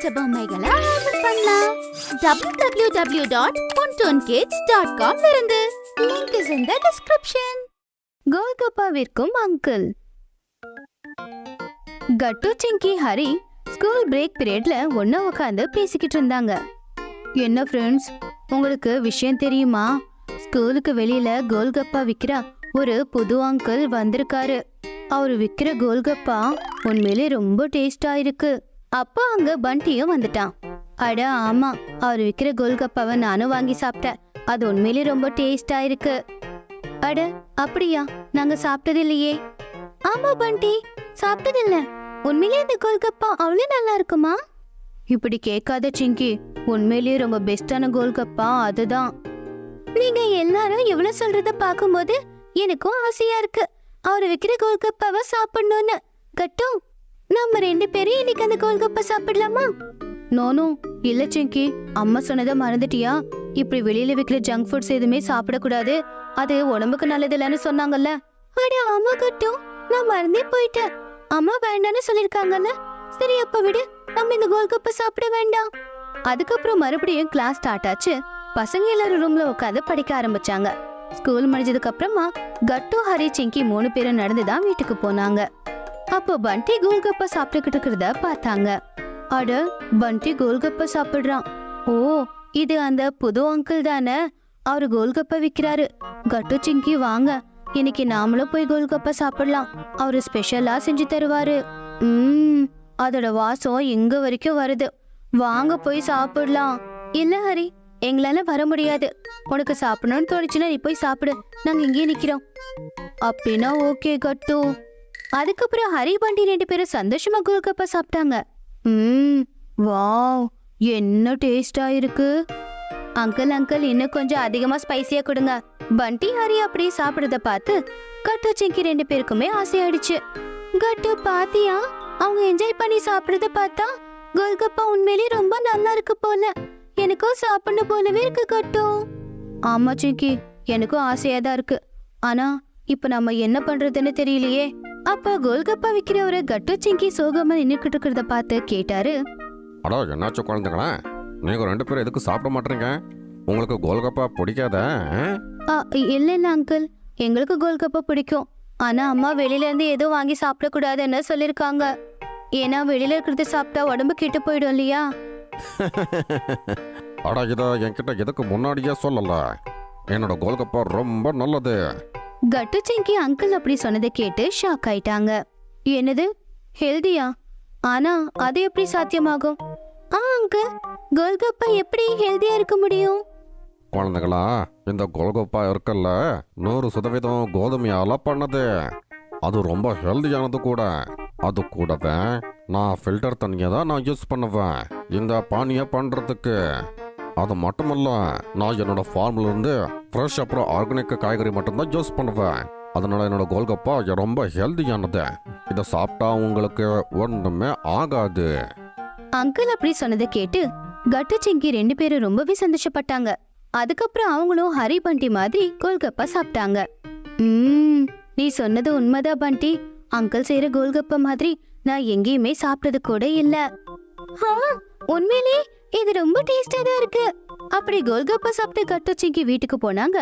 ஏகப்பட்ட பொம்மைகளை ஆர்டர் பண்ணலாம். www.pontonkids.com இருந்து link is in the description. Golgappa விற்கும் அங்கிள். கட்டு, சிங்கி, ஹரி ஸ்கூல் பிரேக் பீரியட்ல ஒண்ணா உட்காந்து பேசிக்கிட்டு இருந்தாங்க. என்ன ஃப்ரெண்ட்ஸ், உங்களுக்கு விஷயம் தெரியுமா? ஸ்கூலுக்கு வெளியில கோல்கப்பா விக்கிற ஒரு புது அங்கிள் வந்திருக்காரு. அவரு விக்கிற கோல்கப்பா உண்மையிலே ரொம்ப டேஸ்டா இருக்கு. அப்போ அங்க பண்டியும் வந்துட்டான். அட ஆமா, அவர் விக்கிற கோல்கப்பாவை நானும் வாங்கி சாப்பிட்டேன். அது உண்மையிலே ரொம்ப டேஸ்டா இருக்கு. அட அப்படியா? நாங்க சாப்பிட்டது இல்லையே. ஆமா பண்டி, சாப்பிட்டது இல்ல. உண்மையிலே இந்த கோல்கப்பா அவ்வளவு நல்லா இருக்குமா? இப்படி கேட்காத சிங்கி, உண்மையிலேயே ரொம்ப பெஸ்டான கோல்கப்பா அதுதான். நீங்க எல்லாரும் எவ்வளவு சொல்றத பாக்கும்போது எனக்கும் ஆசையா இருக்கு அவரு விக்கிற கோல்கப்பாவை சாப்பிடணும்னு. கட்டும், நம்ம 2 பேரும் இன்னைக்கு அந்த கோல்கப்பா சாப்பிடலாமா? நோனோ இல்ல சிங்கி, அம்மா சொன்னதை மறந்துட்டியா? இப்படி வெளியில விக்கிற ஜங்க் ஃபுட்ஸ் எதுவுமே சாப்பிடக்கூடாது, அது உடம்புக்கு நல்லது இல்லைன்னு சொன்னாங்கல்ல. அட ஆமா கட்டும், நான் மறந்தே போயிட்டேன். அம்மா வேண்டான்னு சொல்லிருக்காங்கல்ல. சரி அப்ப விடு, நம்ம இந்த கோல்கப்பா சாப்பிட வேண்டாம். அதுக்கப்புறம் மறுபடியும் கிளாஸ் ஸ்டார்ட் ஆச்சு. பசங்க எல்லாரும் ரூம்ல உட்காந்து படிக்க ஆரம்பிச்சாங்க. ஸ்கூல் முடிஞ்சதுக்கு அப்புறமா கட்டு, ஹரி, சிங்கி 3 பேரும் நடந்துதான் வீட்டுக்கு போனாங்க. அப்போ பண்டி கோல்கப்பா சாப்பிட்டுக்கிட்டு இருக்கிறத பார்த்தாங்க. அட, பண்டி கோல்கப்பா சாப்பிடுறான். ஓ, இது அந்த புது அங்கிள் தானே, அவரு கோல்கப்பா விக்கிறாரு. கட்டு, சிங்கி வாங்க, இன்னைக்கு நாமளும் போய் கோல்கப்பா சாப்பிடலாம். அவரு ஸ்பெஷலா செஞ்சு தருவாரு. அதோட வாசம் எங்க வரைக்கும் வருது. வாங்க போய் சாப்பிடலாம். இல்ல ஹரி, எங்களால வர முடியாது. உனக்கு சாப்பிடணும்னு தோணுச்சுன்னா நீ போய் சாப்பிடு, நாங்க இங்கேயே நிக்கிறோம். அப்படின்னா ஓகே கட்டு. அதுக்கப்புறம் ஹரி, பண்டி 2 பேரும் சந்தோஷமா கோல்கப்பா சாப்பிட்டாங்க. வாவ், என்ன டேஸ்டா இருக்கு. அங்கிள் இன்னும் கொஞ்சம் அதிகமா ஸ்பைசியா கொடுங்க. பண்டி, ஹரி அப்படியே சாப்பிடுறத பார்த்து கட்டு, சிங்கி 2 பேருக்குமே ஆசையாயிடுச்சு. கட்டு பாத்தியா, அவங்க என்ஜாய் பண்ணி சாப்பிடுறத பார்த்தா கோல்கப்பா உண்மையிலேயே ரொம்ப நல்லா இருக்கு போல. எனக்கும் சாப்பிடணும் போலவே இருக்கு கட்டு. ஆமா சிங்கி, எனக்கும் ஆசையா தான் இருக்கு. ஆனா இப்ப நம்ம என்ன பண்றதுன்னு தெரியலையே. அப்ப கோல்கப்பா விக்கிறவரு கட்டு, சிங்கி சோகமா நின்னுக்கிட்டு இருக்கிறத பார்த்து கேட்டாரு. அடோ, என்னாச்சு குழந்தைங்களா, நீங்க 2 பேரும் எதுக்கு சாப்பிட மாட்டீங்க? உங்களுக்கு கோல்கப்பா பிடிக்காதா? இல்ல அங்கிள், எங்களுக்கு கோல்கப்பா பிடிக்கும். ஆனா அம்மா வெளியில இருந்து எதுவும் வாங்கி சாப்பிடக்கூடாதுன்னு சொல்லிருக்காங்க. ஏன்னா வெளியில இருக்கிறது சாப்பிட்டா உடம்பு கெட்டு போயிடும் இல்லையா? அடா, இத என்கிட்ட எதுக்கு முன்னாடியே சொல்லல? என்னோட கோல்கப்பா ரொம்ப நல்லது. கட்டு, சிங்கி அங்கிள் அப்படி சொன்னதை கேட்டு ஷாக் ஆயிட்டாங்க. என்னது, ஹெல்தியா? ஆனா அது எப்படி சாத்தியமாகும்? அங்கிள், கோல்கப்பா எப்படி ஹெல்தியா இருக்க முடியும்? குழந்தைகளா, இந்த கோல்கப்பா இருக்குல்ல, 100% கோதுமையால பண்ணது. அது ரொம்ப ஹெல்தியானது கூட. அது கூடவே நான் ஃபில்டர் தண்ணியை தான் நான் யூஸ் பண்ணுவேன் இந்த பானியை பண்ணுறதுக்கு. அது மட்டுமல்ல, நான் என்னோட ஃபார்ம்ல இருந்து ஃப்ரெஷ் அப்புறம் ஆர்கானிக் காய்கறி மட்டும்தான் யூஸ் பண்ணுவேன். அதனால என்னோட கோல்கப்பா ரொம்ப ஹெல்தியானது. இதை சாப்பிட்டா உங்களுக்கு ஒன்றுமே ஆகாது. அங்கிள் அப்படி சொன்னதை கேட்டு கட்டு, சிங்கி 2 பேரும் ரொம்பவே சந்தோஷப்பட்டாங்க. அதுக்கப்புறம் அவங்களும் ஹரி, பண்டி மாதிரி கோல்கப்பா சாப்பிட்டாங்க. நீ சொன்னது உண்மைதான் பண்டி. அங்கிள் செய்யற கோல்கப்பா மாதிரி நான் எங்கேயுமே சாப்பிட்டது கூட இல்ல. உண்மையிலே இது ரொம்ப டேஸ்டா தான் இருக்கு. அப்படி கோல்கப்பா சாப்பிட்டு கட்டு, சிங்கி வீட்டுக்கு போனாங்க.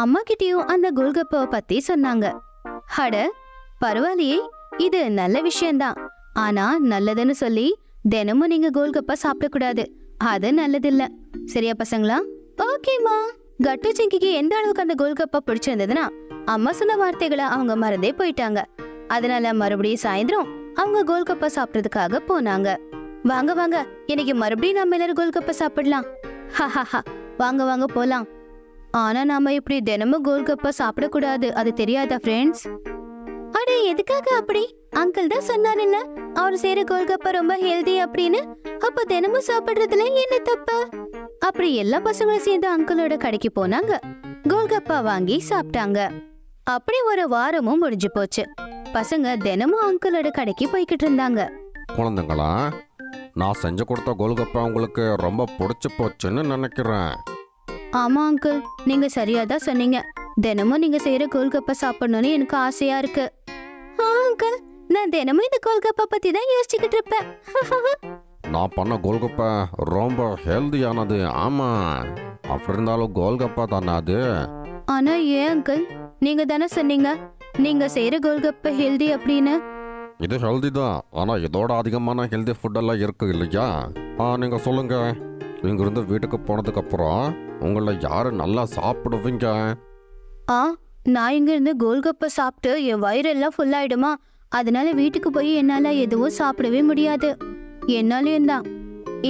அம்மா கிட்டயும் அந்த கோல்கப்பாவை பத்தி சொன்னாங்க. அட பரவாயில்லையே, இது நல்ல விஷயம்தான். ஆனா நல்லதுன்னு சொல்லி தினமும் நீங்க கோல்கப்பா சாப்பிடக்கூடாது, அது நல்லது இல்ல. சரியா பசங்களா? ஓகேமா. கட்டு, சிங்கிக்கு எந்த அளவுக்கு அந்த கோல்கப்பா பிடிச்சிருந்ததுன்னா அம்மா சொன்ன வார்த்தைகளை அவங்க மறந்தே போயிட்டாங்க. அதனால மறுபடியும் சாயந்தரம் அவங்க கோல்கப்பா சாப்பிட்றதுக்காக போனாங்க. வாங்க வாங்க, இன்னைக்கு மறுபடியும் நம்ம எல்லாரும் கோல்கப்பா சாப்பிடலாம். வாங்க வாங்க போலாம். ஆனா நாம இப்படி தினமும் கோல்கப்பா சாப்பிடக்கூடாது, அது தெரியாதா ஃப்ரெண்ட்ஸ்? அட எதுக்காக அப்படி? அங்கிள் தான் சொன்னாருல்ல, அவர் செய்யற கோல்கப்பா ரொம்ப ஹெல்தி அப்படின்னு. அப்ப தினமும் சாப்பிடுறதுல என்ன தப்பு? அப்படி எல்லா பசங்களும் சேர்ந்து அங்கிளோட கடைக்கு போனாங்க. கோல்கப்பா வாங்கி சாப்பிட்டாங்க. அப்படி ஒரு வாரமும் முடிஞ்சு போச்சு. பசங்க தினமும் அங்கிளோட கடைக்கு போய்கிட்டு இருந்தாங்க. குழந்தைங்களா, நான் செஞ்சு கொடுத்த கோல்கப்பா உங்களுக்கு ரொம்ப பிடிச்சு போச்சுன்னு நினைக்கிறேன். ஆமா அங்கிள், நீங்க சரியாதான் சொன்னீங்க. தினமும் நீங்க செய்யற கோல்கப்பா சாப்பிடணும்னு எனக்கு ஆசையா இருக்கு. அங்கிள், நான் தினமும் இந்த கோல்கப்பா பத்தி தான் யோசிச்சுக்கிட்டு இருப்பேன். நான் பண்ண கோல்கப்பா ரொம்ப ஹெல்தியானது ஆமா. அப்படி இருந்தாலும் கோல்கப்பா தானே அது. ஆனா ஏன் அங்கிள், நீங்க தானே சொன்னீங்க நீங்க செய்யற கோல்கப்ப ஹெல்தி அப்படின்னு. இது ஹெல்தி தான், ஆனால் இதோட அதிகமான ஹெல்தி ஃபுட்டெல்லாம் இருக்கு இல்லையா? நீங்கள் சொல்லுங்க, இங்கிருந்து வீட்டுக்கு போனதுக்கப்புறம் உங்களை யார் நல்லா சாப்பிடுவீங்க? ஆ, நான் இங்க இருந்து கோல்கப்ப சாப்பிட்டு என் வயிறெல்லாம் ஃபுல் ஆயிடுமா, அதனால வீட்டுக்கு போய் என்னால எதுவும் சாப்பிடவே முடியாது. என்னாலையும் தான்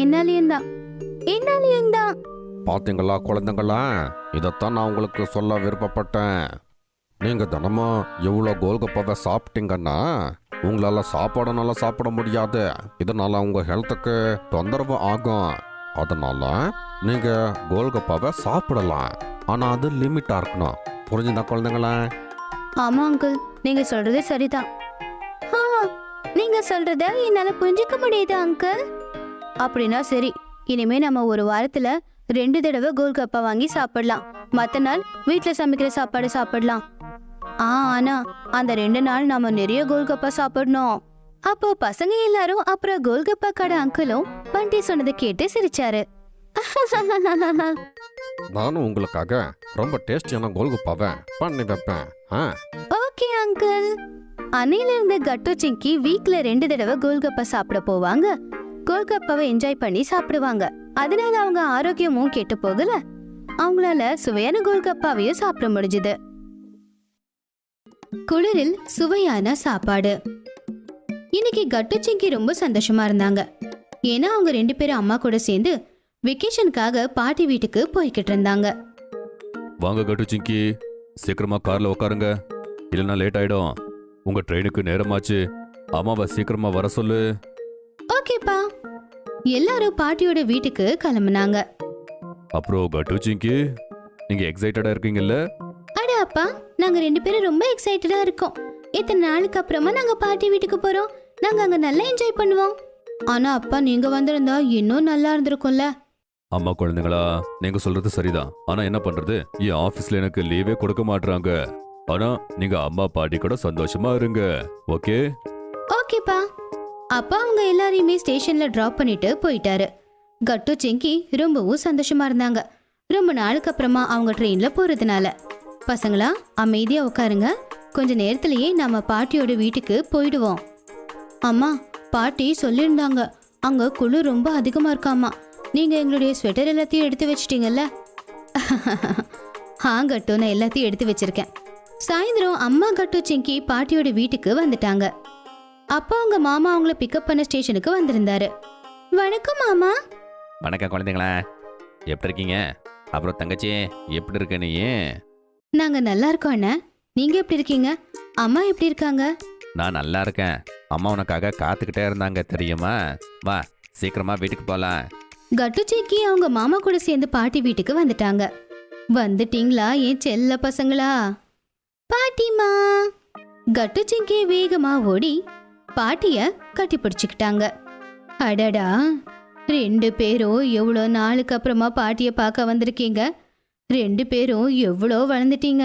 என்னாலையும் தான் என்னாலையும் தான். பார்த்தீங்களா குழந்தைங்களா, இதைத்தான் நான் உங்களுக்கு சொல்ல விருப்பப்பட்டேன். நீங்கள் தினமும் இவ்வளோ கோல்கப்பாவை சாப்பிட்டீங்கன்னா உங்களால் சாப்பாடு நல்லா சாப்பிட முடியாது. இதனால உங்கள் ஹெல்த்துக்கு தொந்தரவு ஆகும். அதனால நீங்கள் கோல்கப்பாவை சாப்பிடலாம், ஆனால் அது லிமிட்டாக இருக்கணும். புரிஞ்சுதா குழந்தைங்களா? ஆமா அங்கிள், நீங்க சொல்றது சரிதான். ஆ, நீங்க சொல்றத என்னால புரிஞ்சுக்க முடியுது அங்கிள். அப்படின்னா சரி, இனிமே நம்ம ஒரு வாரத்துல 2 தடவை கோல்கப்பா வாங்கி சாப்பிடலாம். மத்த நாள் வீட்ல சமைக்கிற சாப்பாடு சாப்பிடலாம். ஆனா அந்த 2 நாள் நாம நிறைய கோல்கப்பா சாப்பிடணும். அப்போ பசங்க எல்லாரும் அப்புறம் கோல்கப்பா கடை அங்கிளும் பண்டி சொன்னதை கேட்டு சிரிச்சாரு. நானும் உங்களுக்காக ரொம்ப டேஸ்டியான கோல்கப்பாவை பண்ணி வைப்பேன். Okay uncle. அன்னையில இருந்து கட்டு சிங்கி வீக்ல 2 தடவை கோல்கப்பா சாப்பிட போவாங்க. கோல்கப்பாவை என்ஜாய் பண்ணி சாப்பிடுவாங்க. அதனால அவங்க ஆரோக்கியமும் கெட்டு போகல. அவங்களால சுவையான கோல்கப்பாவையும் சாப்பிட முடிஞ்சது. குளிரில் சுவையான சாப்பாடு. இன்னைக்கு கட்டு சிங்கி ரொம்ப சந்தோஷமா இருந்தாங்க. ஏன்னா அவங்க 2 பேரும் அம்மா கூட சேர்ந்து வெக்கேஷனுக்காக பாட்டி வீட்டுக்கு போய்கிட்டு இருந்தாங்க. வாங்க கட்டு சிங்கி, சீக்கிரமா கார்ல உட்காருங்க, இல்லைன்னா லேட் ஆயிடும். உங்க ட்ரெயினுக்கு நேரமாச்சு, அம்மாவை சீக்கிரமா வர சொல்லு. ஓகேப்பா. எல்லாரும் பாட்டியோட வீட்டுக்கு கிளம்புனாங்க. அப்புறம் கட்டு சிங்கி, நீங்க எக்ஸைட்டடா இருக்கீங்கல்ல? அட அப்பா, நாங்க 2 பேரும் ரொம்ப எக்ஸைட்டடா இருக்கோம். இத்தனை நாளுக்கு அப்புறமா நாங்க பாட்டி வீட்டுக்கு போறோம். நாங்க அங்க நல்லா என்ஜாய் பண்ணுவோம். ஆனா அப்பா, நீங்க வந்திருந்தா இன்னும் நல்லா இருந்திருக்கும்ல. அம்மா குழந்தைங்களா, நீங்க சொல்றது சரிதான். ஆனா என்ன பண்றது, என் ஆபீஸ்ல எனக்கு லீவே கொடுக்க மாட்டாங்க. ஆனா நீங்க அம்மா பாட்டி கூட சந்தோஷமா இருங்க, ஓகே? ஓகேப்பா. அப்பா அவங்க எல்லாரையுமே ஸ்டேஷன்ல டிராப் பண்ணிட்டு போயிட்டாரு. கட்டு சிங்கி ரொம்பவும் சந்தோஷமா இருந்தாங்க. ரொம்ப நாளுக்கு அப்புறமா அவங்க ட்ரெயின்ல போறதுனால. பசங்களா, அமைதியா உட்காருங்க. கொஞ்ச நேரத்திலேயே நம்ம பாட்டியோட வீட்டுக்கு போயிடுவோம். அம்மா, பாட்டி சொல்லியிருந்தாங்க அங்க குளிர் ரொம்ப அதிகமா இருக்காமா. நீங்க எங்களுடைய ஸ்வெட்டர் எல்லாத்தையும் எடுத்து வச்சிட்டீங்கல்ல? கட்டு, நான் எல்லாத்தையும் எடுத்து வச்சிருக்கேன். சாயந்தரம் அம்மா கட்டு சிங்கி பாட்டியோட வீட்டுக்கு வந்துட்டாங்க. அப்பா அவங்க மாமா அவங்கள பிக்கப் பண்ண ஸ்டேஷனுக்கு வந்திருந்தாரு. வணக்கம் மாமா. வணக்கம் குழந்தைங்களா, எப்படி இருக்கீங்க? அப்புறம் தங்கச்சி, எப்படி இருக்க நீ? நாங்க நல்லா இருக்கோம் அண்ணா. நீங்க எப்படி இருக்கீங்க? அம்மா எப்படி இருக்காங்க? நான் நல்லா இருக்கேன். அம்மா உனக்காக காத்துக்கிட்டே இருந்தாங்க தெரியுமா? வா, சீக்கிரமா வீட்டுக்கு போலாம். கட்டு சிங்கி அவங்க மாமா கூட சேர்ந்து பாட்டி வீட்டுக்கு வந்துட்டாங்க. வந்துட்டீங்களா என் செல்ல பசங்களா? பாட்டிமா. கட்டு சிங்கி வேகமா ஓடி பாட்டிய கட்டி பிடிச்சுக்கிட்டாங்க. அடடா, 2 பேரும் எவ்வளோ நாளுக்கு அப்புறமா பாட்டிய பார்க்க வந்திருக்கீங்க. 2 பேரும் எவ்வளோ வளர்ந்துட்டீங்க.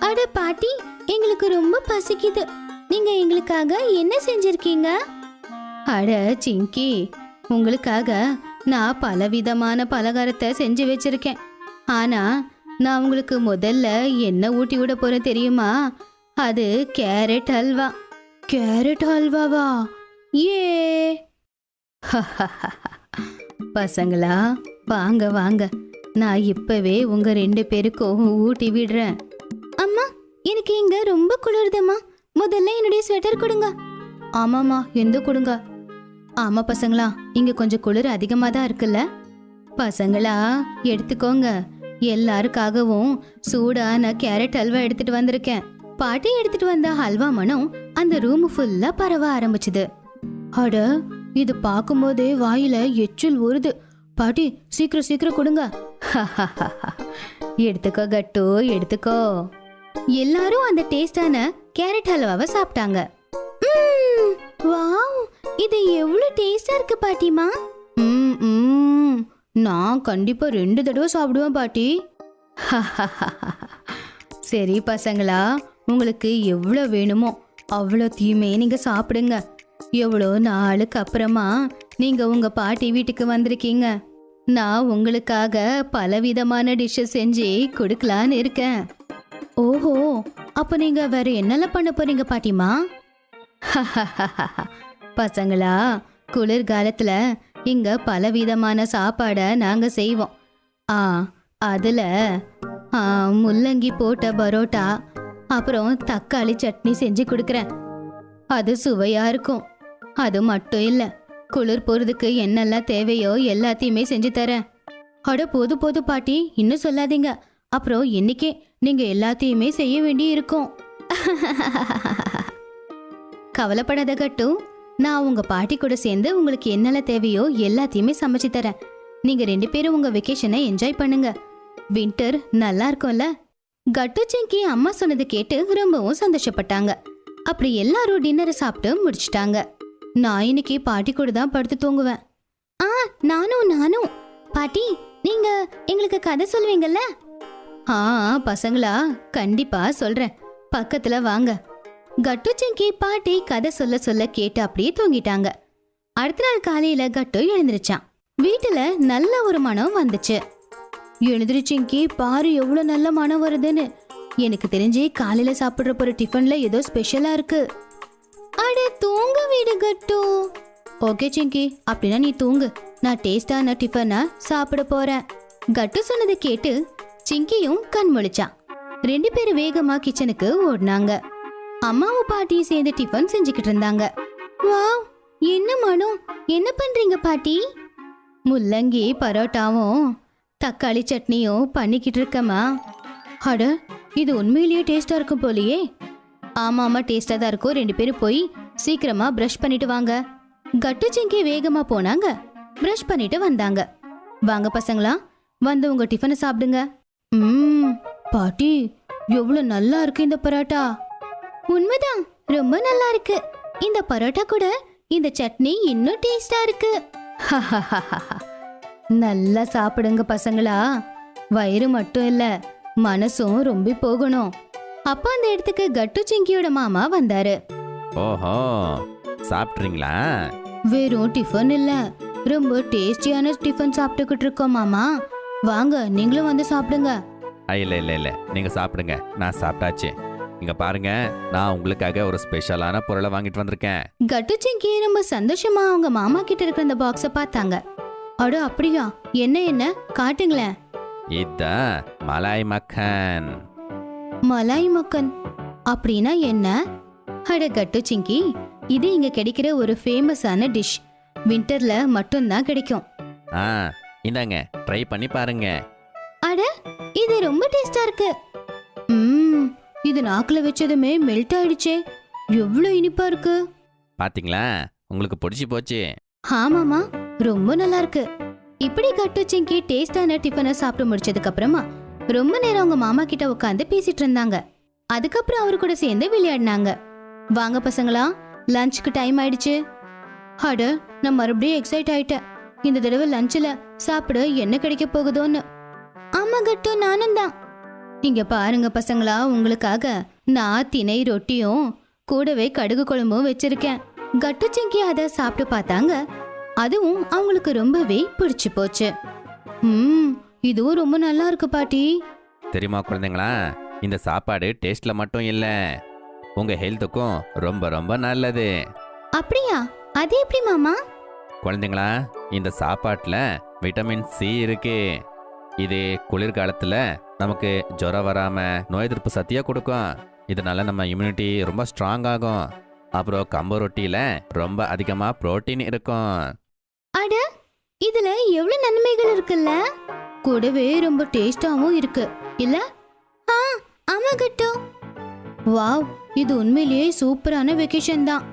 அட பாட்டி, எங்களுக்கு ரொம்ப பசிக்குது. நீங்க எங்களுக்காக என்ன செஞ்சிருக்கீங்க? அட சிங்கி, உங்களுக்காக நான் பலவிதமான பலகாரத்தை செஞ்சு வச்சிருக்கேன். ஆனா நான் உங்களுக்கு முதல்ல என்ன ஊட்டி விட போறேன் தெரியுமா? அது கேரட் ஹல்வா. கேரட் ஹல்வாவா? ஏ பசங்களா, வாங்க வாங்க, நான் இப்பவே உங்க 2 பேருக்கும் ஊட்டி விடுறேன். அம்மா, எனக்கு இங்க ரொம்ப குளிருதுமா. முதல்ல என்னுடைய ஸ்வெட்டர் கொடுங்க. ஆமாமா, எந்த கொடுங்க. ஆமா பசங்களா, இங்க கொஞ்சம் குளிர் அதிகமா தான் இருக்குல்ல. பசங்களா, எடுத்துக்கோங்க. எல்லாருக்காகவும் சூடான கேரட் ஹல்வா எடுத்துட்டு வந்திருக்கேன். பாட்டி எடுத்துட்டு வந்த ஹல்வா மனம் அந்த ரூம் ஃபுல்லா பரவ ஆரம்பிச்சுது. அட, இது பார்க்கும்போதே வாயில எச்சில் ஊறுது. பாட்டி, சீக்கிரம் சீக்கிரம் கொடுங்க. எடுத்துக்கோ கட்டு, எடுத்துக்கோ. எல்லாரும் அந்த டேஸ்டான கேரட் ஹல்வாவை சாப்பிட்டாங்க. வாவ், இது எவ்வளவு டேஸ்டா இருக்கு பாட்டிமா. நான் கண்டிப்பா 2 தடவை சாப்பிடுவேன் பாட்டி. சரி பசங்களா, உங்களுக்கு எவ்வளோ வேணுமோ அவ்வளோ தீமே நீங்க சாப்பிடுங்க. எவ்வளோ நாளுக்கு அப்புறமா நீங்க உங்க பாட்டி வீட்டுக்கு வந்திருக்கீங்க. நான் உங்களுக்காக பலவிதமான டிஷ்ஷஸ் செஞ்சு கொடுக்கலான்னு இருக்கேன். ஓஹோ, அப்ப நீங்க வேற என்னெல்லாம் பண்ண போறீங்க பாட்டிமா? பசங்களா, குளிர்காலத்துல இங்க பலவிதமான சாப்பாடை நாங்க செய்வோம். அதுல முள்ளங்கி போட்ட பரோட்டா, அப்புறம் தக்காளி சட்னி செஞ்சு கொடுக்குறேன். அது சுவையா இருக்கும். அது மட்டும் இல்ல, குளிர் போறதுக்கு என்னெல்லாம் தேவையோ எல்லாத்தையுமே செஞ்சு தரேன். அட போது போது பாட்டி, இன்னும் சொல்லாதீங்க. அப்புறம் இன்னைக்கே நீங்க எல்லாத்தையுமே செய்ய வேண்டி இருக்கும். கவலைப்படாத கட்டு, நான் உங்க பாட்டி கூட சேர்ந்து உங்களுக்கு என்னெல்லாம் தேவையோ எல்லாத்தையுமே சமைச்சு தரேன். நீங்க 2 பேரும் உங்க வெக்கேஷனை என்ஜாய் பண்ணுங்க. வின்டர் நல்லா இருக்கும்ல? கட்டு சிங்கி அம்மா சொன்னது கேட்டு ரொம்பவும் சந்தோஷப்பட்டாங்க. அப்படி எல்லாரும் டின்னரை சாப்பிட்டு முடிச்சிட்டாங்க. நான் இன்னைக்கு பாட்டி கூட தான் படுத்து தூங்குவேன். நானும். பாட்டி, நீங்க எங்களுக்கு கதை சொல்லுவீங்கல்ல? பசங்களா, கண்டிப்பா சொல்றேன். பக்கத்துல வாங்க. கட்டு சிங்கி பாட்டி கதை சொல்ல சொல்ல கேட்டு அப்படியே தூங்கிட்டாங்க. அடுத்த நாள் காலையில கட்டு எழுந்திருச்சான். வீட்டுல நல்ல ஒரு மனம் வந்துச்சு. எழுந்திருச்சிங்கி, பாரு எவ்வளவு நல்ல மனம் வருதுன்னு. எனக்கு தெரிஞ்சு காலையில சாப்பிடுற போற டிஃபன்ல ஏதோ ஸ்பெஷலா இருக்கு. அடே தூங்க வீடு கட்டு. ஓகே சிங்கி, அப்படின்னா நீ தூங்கு. நான் டேஸ்டான டிஃபனை சாப்பிட போறேன். கட்டு சொன்னதை கேட்டு சிங்கியும் கண் முழிச்சான். 2 பேரும் வேகமா கிச்சனுக்கு ஓடினாங்க. அம்மாவும் பாட்டியும் சேர்ந்து டிஃபன் செஞ்சுக்கிட்டு இருந்தாங்க. வாவ், என்ன மனம்! என்ன பண்றீங்க பாட்டி? முள்ளங்கி பரோட்டாவும் தக்காளி சட்னியும் பண்ணிக்கிட்டு இருக்கமா. அட, இது உண்மையிலேயே டேஸ்டா இருக்கும் போலியே. ஆமா, டேஸ்டா தான் இருக்கும். 2 பேரும் போய் சீக்கிரமா பிரஷ் பண்ணிட்டு வாங்க. கட்டு சிங்கி வேகமா போனாங்க. பிரஷ் பண்ணிட்டு வந்தாங்க. வாங்க பசங்களா, வந்து உங்க டிஃபனை சாப்பிடுங்க. பாட்டி, எவ்வளவு நல்லா இருக்கு இந்த பரோட்டா. உண்மைதான், ரொம்ப நல்லா இருக்கு. இந்த பரோட்டா கூட இந்த சட்னி இன்னும் டேஸ்டா இருக்கு. நல்லா சாப்பிடுங்க பசங்களா. வயிறு மட்டும் இல்ல, மனசும் ரொம்ப போகணும். அப்ப அந்த இடத்துக்கு கட்டு சிங்கியோட மாமா வந்தாரு. ஓஹோ, சாப்பிட்றீங்களா? வெறும் டிஃபன் இல்ல, ரொம்ப டேஸ்டியான டிஃபன் சாப்பிட்டுக்கிட்டு இருக்கோம் மாமா. வாங்க, நீங்களும் வந்து சாப்பிடுங்க. இல்ல நீங்க சாப்பிடுங்க, நான் சாப்பிட்டாச்சு. இங்க பாருங்க, நான் உங்களுக்காக ஒரு ஸ்பெஷலான பொருளை வாங்கிட்டு வந்திருக்கேன். கட்டு சிங்கி ரொம்ப சந்தோஷமா அவங்க மாமா கிட்ட இருக்கிற அந்த பாக்ஸ பார்த்தாங்க. அட அப்படியா? என்ன காட்டுங்களேன். இதுதான் மலாய் மக்கன். மலாய் மக்கன் அப்படின்னா என்ன? அட கட்டு சிங்கி, இது இங்க கிடைக்கிற ஒரு ஃபேமஸான டிஷ். வின்டர்ல மட்டும்தான் கிடைக்கும். இந்தாங்க, ட்ரை பண்ணி பாருங்க. அட, இது ரொம்ப டேஸ்டா இருக்கு. இது நாக்குல வச்சதுமே மெல்ட் ஆயிடுச்சே. எவ்வளவு இனிப்பா இருக்கு பாத்தீங்களா? உங்களுக்கு பிடிச்சி போச்சு. ஆமாமா, ரொம்ப நல்லா இருக்கு. இப்படி கட்டு சிங்கி டேஸ்டான டிஃபனை சாப்பிட்டு முடிச்சதுக்கு அப்புறமா ரொம்ப நேரம் அவங்க மாமா கிட்ட உட்காந்து பேசிட்டு இருந்தாங்க. அதுக்கப்புறம் அவரு கூட சேர்ந்து விளையாடினாங்க. வாங்க பசங்களா, லஞ்சுக்கு டைம் ஆயிடுச்சு. அட, நான் மறுபடியும் எக்ஸைட் ஆயிட்டேன். இந்த தடவை லஞ்சில சாப்பிட என்ன கிடைக்க போகுதோன்னு. ஆமா கட்டு, நானும் தான். இங்க பாருங்க பசங்களா, உங்களுக்காக நான் திணை ரொட்டியும் கூடவே கடுகு குழம்பும் வச்சிருக்கேன். கட்டு சிங்கி அதை சாப்பிட்டு பார்த்தாங்க. அதுவும் அவங்களுக்கு ரொம்பவே பிடிச்சு போச்சு. இதுவும் ரொம்ப நல்லா இருக்கு பாட்டி. தெரியுமா குழந்தைங்களா, இந்த சாப்பாடு டேஸ்ட்ல மட்டும் இல்ல, உங்க ஹெல்த்துக்கும் ரொம்ப ரொம்ப நல்லது. அப்படியா? அது எப்படி மாமா? குழந்தைங்களா, இந்த சாப்பாட்டுல விட்டமின் சி இருக்கு. இது குளிர்காலத்துல நமக்கு ஜுரம் வராம நோய் எதிர்ப்பு சக்தியா கொடுக்கும். இதனால நம்ம இம்யூனிட்டி ரொம்ப ஸ்ட்ராங் ஆகும். அப்புறம் கம்பு ரொட்டியில ரொம்ப அதிகமா புரோட்டீன் இருக்கும். அட, இதுல எவ்வளவு நன்மைகள் இருக்குல்ல. கூடவே ரொம்ப டேஸ்டாவும் இருக்கு இல்ல? ஆமா கட்டு. வாவ், இது உண்மையிலேயே சூப்பரான வெக்கேஷன் தான்.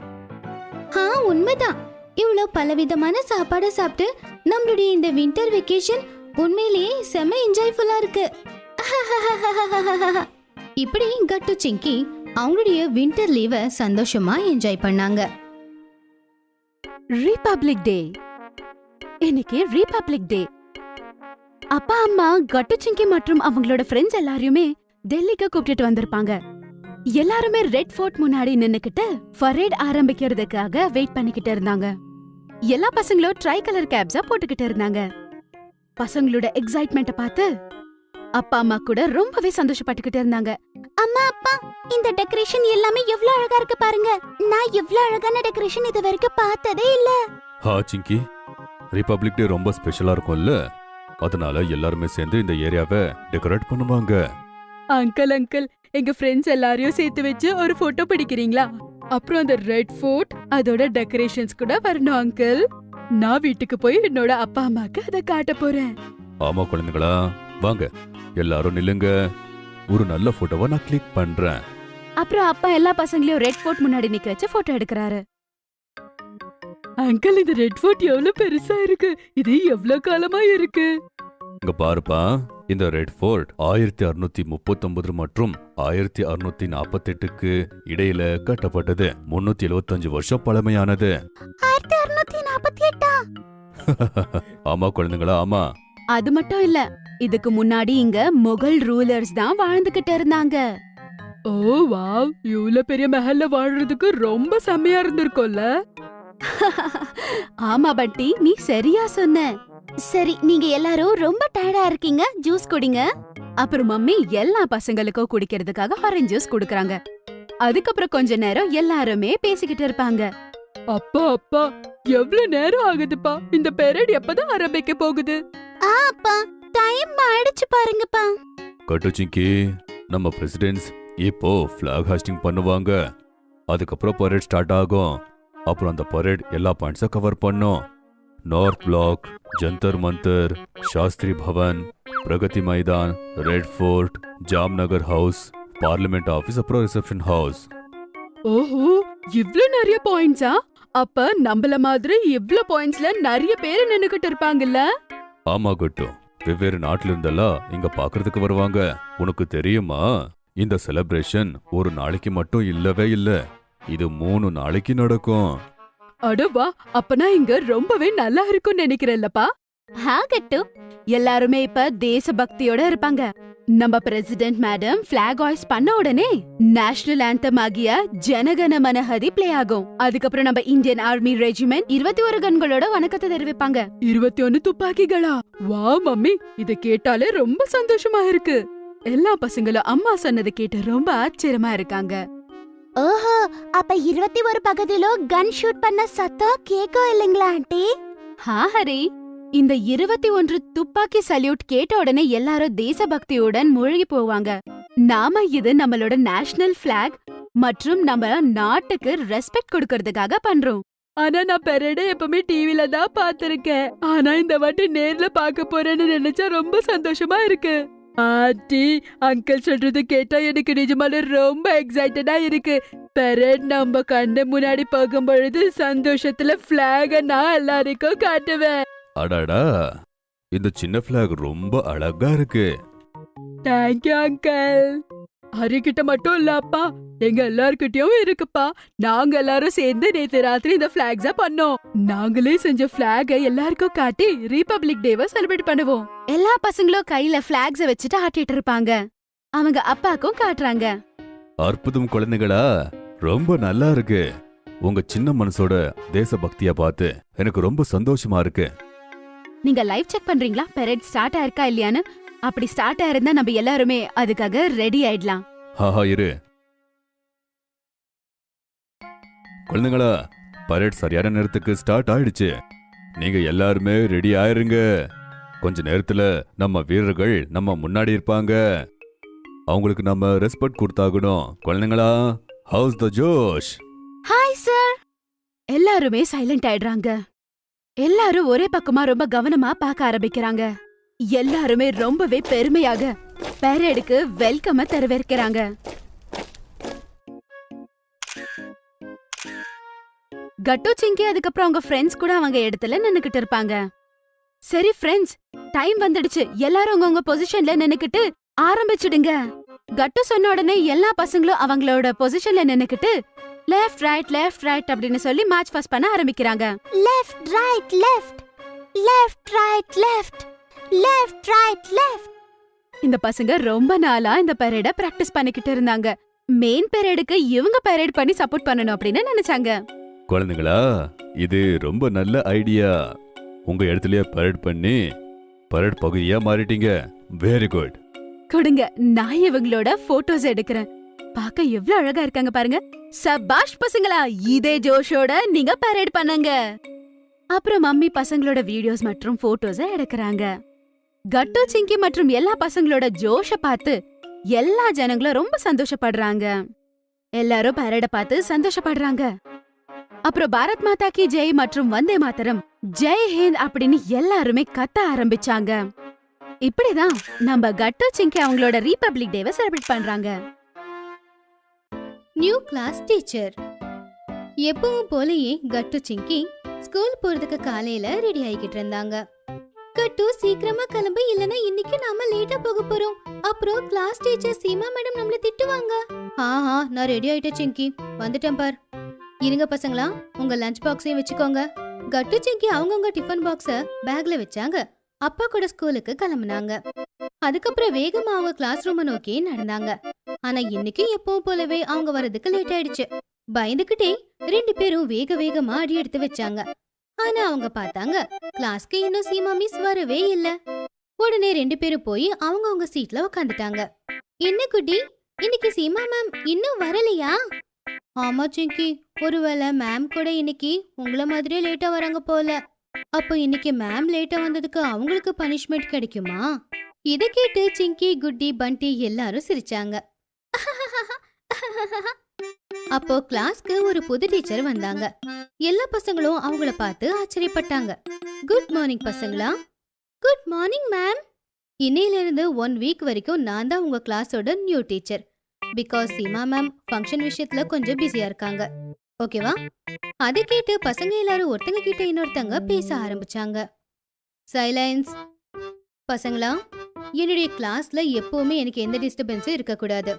உண்மைதான். இவ்வளவு பலவிதமான சாப்பாடு சாப்பிட்டு நம்மளுடைய இந்த வின்டர் வெக்கேஷன் உண்மையிலேயே செம என்ஜாய்ஃபுல்லா இருக்கு. இப்படி கட்டு சிங்கி அவங்களுடைய வின்டர் லீவை சந்தோஷமா என்ஜாய் பண்ணாங்க. ரிபப்ளிக் டே. இன்னைக்கு ரிபப்ளிக் டே. அப்பா அம்மா கட்டு சிங்கி மற்றும் அவங்களோட ஃப்ரெண்ட்ஸ் எல்லாரையுமே டெல்லிக்கு கூப்பிட்டுட்டு வந்திருப்பாங்க. எல்லாருமே ரெட் ஃபோர்ட் முன்னாடி நின்னுக்கிட்டு பரேட் ஆரம்பிக்கிறதுக்காக வெயிட் பண்ணிக்கிட்டு இருந்தாங்க. எல்லா பசங்களும் ட்ரை கலர் கேப்ஸா போட்டுக்கிட்டு இருந்தாங்க. பசங்களோட எக்ஸைட்மெண்ட்ட பார்த்து அப்பா அம்மா கூட ரொம்பவே சந்தோஷப்பட்டுக்கிட்டு இருந்தாங்க. அம்மா அப்பா, இந்த டெக்கரேஷன் எல்லாமே எவ்வளவு அழகா இருக்கு பாருங்க. நான் இவ்ளோ அழகான டெக்கரேஷன் இது வரைக்கும் பார்த்ததே இல்ல. ஹா சிங்கி, ரிபப்ளிக் டே ரொம்ப ஸ்பெஷலா இருக்கும்ல, அதனால எல்லாருமே சேர்ந்து இந்த ஏரியாவை டெக்கரேட் பண்ணுவாங்க. அங்கிள் எங்க ஃப்ரெண்ட்ஸ் எல்லாரையும் சேர்த்து வச்சு ஒரு போட்டோ பிடிக்கிறீங்களா? அப்புறம் அந்த ரெட் ஃபோர்ட் அதோட டெக்கரேஷன்ஸ் கூட வரணும் அங்கிள். நான் வீட்டுக்கு போய் என்னோட அப்பா அம்மாக்கு அதை காட்ட போறேன். ஆமா குழந்தைகளா, வாங்க எல்லாரும் நில்லுங்க. ஒரு நல்ல போட்டோவை நான் கிளிக் பண்றேன். அப்புறம் அப்பா எல்லா பசங்களையும் ரெட் ஃபோர்ட் முன்னாடி நிக்க வச்சு போட்டோ எடுக்கறாரு. அங்கிள், இந்த ரெட் ஃபோர்ட் எவ்வளவு பெருசா இருக்கு. இது எவ்வளவு காலமா இருக்கு. இங்க பாருப்பா, இந்த ரெட் ஃபோர்ட் 1639 மற்றும் 1648க்கு இடையில கட்டப்பட்டது. 375 வருஷம் பழமையானது. 1648. ஆமா குழந்தைங்களா, ஆமா. அது மட்டும் இல்ல, இதுக்கு முன்னாடி இங்க முகல் ரூலர்ஸ் தான் வாழ்ந்துகிட்டு இருந்தாங்க. ஓ வாவ், இவ்ளோ பெரிய மஹல்ல வாழ்றதுக்கு ரொம்ப செமையா இருந்திருக்கும்ல. ஆமா பட்டி, நீ சரியா சொன்ன. சரி, நீங்க எல்லாரும் ரொம்ப டயர்டா இருக்கீங்க, ஜூஸ் குடிங்க. அப்புறம் மம்மி எல்லா பசங்களுக்கும் குடிக்கிறதுக்காக ஆரஞ்சு ஜூஸ் குடுக்கறாங்க. அதுக்கப்புறம் கொஞ்ச நேரம் எல்லாருமே பேசிக்கிட்டு இருப்பாங்க. அப்பா எவ்வளவு நேரம் ஆகுதுப்பா, இந்த பெரேட் எப்பதான் ஆரம்பிக்க போகுது? அப்பா, டைம் ஆயிடுச்சு பாருங்கப்பா. கட்டு சிங்கி, நம்ம பிரசிடென்ட்ஸ் இப்போ ஃபிளாக் ஹாஸ்டிங் பண்ணுவாங்க. அதுக்கப்புறம் பரேட் ஸ்டார்ட் ஆகும். அப்புறம் அந்த பரேட் எல்லா பாயிண்ட்ஸை கவர் பண்ணும். North Block, Jantar Mantar, Shastri Bhavan, Pragati Maidan, Red Fort, Jamnagar House, parliament office, அப்புறம் ரிசப்ஷன் ஹவுஸ். ஓஹோ, இவ்ளோ நிறைய பாயிண்ட்ஸா? அப்ப நம்மள மாதிரி இவ்ளோ பாயிண்ட்ஸ்ல நிறைய பேர் நின்னுகிட்டு இருப்பாங்கல்ல? ஆமா கட்டு, வெவ்வேறு நாட்டுல இருந்தெல்லாம் இங்க பாக்குறதுக்கு வருவாங்க. உனக்கு தெரியுமா, இந்த செலிப்ரேஷன் ஒரு நாளைக்கு மட்டும் இல்லவே இல்ல, இது 3 நாளைக்கு நடக்கும். அடவா, அப்பனா இங்க ரொம்பவே நல்லா இருக்கும்னு நினைக்கிறேன்லப்பா. கட்டு, எல்லாருமே இப்ப தேசபக்தியோட இருப்பாங்க. நம்ம பிரசிடென்ட் மேடம் பிளாக் ஹாய்ஸ் பண்ண உடனே நேஷனல் ஆந்தம் ஆகிய ஜனகன மனஹதி பிளே ஆகும். அதுக்கப்புறம் நம்ம இந்தியன் ஆர்மி ரெஜிமெண்ட் 21 கன்களோட வணக்கத்தை தெரிவிப்பாங்க. 21 துப்பாக்கிகளா? வா மம்மி, இத கேட்டாலே ரொம்ப சந்தோஷமா இருக்கு. எல்லா பசங்களும் அம்மா சொன்னதை கேட்டு ரொம்ப ஆச்சரியமா இருக்காங்க. ஓஹோ, அப்ப 21 பகுதியிலோ கன் ஷூட் பண்ண சத்தம் கேட்கும் இல்லைங்களா ஆண்டி? ஹரி, இந்த 21 துப்பாக்கி சல்யூட் கேட்ட உடனே எல்லாரும் தேசபக்தியுடன் மூழ்கி போவாங்க. நாம இது நம்மளோட நேஷனல் பிளாக் மற்றும் நம்ம நாட்டுக்கு ரெஸ்பெக்ட் கொடுக்கறதுக்காக பண்றோம். ஆனா நான் பெரேட எப்பவுமே டிவில தான் பாத்திருக்கேன். ஆனா இந்த வாட்டி நேர்ல பார்க்க போறேன்னு நினைச்சா ரொம்ப சந்தோஷமா இருக்கு. ஆண்டி, அங்கிள் சொல்றது கேட்டா எனக்கு நிஜமால ரொம்ப எக்ஸைட்டடா இருக்கு. பெரேட் நம்ம கண்ணு முன்னாடி போகும் பொழுது சந்தோஷத்துல பிளாக நான் எல்லாருக்கும் காட்டுவேன். அடாடா, இந்த சின்ன பிளாக் ரொம்ப அழகா இருக்கு. Thank you uncle. ஹரிக்கிட்ட மட்டும் இல்லப்பா, எங்க எல்லார்கிட்டயும் இருக்குப்பா. நாங்க எல்லாரும் சேர்ந்து நேத்து ராத்திரி இந்த பிளாக்ஸ பண்ணோம். நாங்களே செஞ்ச பிளாக எல்லாருக்கும் காட்டி ரிபப்ளிக் டேவை செலிப்ரேட் பண்ணுவோம். எல்லா பசங்களும் கையில பிளாக்ஸ வச்சுட்டு ஆட்டிட்டு இருப்பாங்க. அவங்க அப்பாக்கும் காட்டுறாங்க. அற்புதம் குழந்தைகளா, ரொம்ப நல்லா இருக்கு. உங்க சின்ன மனசோட தேசபக்திய பார்த்து எனக்கு ரொம்ப சந்தோஷமா இருக்கு. நீங்க லைவ் செக் பண்றீங்களா, பெரேட் ஸ்டார்ட் ஆயிருக்கா இல்லையான்னு? அப்படி ஸ்டார்ட் ஆயிருந்தா நம்ம எல்லாருமே அதுக்காக ரெடி ஆயிடலாம். ஹாஹா இரு குழந்தைங்களா, பரேட் சரியான நேரத்துக்கு ஸ்டார்ட் ஆயிடுச்சு. நீங்க எல்லாருமே ரெடி ஆயிருங்க. கொஞ்ச நேரத்துல நம்ம வீரர்கள் நம்ம முன்னாடி இருப்பாங்க. அவங்களுக்கு நம்ம ரெஸ்பெக்ட் கொடுத்தாகணும். குழந்தைங்களா, how's the josh? Hi sir. எல்லாருமே சைலண்ட் ஆயிடுறாங்க. எல்லாரும் ஒரே பக்கமா ரொம்ப கவனமா பார்க்க ஆரம்பிக்கிறாங்க. எல்லாருமே ரொம்பவே பெருமையாக பெரேடுக்கு வெல்கம் தெரிவிக்கிறாங்க. கட்டு சிங்கி அதுக்கப்புறம் அவங்க ஃப்ரெண்ட்ஸ் கூட அவங்க இடத்துல நின்னுக்கிட்டு இருப்பாங்க. சரி ஃப்ரெண்ட்ஸ், டைம் வந்துடுச்சு. எல்லாரும் உங்க பொசிஷன்ல நின்னுக்கிட்டு ஆரம்பிச்சிடுங்க. கட்டு சொன்ன உடனே எல்லா பசங்களும் அவங்களோட பொசிஷன்ல நின்னுக்கிட்டு லெஃப்ட் ரைட் அப்படின்னு சொல்லி மேட்ச் பாஸ் பண்ண ஆரம்பிக்கிறாங்க. Left right left, left right left, left right left. இந்த பசங்க ரொம்ப நாளா இந்த பெரேட பிராக்டிஸ் பண்ணிக்கிட்டு இருந்தாங்க. மெயின் பெரேடுக்கு இவங்க பெரேட் பண்ணி சப்போர்ட் பண்ணணும் அப்படின்னு நினைச்சாங்க. குழந்தைங்களா, இது ரொம்ப நல்ல ஐடியா. உங்க இடத்துலயே பரேட் பண்ணி பரேட் பகுதியா மாறிட்டீங்க. Very good. கொடுங்க, நான் இவங்களோட போட்டோஸ் எடுக்கிறேன். பார்க்க எவ்வளவு அழகா இருக்காங்க பாருங்க. சபாஷ் பசங்களா, இதே ஜோஷோட நீங்க பரேட் பண்ணுங்க. அப்புறம் மம்மி பசங்களோட வீடியோஸ் மற்றும் போட்டோஸ எடுக்கறாங்க. கட்டு, சிங்கி மற்றும் எல்லா பசங்களோட ஜோஷ பார்த்து எல்லா ஜனங்களும் ரொம்ப சந்தோஷப்படுறாங்க. எல்லாரும் பரேட பார்த்து சந்தோஷப்படுறாங்க. அப்புறம் பாரத் மாதா கி ஜெய் மற்றும் வந்தே மாதரம், ஜெய் ஹிந்த் அப்படின்னு எல்லாருமே கத்த ஆரம்பிச்சாங்க. இப்படிதான் நம்ம கட்டு சிங்கி அவங்களோட ரிபப்ளிக் டேவை செலிப்ரேட் பண்றாங்க. New class teacher. எப்பவும் போலயே கட்டு சிங்கி ஸ்கூல் போறதுக்கு காலையில ரெடி ஆகிக்கிட்டு இருந்தாங்க. கட்டு சீக்கிரமா கிளம்பு, இல்லனா இன்னைக்கு நாம லேட்டா போக போறோம். அப்புறம் கிளாஸ் டீச்சர் சீமா மேடம் நம்மள திட்டுவாங்க. ஆஹா, நான் ரெடி ஆயிட்டேன் சிங்கி, வந்துட்டேன் பார். இருங்க பசங்களா, உங்க லஞ்ச் பாக்ஸையும் வச்சுக்கோங்க. கட்டு சிங்கி அவங்கவுங்க டிஃபன் பாக்ஸ பேக்ல வச்சாங்க. அப்பா கூட ஸ்கூலுக்கு கிளம்புனாங்க. அதுக்கப்புறம் வேகமா அவங்க கிளாஸ் ரூமை நோக்கி நடந்தாங்க. ஆனா இன்னைக்கு எப்பவும் போலவே அவங்க வரதுக்கு லேட் ஆயிடுச்சு. பயந்துகிட்டே 2 பேரும் வேக வேகமா அடி எடுத்து வச்சாங்க. ஆனா அவங்க பார்த்தாங்க கிளாஸ்க்கு இன்னும் சீமா மிஸ் வரவே இல்ல. உடனே 2 பேரும் போய் அவங்க சீட்ல உட்காந்துட்டாங்க. என்ன குட்டி, இன்னைக்கு சீமா மேம் இன்னும் வரலையா? ஆமா சிங்கி, ஒருவேளை மேம் கூட இன்னைக்கு உங்கள மாதிரியே லேட்டா வராங்க போல. அப்போ இன்னைக்கு மேம் லேட்டா வந்ததுக்கு அவங்களுக்கு பனிஷ்மெண்ட் கிடைக்குமா? இத கேட்டு சிங்கி, குட்டி, பண்டி எல்லாரும் சிரிச்சாங்க. அப்போ கிளாஸ்க்கு ஒரு புது டீச்சர் வந்தாங்க. எல்லா பசங்களும் அவங்கள பார்த்து ஆச்சரியப்பட்டாங்க. குட் மார்னிங் பசங்களா. Good morning ma'am. இன்னையில இருந்து 1 வீக் வரைக்கும் நான் தான் உங்க கிளாஸோட new teacher. Because Seema ma'am function விஷயத்துல கொஞ்சம் பிஸியா இருக்காங்க. ஓகேவா? அதை கேட்டு பசங்க எல்லாரும் ஒருத்தங்க கிட்ட இன்னொருத்தங்க பேச ஆரம்பிச்சாங்க. சைலன்ஸ். பசங்களா, என்னுடைய கிளாஸ்ல எப்பவுமே எனக்கு எந்த டிஸ்டர்பன்ஸும் இருக்கக்கூடாது.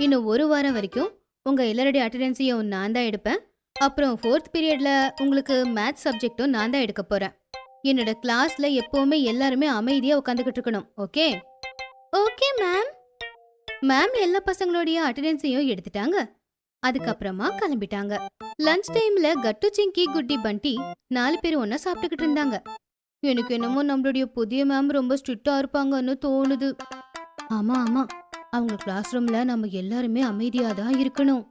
இன்னும் 1 வாரம் வரைக்கும் உங்க எல்லாருடைய அட்டெண்டன்ஸையும் நான் தான் எடுப்பேன். அப்புறம் 4th பீரியட்ல உங்களுக்கு மேத்ஸ் சப்ஜெக்டும் நான் தான் எடுக்க போறேன். என்னோட கிளாஸ்ல எப்பவுமே எல்லாருமே அமைதியா உட்காந்துக்கிட்டு இருக்கணும். ஓகே? Okay ma'am. மேம் எல்லா பசங்களுடைய அட்டெண்டன்ஸையும் எடுத்துட்டாங்க. அதுக்கப்புறமா கிளம்பிட்டாங்க. லஞ்ச் டைம்ல கட்டு, சிங்கி, குட்டி, பண்டி 4 பேரும் ஒன்னா சாப்பிட்டுக்கிட்டு இருந்தாங்க. எனக்கு என்னமோ நம்மளுடைய புதிய மேம் ரொம்ப ஸ்ட்ரிக்டா இருப்பாங்கன்னு தோணுது. ஆமா ஆமா, அவங்க கிளாஸ் ரூம்ல நம்ம எல்லாருமே அமைதியா தான் இருக்கணும்.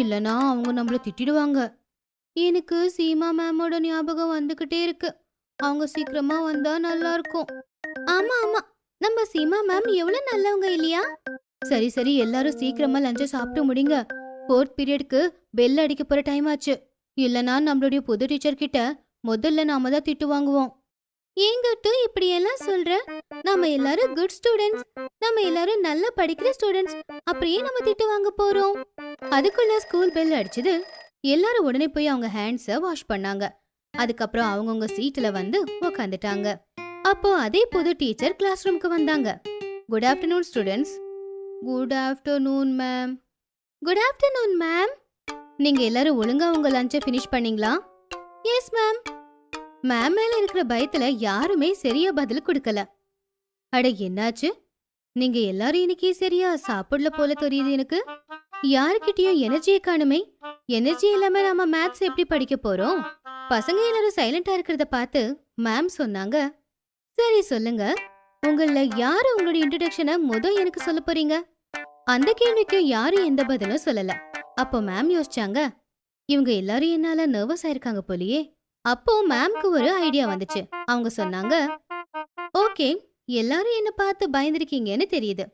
இல்லனா அவங்க நம்மள திட்டிடுவாங்க. எனக்கு சீமா மேமோட ஞாபகம் வந்துகிட்டே இருக்கு. அவங்க சீக்கிரமா வந்தா நல்லா இருக்கும். ஆமா ஆமா, நம்ம சீமா மேம் எவ்வளவு நல்லவங்க இல்லையா? சரி சரி, எல்லாரும் சீக்கிரமா லஞ்ச சாப்பிட்டு முடிங்க. 4th பீரியட்க்கு பெல் அடிக்க போற டைம் ஆச்சு. இல்லனா நம்மளுடைய புது டீச்சர் கிட்ட முதல்ல நாம தான் திட்டு வாங்குவோம். ஏங்கட்டு இப்படி எல்லாம் சொல்ற? நாம எல்லாரும் குட் ஸ்டூடெண்ட்ஸ். நம்ம எல்லாரும் நல்லா படிக்கிற ஸ்டூடெண்ட்ஸ். அப்படியே நம்ம திட்டு வாங்க போறோம். அதுக்குள்ள ஸ்கூல் பெல் அடிச்சது. எல்லாரும் உடனே போய் அவங்க ஹேண்ட்ஸ வாஷ் பண்ணாங்க. அதுக்கப்புறம் அவங்கவுங்க சீட்ல வந்து உக்காந்துட்டாங்க. அப்போ அதே புது டீச்சர் கிளாஸ் ரூம்க்கு வந்தாங்க. Good afternoon students. Good afternoon ma'am. Good afternoon ma'am. நீங்க எல்லாரும் ஒழுங்கா உங்க லஞ்சை ஃபினிஷ் பண்ணீங்களா? Yes ma'am. மேம் மேல இருக்கிற பயத்துல யாருமே சரியா பதில் கொடுக்கல. அட என்னாச்சு? நீங்க எல்லாரும் இன்னைக்கு சரியா சாப்பிடல போல தெரியுது எனக்கு. யாருக்கிட்டயும் எனர்ஜியை காணுமே. எனர்ஜி இல்லாம நாம மேத்ஸ் எப்படி படிக்க போறோம்? பசங்க எல்லாரும் சைலண்டா இருக்கிறத பார்த்து மேம் சொன்னாங்க. சரி சொல்லுங்க, உங்கள யாரு உங்களுடைய இன்ட்ரோடக்ஷனை எனக்கு சொல்ல போறீங்க? அந்த கேள்விக்கு யாரும் எந்த பதிலும் சொல்லல. அப்போ மேம் யோசிச்சாங்க, இவங்க எல்லாரும் என்னால நர்வஸ் ஆயிருக்காங்க போலியே. அப்போ மேம்க்கு ஒரு ஐடியா வந்துச்சு. அவங்க சொன்னாங்க, ஓகே, எல்லாரும் என்ன பார்த்து பயந்துருக்கீங்கன்னு தெரியுது.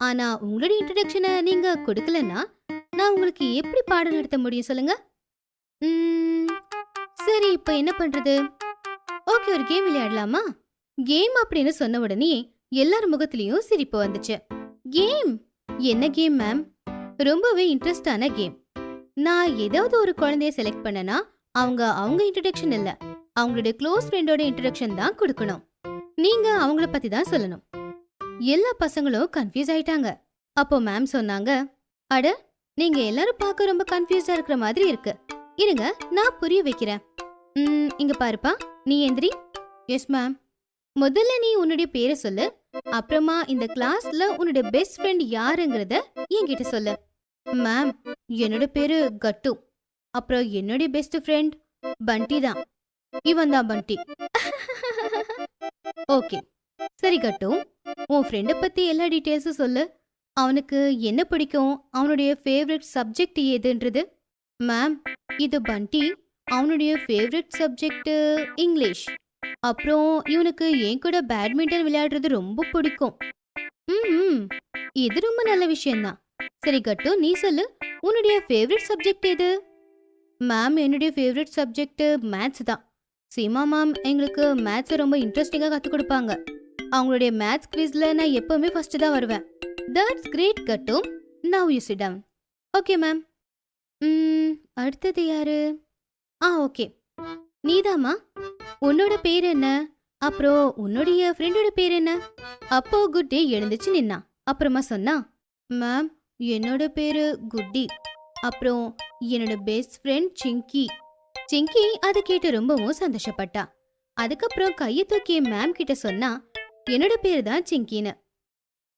ஆனா உங்களுடைய இன்ட்ரோடக்ஷனை நீங்க கொடுக்கலன்னா நான் உங்களுக்கு எப்படி பாடம் நடத்த முடியும் சொல்லுங்க? சரி, இப்ப என்ன பண்றது? ஓகே, ஒரு கேம் விளையாடலாமா? கேம் அப்படின்னு சொன்ன உடனே எல்லார் முகத்திலயும் சிரிப்பு வந்துச்சு. கேம்? என்ன கேம் மேம்? ரொம்பவே இன்ட்ரெஸ்டான கேம். நான் ஏதாவது ஒரு குழந்தைய செலக்ட் பண்ணனா அவங்க இன்ட்ரோடக்ஷன் இல்ல, அவங்களுடைய க்ளோஸ் ஃப்ரெண்டோட இன்ட்ரோடக்ஷன் தான் கொடுக்கணும். நீங்க அவங்கள பத்தி தான் சொல்லணும். எல்லா பசங்களும் கன்ஃபியூஸ் ஆயிட்டாங்க. அப்போ மேம் சொன்னாங்க, அட, நீங்க எல்லாரும் பார்க்க ரொம்ப கன்ஃபியூஸா இருக்கிற மாதிரி இருக்கு. இருங்க, நான் புரிய வைக்கிறேன். இங்க பாருப்பா, நீ எந்திரி. Yes ma'am. முதல்ல நீ உன்னுடைய பேரை சொல்லு. அப்புறமா இந்த கிளாஸ்ல உன்னுடைய பெஸ்ட் ஃப்ரெண்ட் யாருங்கிறத என்கிட்ட சொல்லு. மேம், என்னோட பேரு கட்டு. அப்புறம் என்னுடைய பெஸ்ட் ஃப்ரெண்ட் பண்டி தான். இவன் தான் பண்டி. ஓகே, சரி கட்டு, உன் ஃப்ரெண்டை பத்தி எல்லா டீட்டெயில்ஸும் சொல்லு. அவனுக்கு என்ன பிடிக்கும், அவனுடைய ஃபேவரட் சப்ஜெக்ட் எதுன்றது? மேம், இது பண்டி. அவனுடைய ஃபேவரட் சப்ஜெக்ட் இங்கிலீஷ். அப்புறம் இவனுக்கு என் கூட பேட்மிண்டன் விளையாடுறது ரொம்ப பிடிக்கும். ம், இது ரொம்ப நல்ல விஷயம்தான். சரி கட்டு, நீ சொல்லு, உன்னுடைய ஃபேவரட் சப்ஜெக்ட் எது? மேம், என்னுடைய ஃபேவரட் சப்ஜெக்ட் மேத்ஸ் தான். சீமா மேம் எங்களுக்கு மேத்ஸை ரொம்ப இன்ட்ரெஸ்டிங்காக கற்றுக் கொடுப்பாங்க. அவங்களுடைய மேத்ஸ் குவிஸ்ல நான் எப்பவுமே ஃபர்ஸ்ட் தான் வருவேன். தட்ஸ் கிரேட் கட்டு. Now you sit down. Okay ma'am. அடுத்தது யாரு? ஓகே, நீதாம்மா. உன்னோட பேர் என்ன? அப்புறம் உன்னுடைய ஃப்ரெண்டோட பேர் என்ன? அப்போ குட்டி எழுந்துச்சு நின்னா. அப்புறமா சொன்னா, மேம், என்னோட பேரு குட்டி. அப்புறம் என்னோட பெஸ்ட் ஃப்ரெண்ட் சிங்கி. சிங்கி அதை கேட்டு ரொம்பவும் சந்தோஷப்பட்டா. அதுக்கப்புறம் கையை தூக்கி மேம் கிட்ட சொன்னா, என்னோட பேரு தான் சிங்கின்னு.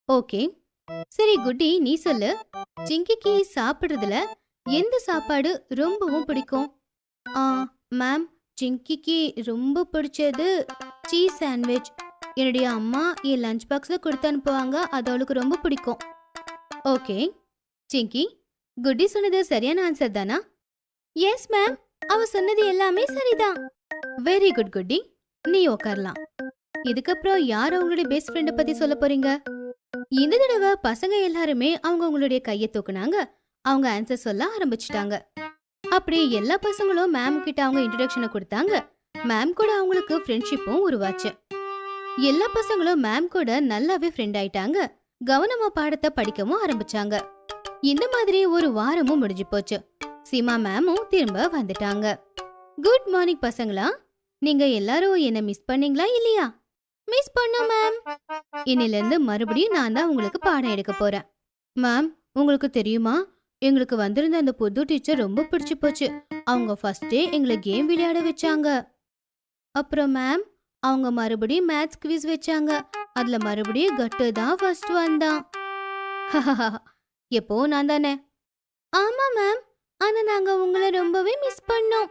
ஓகே, சரி குட்டி, நீ சொல்லு, சிங்கிக்கு சாப்பிடுறதுல எந்த சாப்பாடு ரொம்பவும் பிடிக்கும்? மேம், சிங்கிக்கு ரொம்ப பிடிச்சது சீஸ் சாண்ட்விச். என்னுடைய அம்மா என் லஞ்ச் பாக்ஸ்ல கொடுத்து அனுப்புவாங்க, அது அவளுக்கு ரொம்ப பிடிக்கும். ஓகே சிங்கி, குட்டி சொன்னது சரியான ஆன்சர் தானா? எஸ் மேம், அவ சொன்னது எல்லாமே சரிதான். வெரி குட் குட்டி, நீ உட்காரலாம். இதுக்கப்புறம் யார் அவங்களுடைய பெஸ்ட் ஃப்ரெண்டை பத்தி சொல்ல போறீங்க? இந்த தடவை பசங்க எல்லாருமே அவங்களுடைய கையை தூக்குனாங்க. அவங்க ஆன்சர் சொல்ல ஆரம்பிச்சிட்டாங்க. அப்படி எல்லா பசங்களும் மேம் கிட்ட அவங்க இன்ட்ரோடக்ஷனை கொடுத்தாங்க. மேம் கூட அவங்களுக்கு ஃப்ரெண்ட்ஷிப்பும் உருவாச்சு. எல்லா பசங்களும் மேம் கூட நல்லாவே ஃப்ரெண்ட் ஆயிட்டாங்க. கவனமா பாடத்தை படிக்கவும் ஆரம்பிச்சாங்க. இந்த மாதிரி ஒரு வாரமும் முடிஞ்சு போச்சு. சீமா மேமும் திரும்ப வந்துட்டாங்க. குட் மார்னிங் பசங்களா, நீங்க எல்லாரும் என்ன மிஸ் பண்ணீங்களா இல்லையா? மிஸ் பண்ணோம் மேம். இன்னில இருந்து மறுபடியும் நான் தான் உங்களுக்கு பாடம் எடுக்க போறேன். மேம், உங்களுக்கு தெரியுமா, எங்களுக்கு வந்திருந்த அந்த புது டீச்சர் ரொம்ப பிடிச்சு போச்சு. அவங்க ஃபர்ஸ்டே எங்களை கேம் விளையாட வச்சாங்க. அப்புறம் மேம், அவங்க மறுபடியும் மேத்ஸ் குவிஸ் வச்சாங்க. அதுல மறுபடியும் கட்டு தான் ஃபர்ஸ்ட் வந்தான். எப்போ நான் தானே? ஆமா மேம், ஆனா நாங்க உங்களை ரொம்பவே மிஸ் பண்ணோம்.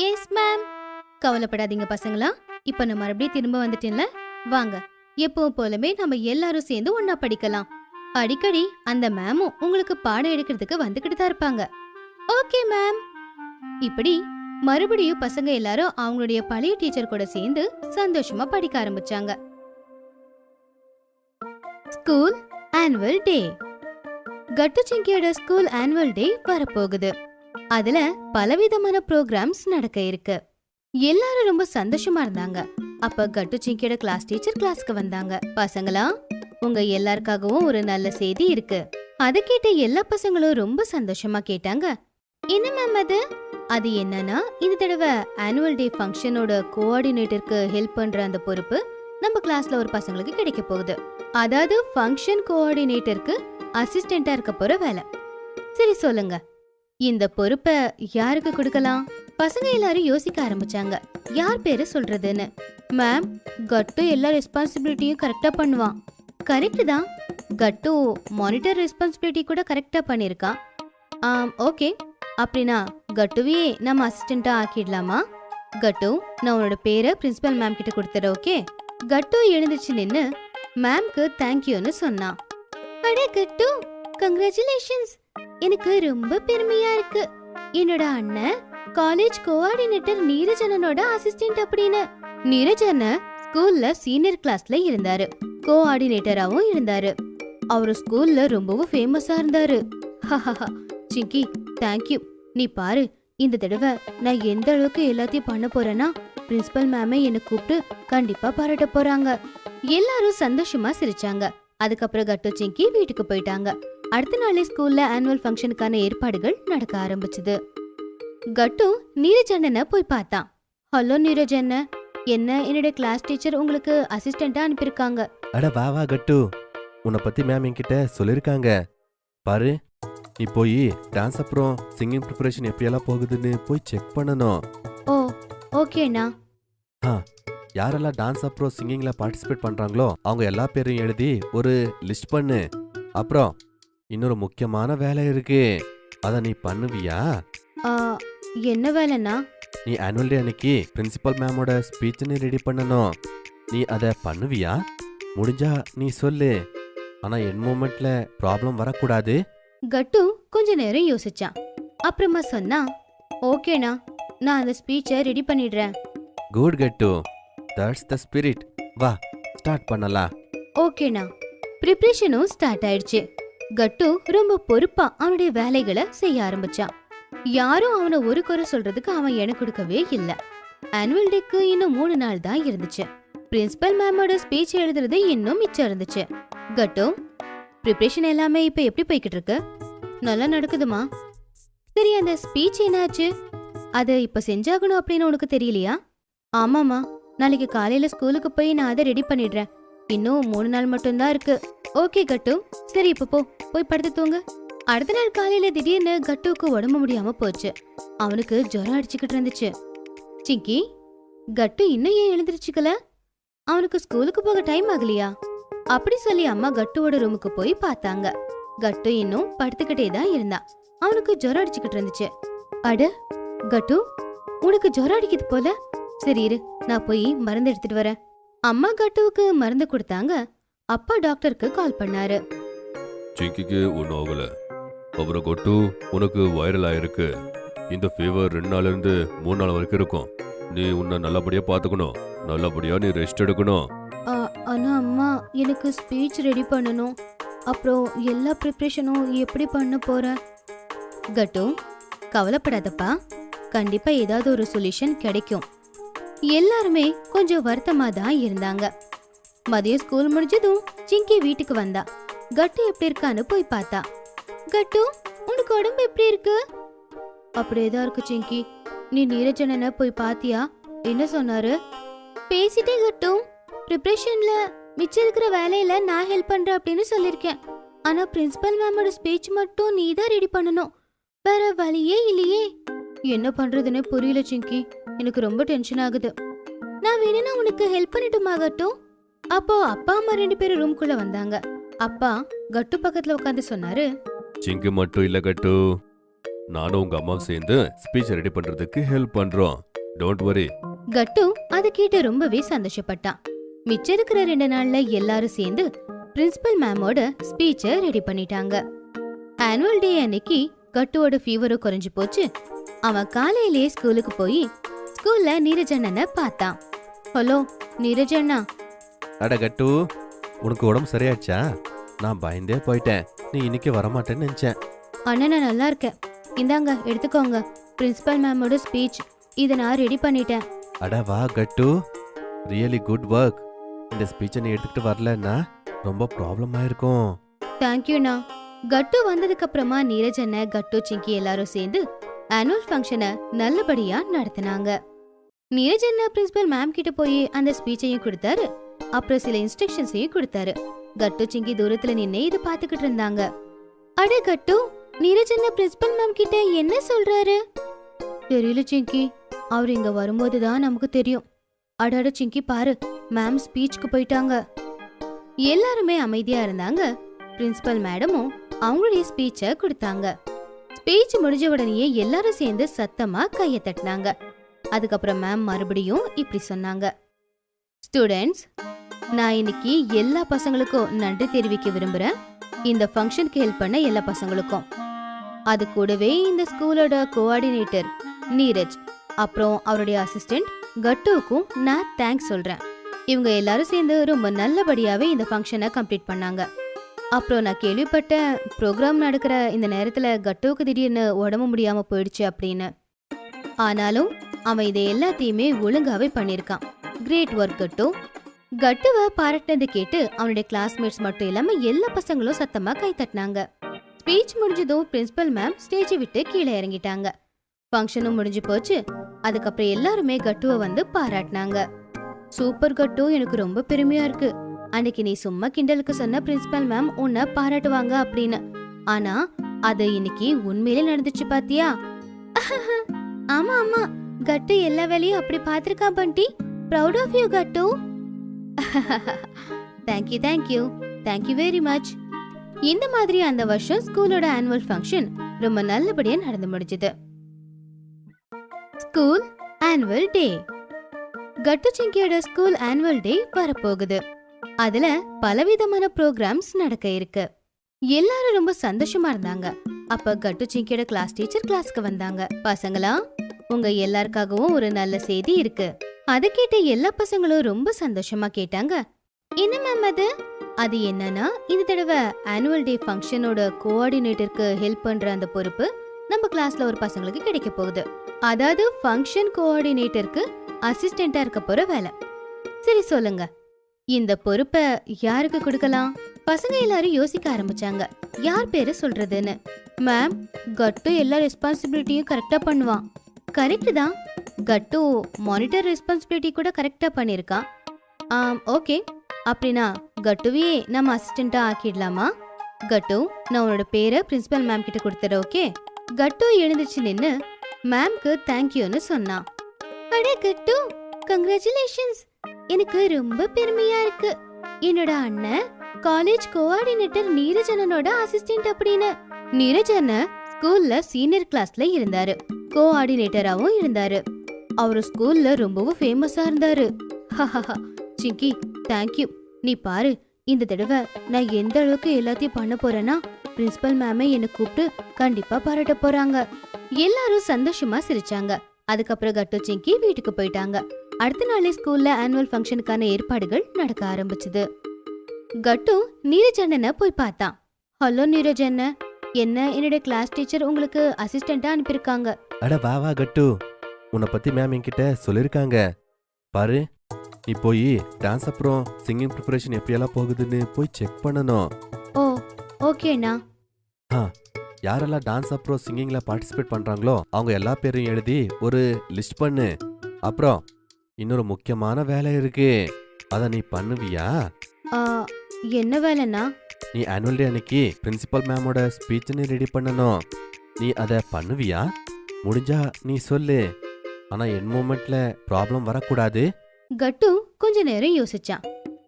Yes ma'am. கவலைப்படாதீங்க பசங்களா, இப்ப நான் மறுபடியும் திரும்ப வந்துட்டேன்ல. வாங்க, எப்பவும் போலவே நம்ம எல்லாரும் சேர்ந்து ஒன்னா படிக்கலாம். அடிக்கடி அந்த மேமும் உங்களுக்கு பாடம் எடுக்கிறதுக்கு வந்துகிட்டு தான் இருப்பாங்க. Okay ma'am. இப்படி மறுபடியும் பசங்க எல்லாரும் அவங்களுடைய பழைய டீச்சர் கூட சேர்ந்து சந்தோஷமா படிக்க ஆரம்பிச்சாங்க. School annual day. கட்டு சிங்கியோட ஸ்கூல் ஆனுவல் டே வரப்போகுது. அதுல பலவிதமான ப்ரோக்ராம்ஸ் நடக்க இருக்கு. எல்லாரும் ரொம்ப சந்தோஷமா இருந்தாங்க. அப்ப கட்டு சிங்கியோட கிளாஸ் டீச்சர் கிளாஸ்க்கு வந்தாங்க. பசங்களா, உங்க எல்லாருக்காகவும் ஒரு நல்ல செய்தி இருக்கு. அதை கேட்ட எல்லா பசங்களும் ரொம்ப சந்தோஷமா கேட்டாங்க. என்ன மேம் அது? அது என்னன்னா, இந்த தடவை ஆனுவல் டே ஃபங்க்ஷனோட கோஆர்டினேட்டருக்கு ஹெல்ப் பண்ற அந்த பொறுப்பு நம்ம கிளாஸ்ல ஒரு பசங்களுக்கு கிடைக்க போகுது. அதாவது ஃபங்க்ஷன் கோஆர்டினேட்டருக்கு அசிஸ்டண்டா இருக்க போற வேலை. சரி சொல்லுங்க, இந்த பொறுப்பை யாருக்கு கொடுக்கலாம்? பசங்க எல்லாரும் யோசிக்க ஆரம்பிச்சாங்க, யார் பேரு சொல்றதுன்னு. மேம், கட்டு எல்லா ரெஸ்பான்சிபிலிட்டியும் கரெக்டா பண்ணுவான். கரெக்ட் தான், கட்டு மானிட்டர் ரெஸ்பான்சிபிலிட்டி கூட கரெக்டா பண்ணிருக்கான். ஓகே, அப்படின்னா கட்டுவே நம்ம அசிஸ்டண்டா ஆக்கிடலாமா? கட்டு, நான் உன்னோட பேரை பிரின்சிபல் மேம் கிட்ட கொடுத்துறேன். ஓகே? கட்டு எழுந்துச்சு நின்னு மேம்க்கு தேங்க்யூன்னு சொன்னான். அட கட்டு, கங்க்ராச்சுலேஷன்ஸ். எனக்கு ரொம்ப பெருமையா இருக்கு. என்னோட அண்ணன் காலேஜ் கோஆர்டினேட்டர் நீரஜனனோட அசிஸ்டன்ட் அப்படின்னு. நீரஜன ஸ்கூல்ல சீனியர் கிளாஸ்ல இருந்தாரு, கோஆர்டினேட்டராவும் இருந்தாரு. அவரு ஸ்கூல்ல ரொம்பவும் ஃபேமஸா இருந்தாரு. சிங்கி, தேங்க்யூ. நீ பாரு, இந்த தடவை நான் எந்த அளவுக்கு எல்லாத்தையும் பண்ண போறேன்னா பிரின்சிபல் மேமே என்னை கூப்பிட்டு கண்டிப்பா பாராட்ட போறாங்க. எல்லாரும் சந்தோஷமா சிரிச்சாங்க. அதுக்கப்புறம் கட்டு சிங்கி வீட்டுக்கு போயிட்டாங்க. அடுத்த நாளே ஸ்கூல்ல ஆனுவல் ஃபங்க்ஷனுக்கான ஏற்பாடுகள் நடக்க ஆரம்பிச்சது. கட்டு நீரஜ் அண்ணனை போய் பார்த்தான். ஹலோ நீரஜ் அண்ணன், என்ன என்னோட கிளாஸ் டீச்சர் உங்களுக்கு அசிஸ்டண்டா அனுப்பியிருக்காங்க. அட வா வா கட்டு, உன்னை பத்தி மேம் என்கிட்ட சொல்லிருக்காங்க. பாரு, நீ போய் டான்ஸ் அப்புறம் சிங்கிங் ப்ரிப்பரேஷன் எப்படியெல்லாம் போகுதுன்னு போய் செக் பண்ணணும். ஓ ஓகேண்ணா. யாரெல்லாம் டான்ஸ் அப்புறம் சிங்கிங்ல பார்ட்டிசிபேட் பண்றாங்களோ அவங்க எல்லா பேரையும் எழுதி ஒரு லிஸ்ட் பண்ணு. அப்புறம் இன்னொரு முக்கியமான வேலை இருக்கு, அத நீ பண்ணுவியா? ஆ, என்ன வேலைண்ணா? நீ ஆனுவல் டே அன்னைக்கு பிரின்சிபல் மேமோட ஸ்பீச்னு ரெடி பண்ணணும். நீ அதை பண்ணுவியா? முடிஞ்சா நீ சொல்லு. ஆனா என் மூமெண்ட்ல ப்ராப்ளம் வரக்கூடாது. கட்டு கொஞ்ச நேரம் யோசிச்சான். அப்புறமா சொன்னா, ஓகேண்ணா, நான் அந்த ஸ்பீச்சை ரெடி பண்ணிடுறேன். Good cut, that's the spirit. வா ஸ்டார்ட் பண்ணலாம். ஓகேண்ணா. ப்ரிப்ரேஷனும் ஸ்டார்ட் ஆயிடுச்சு. கட்டு ரொம்ப பொறுப்பா அவனுடைய வேலைகளை செய்ய ஆரம்பிச்சான். யாரும் அவனை ஒரு குறை சொல்றதுக்கு அவன் இடம் கொடுக்கவே இல்ல. ஆனுவல் டேக்கு இன்னும் 3 நாள் தான் இருந்துச்சு. பிரின்சிபல் மேமோட ஸ்பீச் எழுதுறது இன்னும் மிச்சம் இருந்துச்சு. கட்டு, ப்ரிப்ரேஷன் எல்லாமே இப்ப எப்படி போய்கிட்டு இருக்கு? நல்லா நடக்குதுமா? சரி, அந்த ஸ்பீச் என்னாச்சு? அதை இப்ப செஞ்சாகணும் அப்படின்னு உனக்கு தெரியலையா? ஆமாமா, நாளைக்கு காலையில ஸ்கூலுக்கு போய் நான் அதை ரெடி பண்ணிடுறேன். இன்னும் 3 நாள் மட்டும்தான் இருக்கு. ஓகே கட்டு, சரி இப்ப போய் படுத்து தூங்கு. அடுத்த நாள் காலையில திடீர்னு கட்டுவுக்கு உடம்பு முடியாம போச்சு. அவனுக்கு ஜுரம் அடிச்சுக்கிட்டு இருந்துச்சு. சிங்கி, கட்டு இன்னும் ஏன் எழுந்திருச்சுக்கல? அவனுக்கு ஸ்கூலுக்கு போக டைம் ஆகலையா? அப்படி சொல்லி அம்மா கட்டுவோட ரூமுக்கு போய் பார்த்தாங்க. கட்டு இன்னும் படுத்துக்கிட்டே தான் இருந்தான். அவனுக்கு ஜுரம் அடிச்சுக்கிட்டு இருந்துச்சு. அட கட்டு, உனக்கு ஜுரம் அடிக்குது போல. சரி இரு, நான் போய் மருந்து எடுத்துட்டு வரேன். அம்மா கட்டுவுக்கு மருந்து கொடுத்தாங்க. அப்பா டாக்டருக்கு கால் பண்ணாரு. சிங்கிக்கு ஒன்றும் ஆகல. அப்புறம் கொட்டு, உனக்கு வைரல் ஆயிருக்கு. இந்த ஃபீவர் 2 நாள்ல இருந்து 3 நாள் வரைக்கும் இருக்கும். நீ உன்னை நல்லபடியா பாத்துக்கணும். நல்லபடியா நீ ரெஸ்ட் எடுக்கணும். ஆனா அம்மா, எனக்கு ஸ்பீச் ரெடி பண்ணணும். அப்புறம் எல்லா ப்ரிப்ரேஷனும் எப்படி பண்ண போறேன்? கட்டு, கவலைப்படாதப்பா, கண்டிப்பா ஏதாவது ஒரு சொல்யூஷன் கிடைக்கும். எல்லாருமே கொஞ்சம் வருத்தமா தான் இருந்தாங்க. மதியம் ஸ்கூல் முடிஞ்சதும் சிங்கி வீட்டுக்கு வந்தா. கட்டு எப்படி இருக்கான்னு போய் பார்த்தா. கட்டு, உனக்கு உடம்பு எப்படி இருக்கு? அப்படியேதான் இருக்கு சிங்கி. நீ நீரஜனனை போய் பாத்தியா? என்ன சொன்னாரு? பேசிட்டே கட்டு, ப்ரிப்ரேஷன்ல மிச்சம் இருக்கிற வேலையில நான் ஹெல்ப் பண்றேன் அப்படின்னு சொல்லிருக்கேன். ஆனா பிரின்சிபல் மேமோட ஸ்பீச் மட்டும் நீ தான் ரெடி பண்ணணும். வேற வழியே இல்லையே. என்ன பண்றதுன்னு புரியல சிங்கி. எனக்கு ரொம்ப டென்ஷன் ஆகுது. நான் வேணும்னா உனக்கு ஹெல்ப் பண்ணட்டுமா கட்டு? அப்போ அப்பா அம்மா 2 பேரும் ரூம்குள்ள வந்தாங்க. அப்பா கட்டு பக்கத்துல உட்காந்து சொன்னாரு, சிங்கி மட்டும் இல்ல கட்டு, நானும் உங்க அம்மாவும் சேர்ந்து ஸ்பீச் ரெடி பண்றதுக்கு ஹெல்ப் பண்றோம். Don't worry. கட்டு அதை கேட்டு ரொம்பவே சந்தோஷப்பட்டான். மிச்சம் இருக்கிற 2 நாள்ல எல்லாரும் சேர்ந்து பிரின்சிபல் மேமோட ஸ்பீச்சை ரெடி பண்ணிட்டாங்க. ஆனுவல் டே அன்னைக்கு கட்டுவோட ஃபீவரும் குறைஞ்சு போச்சு. அவன் காலையிலேயே ஸ்கூலுக்கு போய் ஸ்கூல்ல நீரஜண்ணனை பார்த்தான். ஹலோ நீரஜண்ணா. அட கட்டு, உனக்கு உடம்பு சரியாச்சா? நான் பயந்தே போயிட்டேன். நீ இன்னைக்கு வரமாட்டேன்னு நினைச்சேன். அண்ணா, நான் நல்லா இருக்கேன். இந்தாங்க எடுத்துக்கோங்க, பிரின்சிபல் மேமோட ஸ்பீச். இதை நான் ரெடி பண்ணிட்டேன். அட வா கட்டு, ரியலி குட் ஒர்க். இந்த ஸ்பீச்சை நீ எடுத்துக்கிட்டு வரலன்னா ரொம்ப ப்ராப்ளம் ஆயிருக்கும். தேங்க்யூண்ணா. கட்டு வந்ததுக்கு அப்புறமா நீரஜண்ண, கட்டு, சிங்கி எல்லாரும் சேர்ந்து ஆனுவல் ஃபங்க்ஷனை நல்லபடியா நடத்தினாங்க. நீரஜண்ணா பிரின்சிபல் மேம் கிட்ட போய் அந்த ஸ்பீச்சையும் கொடுத்தாரு. அப்புறம் சில இன்ஸ்ட்ரக்ஷன்ஸையும் கொடுத்தாரு. கட்டு, சிங்கி தூரத்துல நின்னே இது பாத்துக்கிட்டு இருந்தாங்க. அட கட்டு, நீரஜண்ணா பிரின்சிபல் மேம் கிட்ட என்ன சொல்றாரு? தெரியல சிங்கி, அவர் இங்க வரும்போதுதான் நமக்கு தெரியும். அட சிங்கி பாரு, மேம் ஸ்பீச்சுக்கு போயிட்டாங்க. எல்லாருமே அமைதியா இருந்தாங்க. பிரின்சிபல் மேடமும் அவங்களுடைய ஸ்பீச்சை கொடுத்தாங்க. ஸ்பீச் முடிஞ்ச உடனே எல்லாரும் சேர்ந்து சத்தமா கையை தட்டினாங்க. அதுக்கப்புறம் மேம் மறுபடியும் இப்படி சொன்னாங்க, ஸ்டூடெண்ட்ஸ், நான் இன்னைக்கு எல்லா பசங்களுக்கும் நன்றி தெரிவிக்க விரும்புறேன். இந்த ஃபங்க்ஷனுக்கு ஹெல்ப் பண்ண எல்லா பசங்களுக்கும். அது கூடவே இந்த ஸ்கூலோட கோஆர்டினேட்டர் நீரஜ், அப்புறம் அவருடைய அசிஸ்டன்ட் கட்டுவுக்கும் நான் தேங்க்ஸ் சொல்றேன். இவங்க எல்லாரும் சேர்ந்து ரொம்ப நல்லபடியாவே இந்த ஃபங்க்ஷனை கம்ப்ளீட் பண்ணாங்க. அப்புறம் நான் கேள்விப்பட்டேன், ப்ரோக்ராம் நடக்கிற இந்த நேரத்துல கட்டுவுக்கு திடீர்னு உடம்பு முடியாம போயிடுச்சு அப்படின்னு. ஆனாலும் அவன் இதை எல்லாத்தையுமே ஒழுங்காவே பண்ணிருக்கான். கிரேட் ஒர்க் கட்டு. கட்டுவை பாராட்டினது கேட்டு அவனுடைய கிளாஸ்மேட்ஸ் மட்டும் இல்லாம எல்லா பசங்களும் சத்தமா கை தட்டினாங்க. ஸ்பீச் முடிஞ்சதும் பிரின்சிபல் மேம் ஸ்டேஜை விட்டு கீழே இறங்கிட்டாங்க. ஃபங்க்ஷனும் முடிஞ்சு போச்சு. அதுக்கப்புறம் எல்லாருமே கட்டுவை வந்து பாராட்டினாங்க. சூப்பர் கட்டு, எனக்கு ரொம்ப பெருமையா இருக்கு. அன்னைக்கு நீ சும்மா கிண்டலுக்கு சொன்ன பிரின்சிபல் மேம் உன்னை பாராட்டுவாங்க அப்படின்னு. ஆனா அது இன்னைக்கு உண்மையிலே நடந்துச்சு பாத்தியா? ஆமா ஆமா, கட்டு எல்லா வேலையும் அப்படி பாத்திருக்கா பண்டி. ப்ரௌட் ஆஃப் யூ கட்டு. Thank you thank you thank you very much. இந்த மாதிரி அந்த வருஷம் ஸ்கூலோட ஆனுவல் ஃபங்க்ஷன் ரொம்ப நல்லபடியா நடந்து முடிஞ்சது. School annual day. கட்டு சிங்கியோட ஸ்கூல் ஆனுவல் டே வரப்போகுது. அதுல பலவிதமான ப்ரோக்ராம்ஸ் நடக்க இருக்கு. எல்லாரும் ரொம்ப சந்தோஷமா இருந்தாங்க. அப்ப கட்டு சிங்கியோட கிளாஸ் டீச்சர் கிளாஸ்க்கு வந்தாங்க. பசங்களா, உங்க எல்லாருக்காகவும் ஒரு நல்ல செய்தி இருக்கு. அதை கேட்ட எல்லா பசங்களும் ரொம்ப சந்தோஷமா கேட்டாங்க. என்ன மேம் அது? அது என்னன்னா, இந்த தடவை ஆனுவல் டே ஃபங்க்ஷனோட கோஆர்டினேட்டருக்கு ஹெல்ப் பண்ற அந்த பொறுப்பு நம்ம கிளாஸ்ல ஒரு பசங்களுக்கு கிடைக்க போகுது. அதாவது ஃபங்க்ஷன் கோஆர்டினேட்டருக்கு அசிஸ்டண்டா இருக்க போற வேலை. சரி சொல்லுங்க, இந்த பொறுப்பை யாருக்கு கொடுக்கலாம்? பசங்க எல்லாரும் யோசிக்க ஆரம்பிச்சாங்க, யார் பேரு சொல்றதுன்னு. மேம், கட்டு எல்லா ரெஸ்பான்சிபிலிட்டியும் கரெக்டா பண்ணுவான். கரெக்ட் தான், கட்டு மானிட்டர் ரெஸ்பான்சிபிலிட்டி கூட கரெக்டா பண்ணிருக்கான். ஓகே, அப்படின்னா கட்டுவே நம்ம அசிஸ்டண்டா ஆக்கிடலாமா? கட்டு, நான் உன்னோட பேரை பிரின்சிபல் மேம் கிட்ட கொடுத்துறேன். ஓகே? கட்டு எழுந்துச்சு நின்னு மேம்க்கு தேங்க்யூன்னு சொன்னான். அடே கட்டு, கங்க்ராச்சுலேஷன்ஸ். எனக்கு ரொம்ப பெருமையா இருக்கு. என்னோட அண்ணன் காலேஜ் கோஆர்டினேட்டர் நீரஜனனோட அசிஸ்டன்ட் அப்படின்னு. நீரஜன ஸ்கூல்ல சீனியர் கிளாஸ்ல இருந்தாரு, கோஆர்டினேட்டராவும் இருந்தாரு. அவரு ஸ்கூல்ல ரொம்பவும் ஃபேமஸா இருந்தாரு. சிங்கி, தேங்க்யூ. நீ பாரு, இந்த தடவை நான் எந்த அளவுக்கு எல்லாத்தையும் பண்ண போறேன்னா பிரின்சிபல் மேமே என்னை கூப்பிட்டு கண்டிப்பா பாராட்ட போறாங்க. எல்லாரும் சந்தோஷமா சிரிச்சாங்க. அதுக்கப்புறம் கட்டு சிங்கி வீட்டுக்கு போயிட்டாங்க. அடுத்த நாளே ஸ்கூல்ல ஆனுவல் ஃபங்க்ஷனுக்கான ஏற்பாடுகள் நடக்க ஆரம்பிச்சது. கட்டு நீரஜ் அண்ணனை போய் பார்த்தான். ஹலோ நீரஜ் அண்ணன், என்ன என்னோட கிளாஸ் டீச்சர் உங்களுக்கு அசிஸ்டண்டா அனுப்பியிருக்காங்க. அட வா வா கட்டு, உன்னை பத்தி மேம் என்கிட்ட சொல்லிருக்காங்க. பாரு, நீ போய் டான்ஸ் அப்புறம் சிங்கிங் ப்ரிப்பரேஷன் எப்படியெல்லாம் போகுதுன்னு போய் செக் பண்ணணும். ஓ, ஓகேண்ணா. யாரெல்லாம் டான்ஸ் அப்புறம் சிங்கிங்ல பார்ட்டிசிபேட் பண்றாங்களோ அவங்க எல்லா பேரையும் எழுதி ஒரு லிஸ்ட் பண்ணு. அப்புறம் இன்னொரு முக்கியமான வேலை இருக்கு, அத நீ பண்ணுவியா? என்ன வேலைண்ணா? நீ ஆனுவல் டே அன்னைக்கு பிரின்சிபல் மேமோட ஸ்பீச்னு ரெடி பண்ணணும். நீ அதை பண்ணுவியா? முடிஞ்சா நீ சொல்லு, ஆனா என் மூமெண்ட்ல ப்ராப்ளம் வரக்கூடாது. கட்டு கொஞ்ச நேரம் யோசிச்சான்.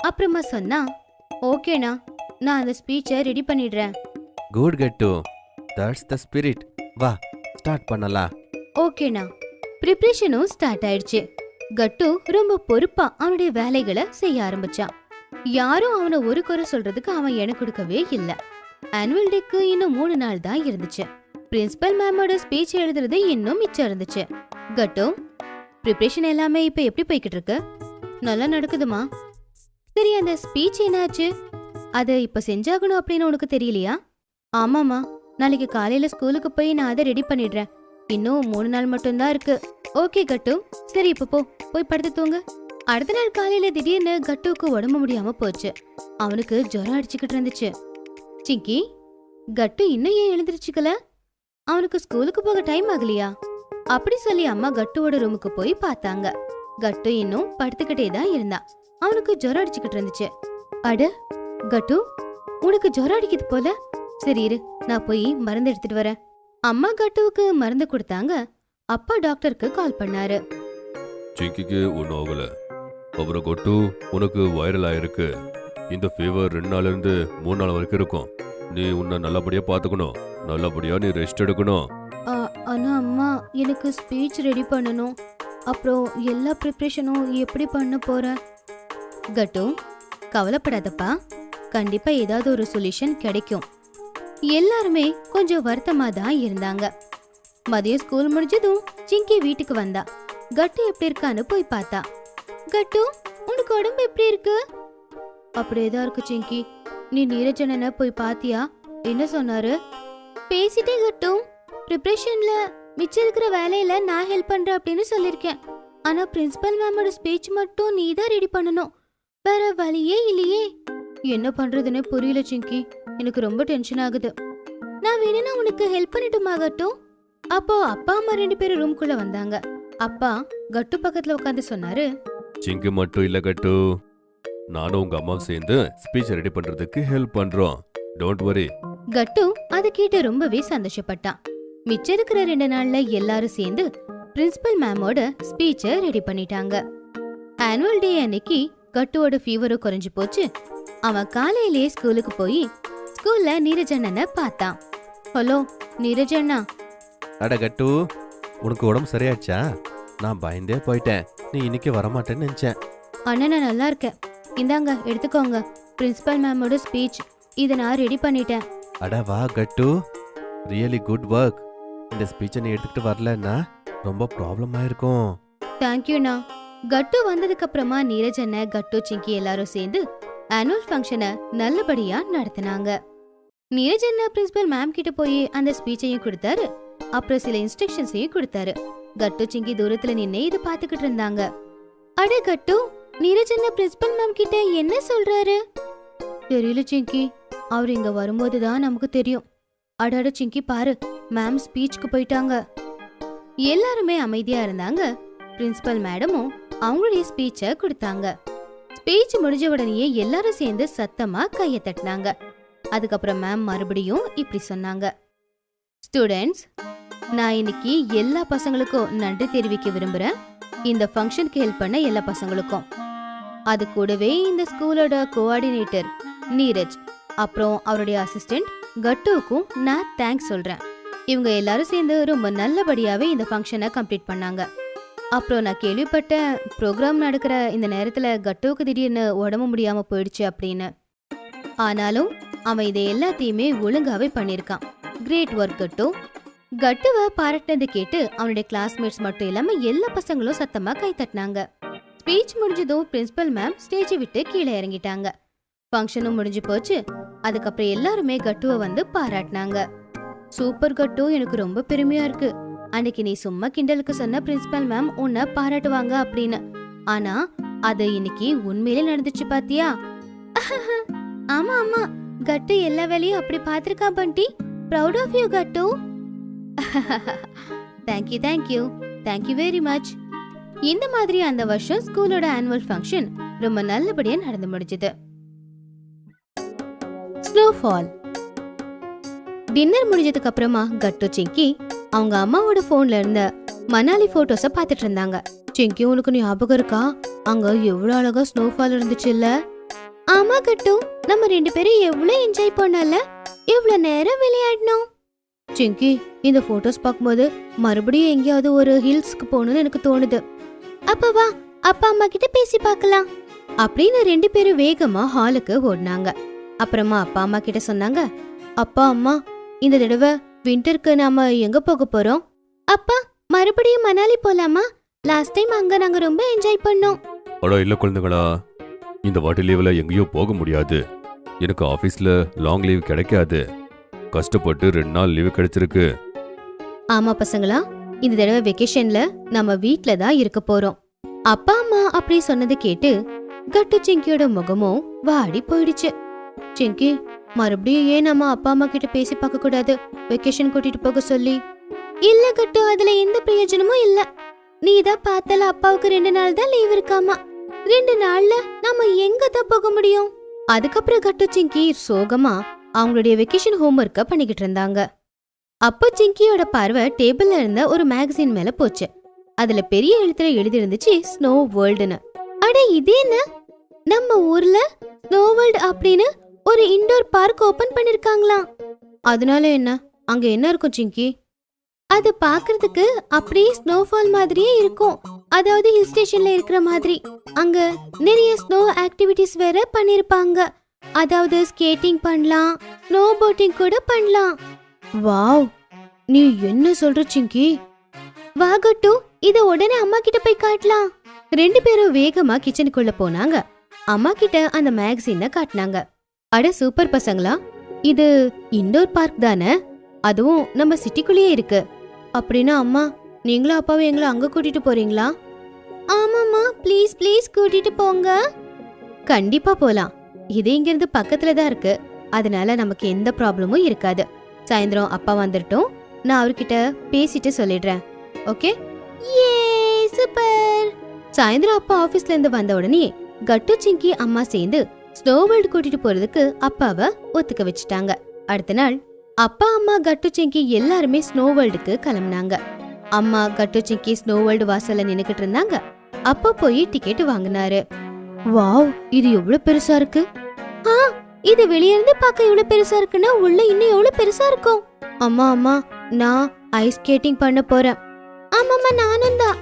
அப்புறமா சொன்னா, ஓகேண்ணா, நான் அந்த ஸ்பீச்சை ரெடி பண்ணிடுறேன். Good cut, that's the spirit. வா, ஸ்டார்ட் பண்ணலாம். ஓகேண்ணா. ப்ரிப்ரேஷனும் ஸ்டார்ட் ஆயிடுச்சு. கட்டு ரொம்ப பொறுப்பா அவனுடைய வேலைகளை செய்ய ஆரம்பிச்சான். யாரும் அவனை ஒரு குறை சொல்றதுக்கு அவன் என கொடுக்கவே இல்ல. ஆனுவல் டேக்கு இன்னும் 3 நாள் தான் இருந்துச்சு. பிரின்சிபல் மேமோட ஸ்பீச் எழுதுறது இன்னும் மிச்சம் இருந்துச்சு. கட்டு, ப்ரிப்ரேஷன் எல்லாமே இப்ப எப்படி போய்கிட்டு இருக்கு? நல்லா நடக்குதுமா? சரி, அந்த ஸ்பீச் என்னாச்சு? அது இப்ப செஞ்சாகணும் அப்படின்னு உனக்கு தெரியலையா? ஆமாமா, நாளைக்கு காலையில ஸ்கூலுக்கு போய் நான் அதை ரெடி பண்ணிடுறேன். இன்னும் 3 நாள் மட்டும்தான் இருக்கு. ஓகே கட்டு, சரி இப்ப போய் படுத்து தூங்க. அடுத்த நாள் காலையில திடீர்னு கட்டுவுக்கு உடம்பு முடியாம போச்சு. அவனுக்கு ஜுரம் அடிச்சுக்கிட்டு இருந்துச்சு. சிங்கி, கட்டு இன்னும் ஏன் எழுந்திருச்சுக்கல? அவனுக்கு ஸ்கூலுக்கு போக டைம் ஆகலையா? அப்படி சொல்லி அம்மா கட்டுவோட ரூமுக்கு போய் பார்த்தாங்க. கட்டு இன்னும் படுத்துக்கிட்டே தான் இருந்தான். அவனுக்கு ஜுரம் அடிச்சுக்கிட்டு இருந்துச்சு. அட கட்டு, உனக்கு ஜுரம் அடிக்குது போல. சரி இரு, நான் போய் மருந்து எடுத்துட்டு வரேன். அம்மா கட்டுவுக்கு மருந்து கொடுத்தாங்க. அப்பா டாக்டருக்கு கால் பண்ணாரு. சிங்கிக்கு ஒன்றும் ஆகல. அப்புறம் கொட்டு, உனக்கு வைரல் ஆயிருக்கு. இந்த ஃபீவர் 2 நாள்ல இருந்து 3 நாள் வரைக்கும் இருக்கும். நீ உன்னை நல்லபடியா பாத்துக்கணும். நல்லபடியா நீ ரெஸ்ட் எடுக்கணும். ஆனா அம்மா, எனக்கு ஸ்பீச் ரெடி பண்ணணும். அப்புறம் எல்லா ப்ரிப்ரேஷனும் எப்படி பண்ண போறேன்? கட்டு, கவலைப்படாதப்பா, கண்டிப்பா ஏதாவது ஒரு சொல்யூஷன் கிடைக்கும். எல்லாருமே கொஞ்சம் வருத்தமா தான் இருந்தாங்க. மதியம் ஸ்கூல் முடிஞ்சதும் சிங்கி வீட்டுக்கு வந்தா. கட்டு எப்படி இருக்கான்னு போய் பார்த்தா. கட்டு, உனக்கு உடம்பு எப்படி இருக்கு? அப்படியேதான் இருக்கு சிங்கி. நீ நீரஜனனை போய் பாத்தியா? என்ன சொன்னாரு? பேசிட்டே கட்டு, ப்ரிப்ரேஷன்ல மிச்சம் இருக்கிற வேலையில நான் ஹெல்ப் பண்றேன் அப்படின்னு சொல்லிருக்கேன். ஆனா பிரின்சிபல் மேமோட ஸ்பீச் மட்டும் நீ தான் ரெடி பண்ணணும். வேற வழியே இல்லையே. என்ன பண்றதுன்னு புரியல சிங்கி. எனக்கு ரொம்ப டென்ஷன் ஆகுது. நான் வேணும்னா உனக்கு ஹெல்ப் பண்ணிட்டுமா கட்டு? அப்போ அப்பா அம்மா 2 பேரும் ரூம்குள்ள வந்தாங்க. அப்பா கட்டு பக்கத்துல உட்காந்து சொன்னாரு, சிங்கி மட்டும் இல்ல கட்டு, நானும் உங்க அம்மாவும் சேர்ந்து ஸ்பீச் ரெடி பண்றதுக்கு ஹெல்ப் பண்றோம். Don't worry. கட்டு அதை கேட்டு ரொம்பவே சந்தோஷப்பட்டான். மிச்சம் இருக்கிற 2 நாள்ல எல்லாரும் சேர்ந்து பிரின்சிபல் மேமோட ஸ்பீச்சை ரெடி பண்ணிட்டாங்க. ஆனுவல் டே அன்னைக்கு கட்டுவோட ஃபீவரும் குறைஞ்சு போச்சு. அவன் காலையிலேயே ஸ்கூலுக்கு போய் ஸ்கூல்ல நீரஜ் அண்ணனை பார்த்தான். ஹலோ நீரஜ் அண்ணா. அட கட்டு, உனக்கு உடம்பு சரியாச்சா? நான் பயந்தே போயிட்டேன், நீ இன்னைக்கு வரமாட்டேன்னு நினைச்சேன். அண்ணா நான் நல்லா இருக்கேன். இந்தாங்க எடுத்துக்கோங்க. பிரின்சிபல் மேமோட ஸ்பீச். இதை நான் ரெடி பண்ணிட்டேன். அட வா கட்டு, ரியலி குட் ஒர்க். இந்த ஸ்பீச்சை நீ எடுத்துக்கிட்டு வரலன்னா ரொம்ப ப்ராப்ளம் ஆயிருக்கும். தேங்க்யூண்ணா. கட்டு வந்ததுக்கு அப்புறமா நீரஜ் அண்ணன், கட்டு, சிங்கி எல்லாரும் சேர்ந்து ஆனுவல் ஃபங்க்ஷனை நல்லபடியா நடத்தினாங்க. நீரஜ் அண்ணன் பிரின்சிபல் மேம் கிட்ட போய் அந்த ஸ்பீச்சையும் கொடுத்தாரு. அப்புறம் சில இன்ஸ்ட்ரக்ஷன்ஸையும் கொடுத்தாரு. கட்டு, சிங்கி தூரத்துல நின்னே இது பாத்துக்கிட்டு இருந்தாங்க. அட கட்டு, நீரஜ் அண்ணன் பிரின்சிபல் மேம் கிட்ட என்ன சொல்றாரு? தெரியல சிங்கி, அவர் இங்க வரும்போதுதான் நமக்கு தெரியும். அடட சிங்கி பாரு, மேம் ஸ்பீச்சுக்கு போயிட்டாங்க. எல்லாருமே அமைதியா இருந்தாங்க. பிரின்சிபல் மேடமும் அவங்களுடைய ஸ்பீச்சை கொடுத்தாங்க. ஸ்பீச் முடிஞ்ச உடனேயே எல்லாரும் சேர்ந்து சத்தமா கைய தட்டினாங்க. அதுக்கப்புறம் மேம் மறுபடியும் இப்படி சொன்னாங்க. ஸ்டூடெண்ட்ஸ், நான் இன்னைக்கு எல்லா பசங்களுக்கும் நன்றி தெரிவிக்க விரும்புறேன். இந்த ஃபங்க்ஷனுக்கு ஹெல்ப் பண்ண எல்லா பசங்களுக்கும். அது கூடவே இந்த ஸ்கூலோட கோஆர்டினேட்டர் நீரஜ், அப்புறம் அவருடைய அசிஸ்டன்ட் கட்டுவுக்கும் நான் தேங்க்ஸ் சொல்றேன். இவங்க எல்லாரும் சேர்ந்து ரொம்ப நல்லபடியாவே இந்த ஃபங்க்ஷனை கம்ப்ளீட் பண்ணாங்க. அப்புறம் நான் கேள்விப்பட்டேன், ப்ரோக்ராம் நடக்கிற இந்த நேரத்துல கட்டுவுக்கு திடீர்னு உடம்பு முடியாம போயிடுச்சு அப்படின்னு. ஆனாலும் அவன் இதை எல்லாத்தையுமே ஒழுங்காவே பண்ணிருக்கான். கிரேட் ஒர்க் கட்டு. கட்டுவை பாராட்டினது கேட்டு அவனுடைய கிளாஸ்மேட்ஸ் மட்டும் இல்லாம எல்லா பசங்களும் சத்தமா கை தட்டினாங்க. ஸ்பீச் முடிஞ்சதும் பிரின்சிபல் மேம் ஸ்டேஜை விட்டு கீழே இறங்கிட்டாங்க. ஃபங்க்ஷனும் முடிஞ்சு போச்சு. அதுக்கப்புறம் எல்லாருமே கட்டுவை வந்து பாராட்டினாங்க. சூப்பர் கட்டு, எனக்கு ரொம்ப பெருமையா இருக்கு. அன்னைக்கு நீ சும்மா கிண்டலுக்கு சொன்ன பிரின்சிபல் மேம் உன்னை பாராட்டுவாங்க அப்படின்னு. ஆனா அது இன்னைக்கு உண்மையிலே நடந்துச்சு பாத்தியா? ஆமா ஆமா, கட்டு எல்லா வேலையும் அப்படி பாத்திருக்கா பண்டி. ப்ரௌட் ஆஃப் யூ கட்டு. Thank you thank you thank you very much. இந்த மாதிரி அந்த வருஷம் ஸ்கூலோட ஆனுவல் ஃபங்க்ஷன் ரொம்ப நல்லபடியா நடந்து முடிஞ்சது. ஸ்னோஃபால். டின்னர் முடிஞ்சதுக்கு அப்புறமா கட்டு, சிங்கி அவங்க அம்மாவோட போன்ல இருந்த மணாலி போட்டோஸ பாத்துட்டு இருந்தாங்க. சிங்கி, உனக்கு ஞாபகம் இருக்கா அங்க எவ்வளவு அழகா ஸ்னோஃபால் இருந்துச்சு இல்ல? ஆமா கட்டு, நம்ம 2 பேரும் எவ்வளவு என்ஜாய் பண்ணல, எவ்வளவு நேரம் விளையாடணும். சிங்கி, இந்த போட்டோஸ் பார்க்கும்போது மறுபடியும் எங்கேயாவது ஒரு ஹில்ஸ்க்கு போகணும்னு எனக்கு தோணுது. அப்ப வா, அப்பா அம்மா கிட்ட பேசி பார்க்கலாம் அப்படின்னு 2 பேரும் வேகமா ஹாலுக்கு ஓடினாங்க. அப்புறமா அப்பா அம்மா கிட்ட சொன்னாங்க, அப்பா அம்மா, இந்த தடவை விண்டருக்கு நாம எங்க போக போறோம்? அப்பா, மறுபடியும் மணாலி போலாமா? லாஸ்ட் டைம் அங்க நாங்க ரொம்ப என்ஜாய் பண்ணோம். அடா இல்ல குழந்தைகளா, இந்த வாட்டி லீவ்ல எங்கேயும் போக முடியாது. எனக்கு ஆபீஸ்ல லாங் லீவ் கிடைக்காது. கஷ்டப்பட்டு 2 நாள் லீவு கிடைச்சிருக்கு. ஆமா பசங்களா, இந்த தடவை வெக்கேஷன்ல நம்ம வீட்ல தான் இருக்க போறோம். அப்பா அம்மா அப்படி சொன்னது கேட்டு கட்டு, சிங்கியோட முகமும் வாடி போயிடுச்சு. சிங்கி, மறுபடியும் ஏன் நம்ம அப்பா அம்மா கிட்ட பேசி பார்க்க கூடாது, வெக்கேஷன் கூட்டிட்டு போக சொல்லி? இல்ல கட்டு, அதுல எந்த பிரயோஜனமும் இல்ல. நீ தான் பார்த்தல, அப்பாவுக்கு 2 நாள் தான் லீவ் இருக்காமா. 2 நாள்ல நம்ம எங்க தான் போக முடியும்? அதுக்கப்புறம் கட்டு, சிங்கி சோகமா அவங்களுடைய வெக்கேஷன் ஹோம்வொர்க்க பண்ணிக்கிட்டு இருந்தாங்க. அப்போ சிங்கியோட பார்வை டேபிள்ல இருந்த ஒரு மேகசின் மேல போச்சு. அதுல பெரிய எழுத்துல எழுதி இருந்துச்சு ஸ்னோ வேர்ல்டுன்னு. அட இது என்ன, நம்ம ஊர்ல ஸ்னோ வேர்ல்ட் அப்படின்னு ஒரு இன்டோர் பார்க் ஓபன் பண்ணிருக்காங்களாம். அதனால என்ன, அங்க என்ன இருக்கும் சிங்கி? அது பாக்குறதுக்கு அப்படியே ஸ்னோஃபால் மாதிரியே இருக்கும். அதாவது ஹில் ஸ்டேஷன்ல இருக்கிற மாதிரி. அங்க நிறைய ஸ்னோ ஆக்டிவிட்டிஸ் வேற பண்ணிருப்பாங்க. அதாவது ஸ்கேட்டிங் பண்ணலாம், ஸ்னோ போட்டிங் கூட பண்ணலாம். வாவ், நீ என்ன சொல்ற சிங்கி? வா கட்டு, இத உடனே அம்மா கிட்ட போய் காட்டலாம். 2 பேரும் வேகமா கிச்சனுக்குள்ள போனாங்க. அம்மா கிட்ட அந்த மேகசினை காட்டினாங்க. அட சூப்பர் பசங்களா, இது இண்டோர் பார்க் தானே, அதுவும் நம்ம சிட்டிக்குள்ளேயே இருக்கு. அப்படின்னா அம்மா, நீங்களும் அப்பாவும் எங்களை அங்க கூட்டிட்டு போறீங்களா? ஆமாம்மா, ப்ளீஸ் ப்ளீஸ் கூட்டிட்டு போங்க. கண்டிப்பா போலாம். இது இங்க இருந்து பக்கத்துல தான் இருக்கு. அதனால நமக்கு எந்த ப்ராப்ளமும் இருக்காது. சாயந்தரம் அப்பா வந்துட்டோம், நான் அவர்கிட்ட பேசிட்டு சொல்லிடுறேன். ஓகே? ஏ சூப்பர். சாயந்தரம் அப்பா ஆபீஸ்ல இருந்து வந்த உடனே கட்டு, சிங்கி அம்மா சேர்ந்து ஸ்னோ வேர்ல்டு கூட்டிட்டு போறதுக்கு அப்பாவை ஒத்துக்க வச்சுட்டாங்க. அடுத்த நாள் அப்பா, அம்மா, கட்டு, சிங்கி எல்லாருமே ஸ்னோ வேர்ல்டுக்கு கிளம்புனாங்க. அம்மா கட்டு, சிங்கி ஸ்னோ வேர்ல்டு வாசல்ல நின்னுக்கிட்டு இருந்தாங்க. அப்பா போய் டிக்கெட் வாங்கினாரு. வாவ், இது எவ்வளவு பெருசா இருக்கு. இது வெளிய இருந்து பார்க்க எவ்வளவு பெருசா இருக்குன்னா உள்ள இன்னும் எவ்வளவு பெருசா இருக்கும். அம்மா அம்மா, நான் ஐஸ் ஸ்கேட்டிங் பண்ண போறேன். ஆமாம்மா நானும் தான்.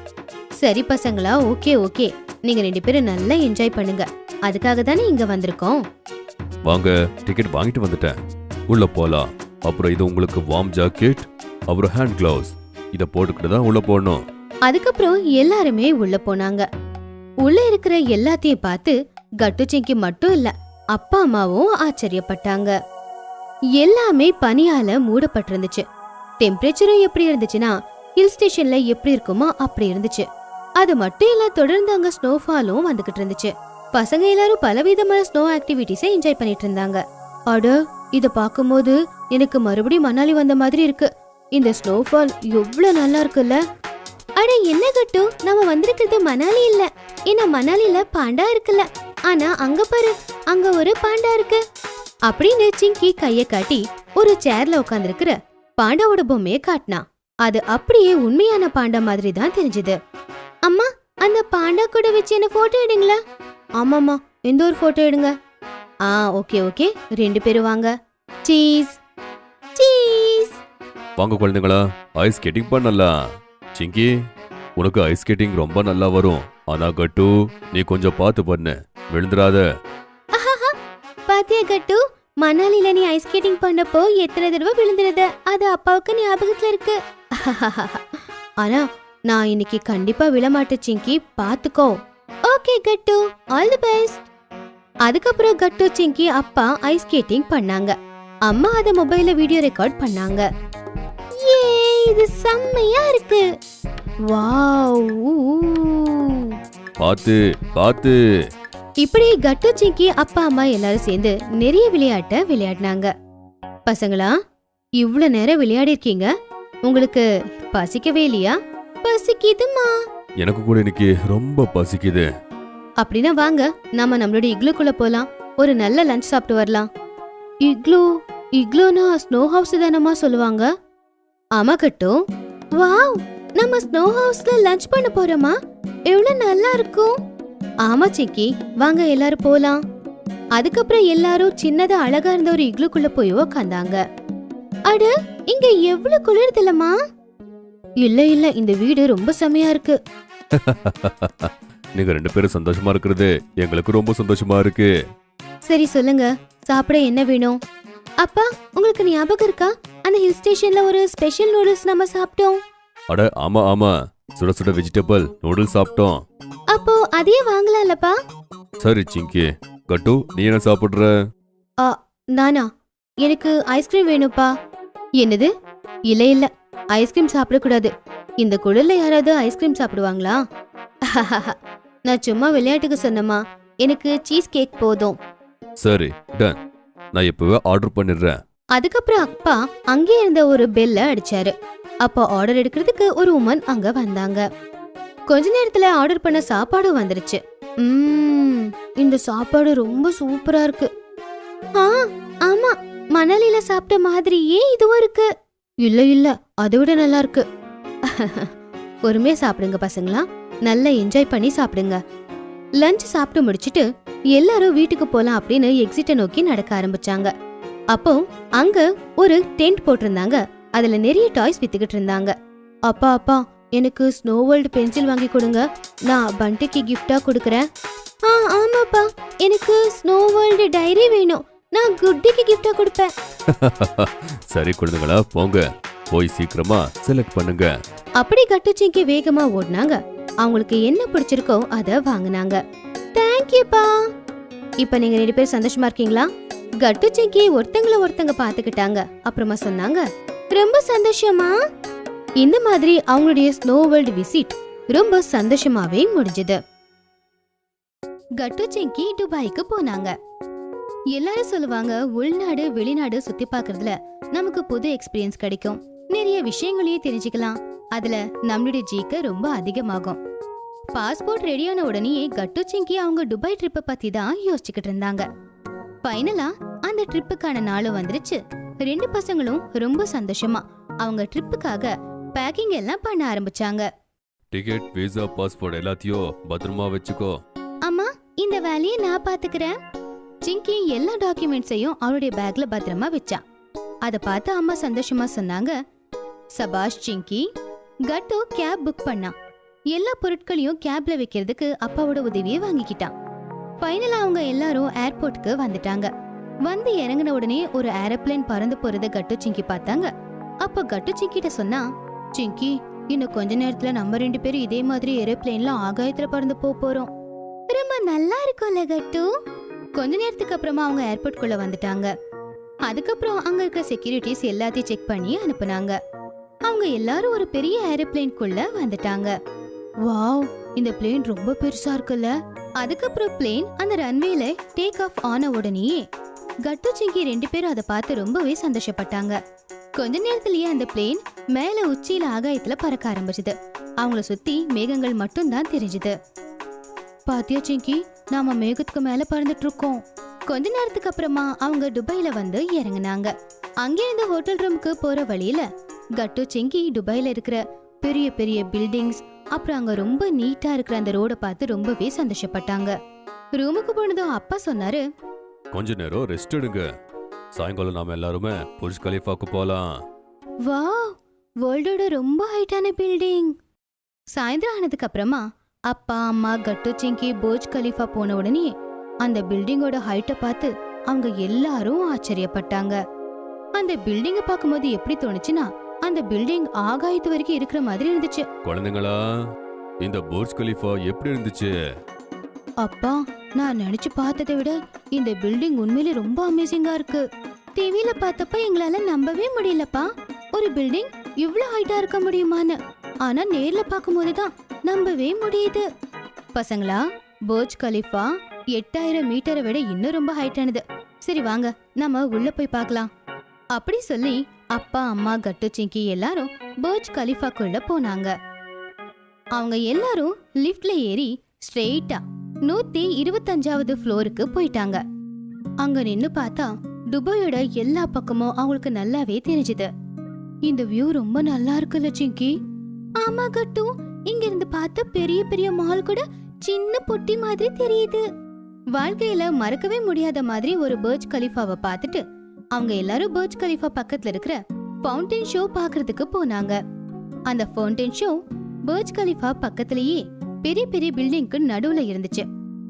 சரி பசங்களா, ஓகே ஓகே, நீங்க 2 பேரும் நல்லா என்ஜாய் பண்ணுங்க. அதுக்காக தானே இங்க வந்திருக்கோம். வாங்க, டிக்கெட் வாங்கிட்டு வந்துட்டேன். உள்ள போலாம். அப்புறம் இது உங்களுக்கு வார்ம் ஜாக்கெட், அப்புறம் ஹேண்ட் கிளவுஸ். இத போட்டுக்கிட்டு தான் உள்ள போகணும். அதுக்கப்புறம் எல்லாருமே உள்ள போனாங்க. உள்ள இருக்கிற எல்லாத்தையும் பார்த்து கட்டு சிங்கி மட்டும் இல்ல, அப்பா அம்மாவும் ஆச்சரியப்பட்டாங்க. எல்லாமே பனியால மூடப்பட்டிருந்துச்சு. டெம்பரேச்சரும் எப்படி இருந்துச்சுன்னா ஹில் ஸ்டேஷன்ல எப்படி இருக்குமோ அப்படி இருந்துச்சு. அது மட்டும் இல்ல, தொடர்ந்து அங்க ஸ்னோஃபாலும் வந்துகிட்டு இருந்துச்சு. பசங்க எல்லாரும் பலவிதமான ஸ்னோ ஆக்டிவிட்டிஸை என்ஜாய் பண்ணிட்டு இருந்தாங்க. அட, இத பாக்கும்போது எனக்கு மறுபடியும் மணாலி வந்த மாதிரி இருக்கு. இந்த ஸ்னோஃபால் எவ்வளவு நல்லா இருக்குல்ல. அட என்ன கட்டு, நம்ம வந்திருக்கிறது மணாலி இல்ல. ஏன்னா மணாலில பாண்டா இருக்குல்ல, ஆனா அங்க பாரு, அங்க ஒரு பாண்டா இருக்கு அப்படின்னு சிங்கி கைய காட்டி ஒரு சேர்ல உட்கார்ந்திருக்கிற பாண்டாவோட பொம்மையை காட்டினா. அது அப்படியே உண்மையான பாண்டா மாதிரி தான் தெரிஞ்சது. அம்மா, அந்த பாண்டா கூட வச்சு என்ன போட்டோ எடுங்களா? ஆமாமா, எந்த ஒரு போட்டோ எடுங்க. ஓகே ஓகே, 2 பேரும் வாங்க. Cheese cheese. வாங்க குழந்தைங்களா, ஐஸ் ஸ்கேட்டிங் பண்ணலாம். சிங்கி, உனக்கு ஐஸ் ஸ்கேட்டிங் ரொம்ப நல்லா வரும். ஆனா கட்டு, நீ கொஞ்சம் பார்த்து பண்ணு, விழுந்துராத. பாத்தியா கட்டு, மணாலில நீ ஐஸ் ஸ்கேட்டிங் பண்ணப்போ எத்தனை தடவை விழுந்துருது, அது அப்பாவுக்கு ஞாபகத்துல இருக்கு. ஆனா நான் இன்னைக்கு கண்டிப்பா விழமாட்டேன் சிங்கி, பாத்துக்கோ. Okay cut, all the best. அதுக்கப்புறம் கட்டு சிங்கி அப்பா ஐஸ் ஸ்கேட்டிங் பண்ணாங்க. அம்மா அத மொபைல்ல வீடியோ ரெக்கார்ட் பண்ணாங்க. ஏ, இது செம்மையா இருக்கு. வாவ். பார்த்து பார்த்து. இப்படி கட்டு சிங்கி அப்பா அம்மா எல்லாரும் சேர்ந்து நிறைய விளையாட்ட விளையாடினாங்க. பசங்களா, இவ்வளவு நேரம் விளையாடி இருக்கீங்க, உங்களுக்கு பசிக்கவே இல்லையா? பசிக்குதுமா. எனக்கு கூட இன்னைக்கு ரொம்ப பசிக்குது. அப்படின்னா வாங்க, நாம நம்மளோட இக்லூக்குள்ள போலாம். ஒரு நல்ல லஞ்ச் சாப்பிட்டு வரலாம். இக்லூனா ஸ்னோ ஹவுஸ் தானமா சொல்லுவாங்க? ஆமா கட்டு. வாவ், நம்ம ஸ்னோ ஹவுஸ்ல லஞ்ச் பண்ண போறோமா? எவ்வளவு நல்லா இருக்கும். ஆமா சிக்கி, வாங்க எல்லாரும் போலாம். அதுக்கப்புறம் எல்லாரும் சின்னதா அழகா இருந்த ஒரு இக்லூக்குள்ள போய் உக்காந்தாங்க. அட, இங்க எவ்வளவு குளிர்தில்லமா? இல்ல இல்ல, இந்த வீடு ரொம்ப செமையா இருக்கு. நீங்க 2 பேரும் சந்தோஷமா இருக்கிறது எங்களுக்கு ரொம்ப சந்தோஷமா இருக்கு. சரி சொல்லுங்க, சாப்பிட என்ன வேணும்? அப்பா, உங்களுக்கு ஞாபகம் இருக்கா, அந்த ஹில் ஸ்டேஷன்ல ஒரு ஸ்பெஷல் நூடுல்ஸ் நம்ம சாப்பிட்டோம். அட ஆமா ஆமா, சுட சுட வெஜிடபிள் நூடுல்ஸ் சாப்பிட்டோம். அப்போ அதையே வாங்கலாம்லப்பா? சரி சிங்கி. கட்டு, நீ என்ன சாப்பிடுற? நானா? எனக்கு ஐஸ்கிரீம் வேணும்ப்பா. என்னது? இல்ல இல்ல, ஐஸ்கிரீம் சாப்பிடக்கூடாது. இந்த குளிர்ல யாராவது ஐஸ்கிரீம் சாப்பிடுவாங்களா? நான் சும்மா விளையாட்டுக்கு சொன்னமா. எனக்கு சீஸ் கேக் போதும். சரி, டன். நான் இப்பவே ஆர்டர் பண்ணிடுறேன். அதுக்கப்புறம் அப்பா அங்கே இருந்த ஒரு பெல்ல அடிச்சாரு. அப்போ ஆர்டர் எடுக்கிறதுக்கு ஒரு உமன் அங்க வந்தாங்க. கொஞ்ச நேரத்துல ஆர்டர் பண்ண சாப்பாடும் வந்துருச்சு. இந்த சாப்பாடு ரொம்ப சூப்பரா இருக்கு. ஆமா, மணாலில சாப்பிட்ட மாதிரியே இதுவும் இருக்கு. இல்ல இல்ல, அதை விட நல்லா இருக்கு. பொறுமையா சாப்பிடுங்க பசங்களா, நல்லா என்ஜாய் பண்ணி சாப்பிடுங்க. லஞ்ச் சாப்பிட்டு முடிச்சிட்டு எல்லாரும் வீட்டுக்கு போலாம் அப்படின்னு எக்ஸிட்ட நோக்கி நடக்க ஆரம்பிச்சாங்க. அப்போ அங்க ஒரு டென்ட் போட்டிருந்தாங்க. அதுல நிறைய டாய்ஸ் வித்துக்கிட்டு இருந்தாங்க. அப்பா அப்பா, எனக்கு ஸ்னோ வேர்ல்டு பென்சில் வாங்கி கொடுங்க, நான் பண்டிக்கு கிஃப்டா கொடுக்கறேன். ஆமாப்பா, எனக்கு ஸ்னோ வேர்ல்டு டைரி வேணும், நான் குட்டிக்கு கிஃப்டா கொடுப்பேன். சரி குழந்தைங்களா, போங்க, போய் சீக்கிரமா செலக்ட் பண்ணுங்க. அப்படி கட்டுச்சிங்கி வேகமா ஓடினாங்க. அவங்களுக்கு என்ன பிடிச்சிருக்கோ அத வாங்குனாங்க. தேங்க்யூப்பா. இப்ப நீங்க 2 பேரும் சந்தோஷமா இருக்கீங்களா? கட்டுச்சிங்கி ஒருத்தங்க பாத்துக்கிட்டாங்க. அப்புறமா சொன்னாங்க, ரொம்ப சந்தோஷமா. இந்த மாதிரி அவங்களுடைய ஸ்னோ வேர்ல்ட் விசிட் ரொம்ப சந்தோஷமாவே முடிஞ்சது. கட்டுச்சிங்கி துபாய்க்கு போனாங்க. எல்லாரும் சொல்லுவாங்க, உள்நாடு வெளிநாடு சுத்தி பாக்குறதுல நமக்கு புது எக்ஸ்பீரியன்ஸ் கிடைக்கும், நிறைய விஷயங்களையும் தெரிஞ்சுக்கலாம், அதுல நம்மளுடைய ஜிகே ரொம்ப அதிகமாகும். பாஸ்போர்ட் ரெடியான உடனே கட்டுச்சிங்கி அவங்க துபாய் ட்ரிப்பை பத்தி தான் யோசிச்சுக்கிட்டு இருந்தாங்க. ஃபைனலா அந்த ட்ரிப்புக்கான நாளும் வந்துருச்சு. 2 பசங்களும் ரொம்ப சந்தோஷமா அவங்க ட்ரிப்புக்காக பேக்கிங் எல்லாம் பண்ண ஆரம்பிச்சாங்க. டிக்கெட், விசா, பாஸ்போர்ட் எல்லாத்தையும் பத்திரமா வச்சுக்கோ. அம்மா, இந்த வேலையை நான் பாத்துக்கிறேன். சிங்கி எல்லா டாக்குமெண்ட்ஸையும் அவருடைய பேக்ல பத்திரமா வச்சா. அத பார்த்து அம்மா சந்தோஷமா சொன்னாங்க, சபாஷ் சிங்கி, கட்டு கேப் புக் பண்ணான். எல்லா பொருட்களையும் கேப்ல வைக்கிறதுக்கு அப்பாவோட உதவியை வாங்கிக்கிட்டான். ஃபைனலா அவங்க எல்லாரும் ஏர்போர்ட்டுக்கு வந்துட்டாங்க. வந்து இறங்கின உடனே ஒரு ஏரோப்ளேன் பறந்து போறத கட்டு சிங்கி பார்த்தாங்க. அப்ப கட்டு சிங்கிட்ட சொன்னா, சிங்கி, இன்னும் கொஞ்ச நேரத்துல நம்ம 2 பேரும் இதே மாதிரி ஏரோப்ளேன்ல ஆகாயத்துல பறந்து போறோம். ரொம்ப நல்லா இருக்கும்ல கட்டு. கொஞ்ச நேரத்துக்கு அப்புறமா அவங்க ஏர்போர்ட்குள்ள வந்துட்டாங்க. அதுக்கப்புறம் அங்க இருக்க செக்யூரிட்டிஸ் எல்லாத்தையும் செக் பண்ணி அனுப்புனாங்க. அவங்க எல்லாரும் ஒரு பெரிய ஏரோப்ளேன்குள்ள வந்துட்டாங்க. வாவ், இந்த பிளேன் ரொம்ப பெருசா இருக்குல்ல. அதுக்கப்புறம் பிளேன் அந்த ரன்வேல டேக் ஆஃப் ஆன உடனேயே கட்டு சிங்கி 2 பேரும் அதை பார்த்து ரொம்பவே சந்தோஷப்பட்டாங்க. கொஞ்ச நேரத்திலேயே அந்த பிளேன் மேல உச்சியில ஆகாயத்துல பறக்க ஆரம்பிச்சது. அவங்கள சுத்தி மேகங்கள் மட்டும்தான் தெரிஞ்சது. பாத்தியா சிங்கி, நாம மேகத்துக்கு மேல பறந்துட்டு இருக்கோம். கொஞ்ச நேரத்துக்கு அப்புறமா அவங்க துபாயில வந்து இறங்குனாங்க. அங்கிருந்து ஹோட்டல் ரூமுக்கு போற வழியில கட்டு சிங்கி துபாயில இருக்கிற பெரிய பெரிய பில்டிங்ஸ், அப்புறம் அங்க ரொம்ப நீட்டா இருக்கிற அந்த ரோட பார்த்து ரொம்பவே சந்தோஷப்பட்டாங்க. ரூமுக்கு போனதும் அப்பா சொன்னாரு, கொஞ்ச நேரம் ரெஸ்ட் எடுங்க. சாயங்காலம் நாம எல்லாருமே புர்ஜ் கலீஃபாக்கு போலாம். வாவ், வேர்ல்டோட ரொம்ப ஹைட்டான பில்டிங். சாயந்தரம் ஆனதுக்கு அப்புறமா அப்பா அம்மா கட்டு சிங்கி புர்ஜ் கலீஃபா போன உடனே அந்த பில்டிங்கோட ஹைட்டை பார்த்து அவங்க எல்லாரும் ஆச்சரியப்பட்டாங்க. அந்த பில்டிங்கை பார்க்கும்போது எப்படி தோணுச்சுன்னா, அந்த பில்டிங் ஆகாயத்து வரைக்கும் இருக்கிற மாதிரி இருந்துச்சு. குழந்தைங்களா, இந்த புர்ஜ் கலீஃபா எப்படி இருந்துச்சு? அப்பா, நான் நினைச்சு பார்த்ததை விட இந்த பில்டிங் உண்மையிலே ரொம்ப அமேசிங்கா இருக்கு. டிவில பார்த்தப்ப எங்களால நம்பவே முடியலப்பா, ஒரு பில்டிங் இவ்ளோ ஹைட்டா இருக்க முடியுமான்னு. ஆனா நேர்ல பார்க்கும்போது தான் நம்பவே முடியுது. பசங்களா, புர்ஜ் கலீஃபா 8000 மீட்டரை விட இன்னும் ரொம்ப ஹைட்டானது. சரி வாங்க, நம்ம உள்ள போய் பார்க்கலாம். அப்படி சொல்லி அப்பா அம்மா கட்டு சிங்கி எல்லாரும் புர்ஜ் கலீஃபாக்குள்ள போனாங்க. அவங்க எல்லாரும் லிஃப்ட்ல ஏறி ஸ்ட்ரெயிட்டா 125வது ஃப்ளோருக்கு போயிட்டாங்க. அங்க நின்னு பார்த்தா துபாயோட எல்லா பக்கமும் அவங்களுக்கு நல்லாவே தெரிஞ்சது. இந்த வியூ ரொம்ப நல்லா இருக்குல்ல சிங்கி? ஆமா கட்டு, இங்க இருந்து பார்த்த பெரிய பெரிய மால் கூட சின்ன பொட்டி மாதிரி தெரியுது. வாழ்க்கையில மறக்கவே முடியாத மாதிரி ஒரு புர்ஜ் கலீஃபாவை பார்த்துட்டு அவங்க எல்லாரும் புர்ஜ் கலீஃபா பக்கத்துல இருக்கிற ஃபவுண்டைன் ஷோ பார்க்கிறதுக்கு போனாங்க. அந்த ஃபவுண்டைன் ஷோ புர்ஜ் கலீஃபா பக்கத்திலேயே பெரிய பெரிய பில்டிங்க்கு நடுவுல இருந்துச்சு.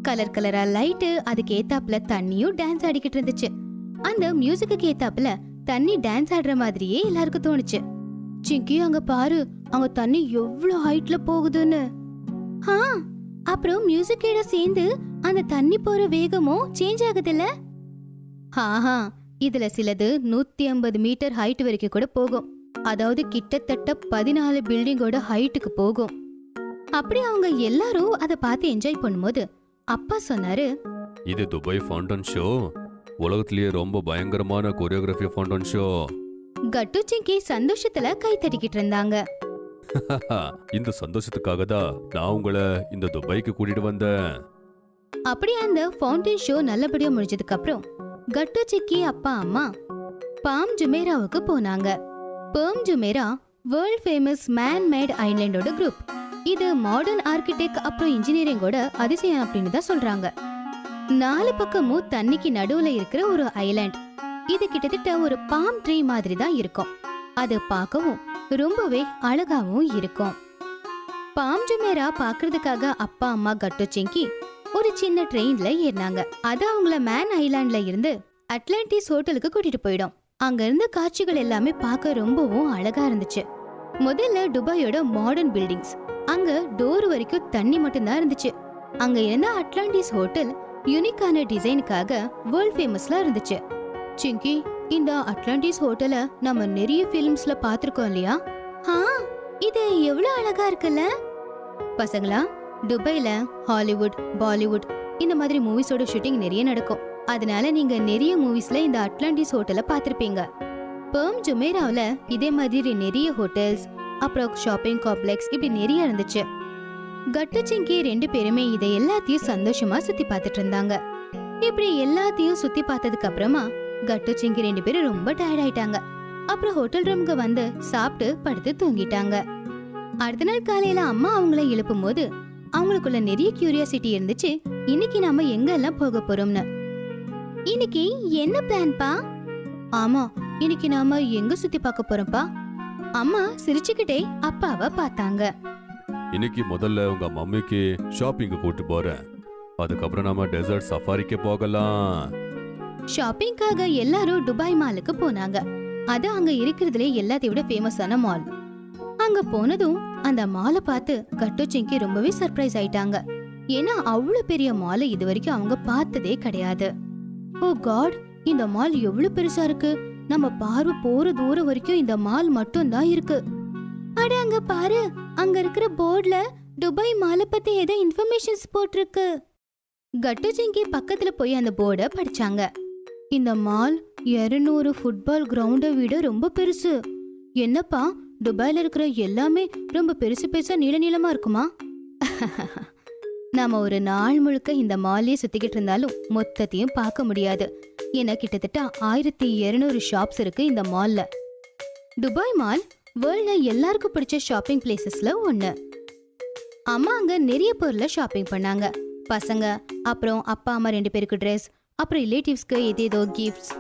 கலர் கலரா லைட்டு, அதுக்கு ஏத்தாப்புல தண்ணியும் டான்ஸ் ஆடிக்கிட்டு இருந்துச்சு. அந்த மியூசிக்கு ஏத்தாப்புல தண்ணி டான்ஸ் ஆடுற மாதிரியே எல்லாருக்கும் தோணுச்சு. சிங்கி, அங்க பாரு, அங்க தண்ணி எவ்வளவு ஹைட்ல போகுதுன்னு. அப்புறம் மியூசிக்கோட சேர்ந்து அந்த தண்ணி போற வேகமும் சேஞ்ச் ஆகுதுல்ல. இதுல சிலது 150 மீட்டர் ஹைட் வரைக்கும் கூட போகும். அதாவது கிட்டத்தட்ட 14 பில்டிங்கோட ஹைட்டுக்கு போகும். அப்படி அவங்க எல்லாரும் அதை பார்த்து என்ஜாய் பண்ணும்போது அப்பா சொன்னாரு, இது துபாய் ஃபவுண்டன் ஷோ, உலகத்திலேயே ரொம்ப பயங்கரமான கொரியோகிராஃபி ஃபவுண்டன் ஷோ. கட்டு சிங்கி சந்தோஷத்துல கை தட்டிக்கிட்டு இருந்தாங்க. இந்த சந்தோஷத்துக்காக தான் நான் உங்களை இந்த துபாய்க்கு கூட்டிட்டு வந்தேன். அப்படி அந்த ஃபவுண்டன் ஷோ நல்லபடியா முடிஞ்சதுக்கு அப்புறம் கட்டு சிக்கி அப்பா அம்மா பாம் ஜுமேராவுக்கு போனாங்க. Palm Jumeirah world famous man made ஐலாண்டோட குரூப். இது மாடர்ன் ஆர்கிடெக்ட் அப்புறம் இன்ஜினியரிங்கோட அதிசயம் அப்படின்னு தான் சொல்றாங்க. 4 பக்கமும் தண்ணிக்கு நடுவுல இருக்கிற ஒரு ஐலாண்ட். இது கிட்டத்தட்ட ஒரு பாம் ட்ரீ மாதிரி தான் இருக்கும். அது பார்க்கவும் ரொம்பவே அழகாவும் இருக்கும். பாம் ஜுமேரா பாக்குறதுக்காக அப்பா அம்மா கட்டு சிங்கி ஒரு சின்ன ட்ரெயின்ல ஏறினாங்க. அது அவங்கள மேன் ஐலாண்ட்ல இருந்து அட்லாண்டிஸ் ஹோட்டலுக்கு கூட்டிட்டு போயிடும். அங்க இருந்த காட்சிகள் எல்லாமே பார்க்க ரொம்பவும் அழகா இருந்துச்சு. முதல்ல துபாயோட மாடர்ன் பில்டிங்ஸ். அங்க டோர் வரைக்கும் தண்ணி மட்டும்தான் இருந்துச்சு. அங்க இருந்த அட்லாண்டிஸ் ஹோட்டல் யூனிக்கான டிசைனுக்காக வேர்ல்ட் ஃபேமஸ்ல இருந்துச்சு. சிங்கி, இந்த அட்லாண்டிஸ் ஹோட்டல நம்ம நிறைய ஃபிலிம்ஸ்ல பாத்திருக்கோம் இல்லையா? இது எவ்வளவு அழகா இருக்குல்ல பசங்களா. துபாயில ஹாலிவுட், பாலிவுட் இந்த மாதிரி மூவிஸோட ஷூட்டிங் நிறைய நடக்கும். அதனால நீங்க நிறைய மூவிஸ்ல இந்த அட்லாண்டிஸ் ஹோட்டலை பார்த்திருப்பீங்க. பாம் ஜுமேராவுல இதே மாதிரி நிறைய ஹோட்டல்ஸ், அப்புறம் ஷாப்பிங் காம்ப்ளெக்ஸ் இப்படி நிறைய இருந்துச்சு. கட்டு சிங்கி 2 பேருமே இதை எல்லாத்தையும் சந்தோஷமா சுத்தி பார்த்துட்டு இருந்தாங்க. இப்படி எல்லாத்தையும் சுத்தி பார்த்ததுக்கு அப்புறமா கட்டு சிங்கி 2 பேரும் ரொம்ப டயர்ட் ஆயிட்டாங்க. அப்புறம் ஹோட்டல் ரூமுக்கு வந்து சாப்பிட்டு படுத்து தூங்கிட்டாங்க. அடுத்த நாள் காலையில அம்மா அவங்கள எழுப்பும் போது அவங்களுக்குள்ள நிறைய கியூரியாசிட்டி இருந்துச்சு. இன்னைக்கு நாம எங்க எல்லாம் போக போறோம்னு. இன்னைக்கு என்ன பிளான்பா? ஆமா, இன்னைக்கு நாம எங்க சுத்தி பார்க்க போறோம்ப்பா? அம்மா சிரிச்சுக்கிட்டே அப்பாவை பார்த்தாங்க. இன்னைக்கு முதல்ல உங்க மம்மிக்கு ஷாப்பிங் கூட்டு போறேன். அதுக்கப்புறம் நாம டெசர்ட் சஃபாரிக்கு போகலாம். ஷாப்பிங்காக எல்லாரும் துபாய் மாலுக்கு போனாங்க. அது அங்க இருக்கிறதுலே எல்லாத்தையும் விட ஃபேமஸான மால். அங்க போனதும் அந்த மாலை பார்த்து கட்டு சிங்கி ரொம்பவே சர்ப்ரைஸ் ஆயிட்டாங்க. ஏன்னா அவ்வளவு பெரிய மாலை இது வரைக்கும் அவங்க பார்த்ததே கிடையாது. ஓ காட், இந்த மால் எவ்வளவு பெருசா இருக்கு. நம்ம பார்வை போற தூரம் வரைக்கும் இந்த மால் மட்டும் தான் இருக்கு. அட அங்க பாரு, அங்க இருக்கிற போர்டுல துபாய் மாலை பத்தி ஏதோ இன்ஃபர்மேஷன்ஸ் போட்டிருக்கு. கட்டு சிங்கி பக்கத்துல போய் அந்த போர்டை படிச்சாங்க. இந்த மால் 200 ஃபுட்பால் கிரவுண்டை விட ரொம்ப பெருசு. என்னப்பா, துபாயில இருக்கிற எல்லாமே ரொம்ப பெருசு பெருசா நீள நீளமா இருக்குமா? நாம ஒரு நாள் முழுக்க இந்த மாலையே சுத்திக்கிட்டு இருந்தாலும் மொத்தத்தையும் பார்க்க முடியாது. ஏன்னா கிட்டத்தட்ட 1200 ஷாப்ஸ் இருக்கு இந்த மால்ல. துபாய் மால் வேர்ல்ட்ல எல்லாருக்கும் பிடிச்ச ஷாப்பிங் பிளேசஸ்ல ஒண்ணு. அம்மா அங்க நிறைய பொருளை ஷாப்பிங் பண்ணாங்க. பசங்க, அப்புறம் அப்பா அம்மா 2 பேருக்கு ட்ரெஸ், அப்புறம் ரிலேட்டிவ்ஸ்க்கு ஏதேதோ கிஃப்ட்ஸ்,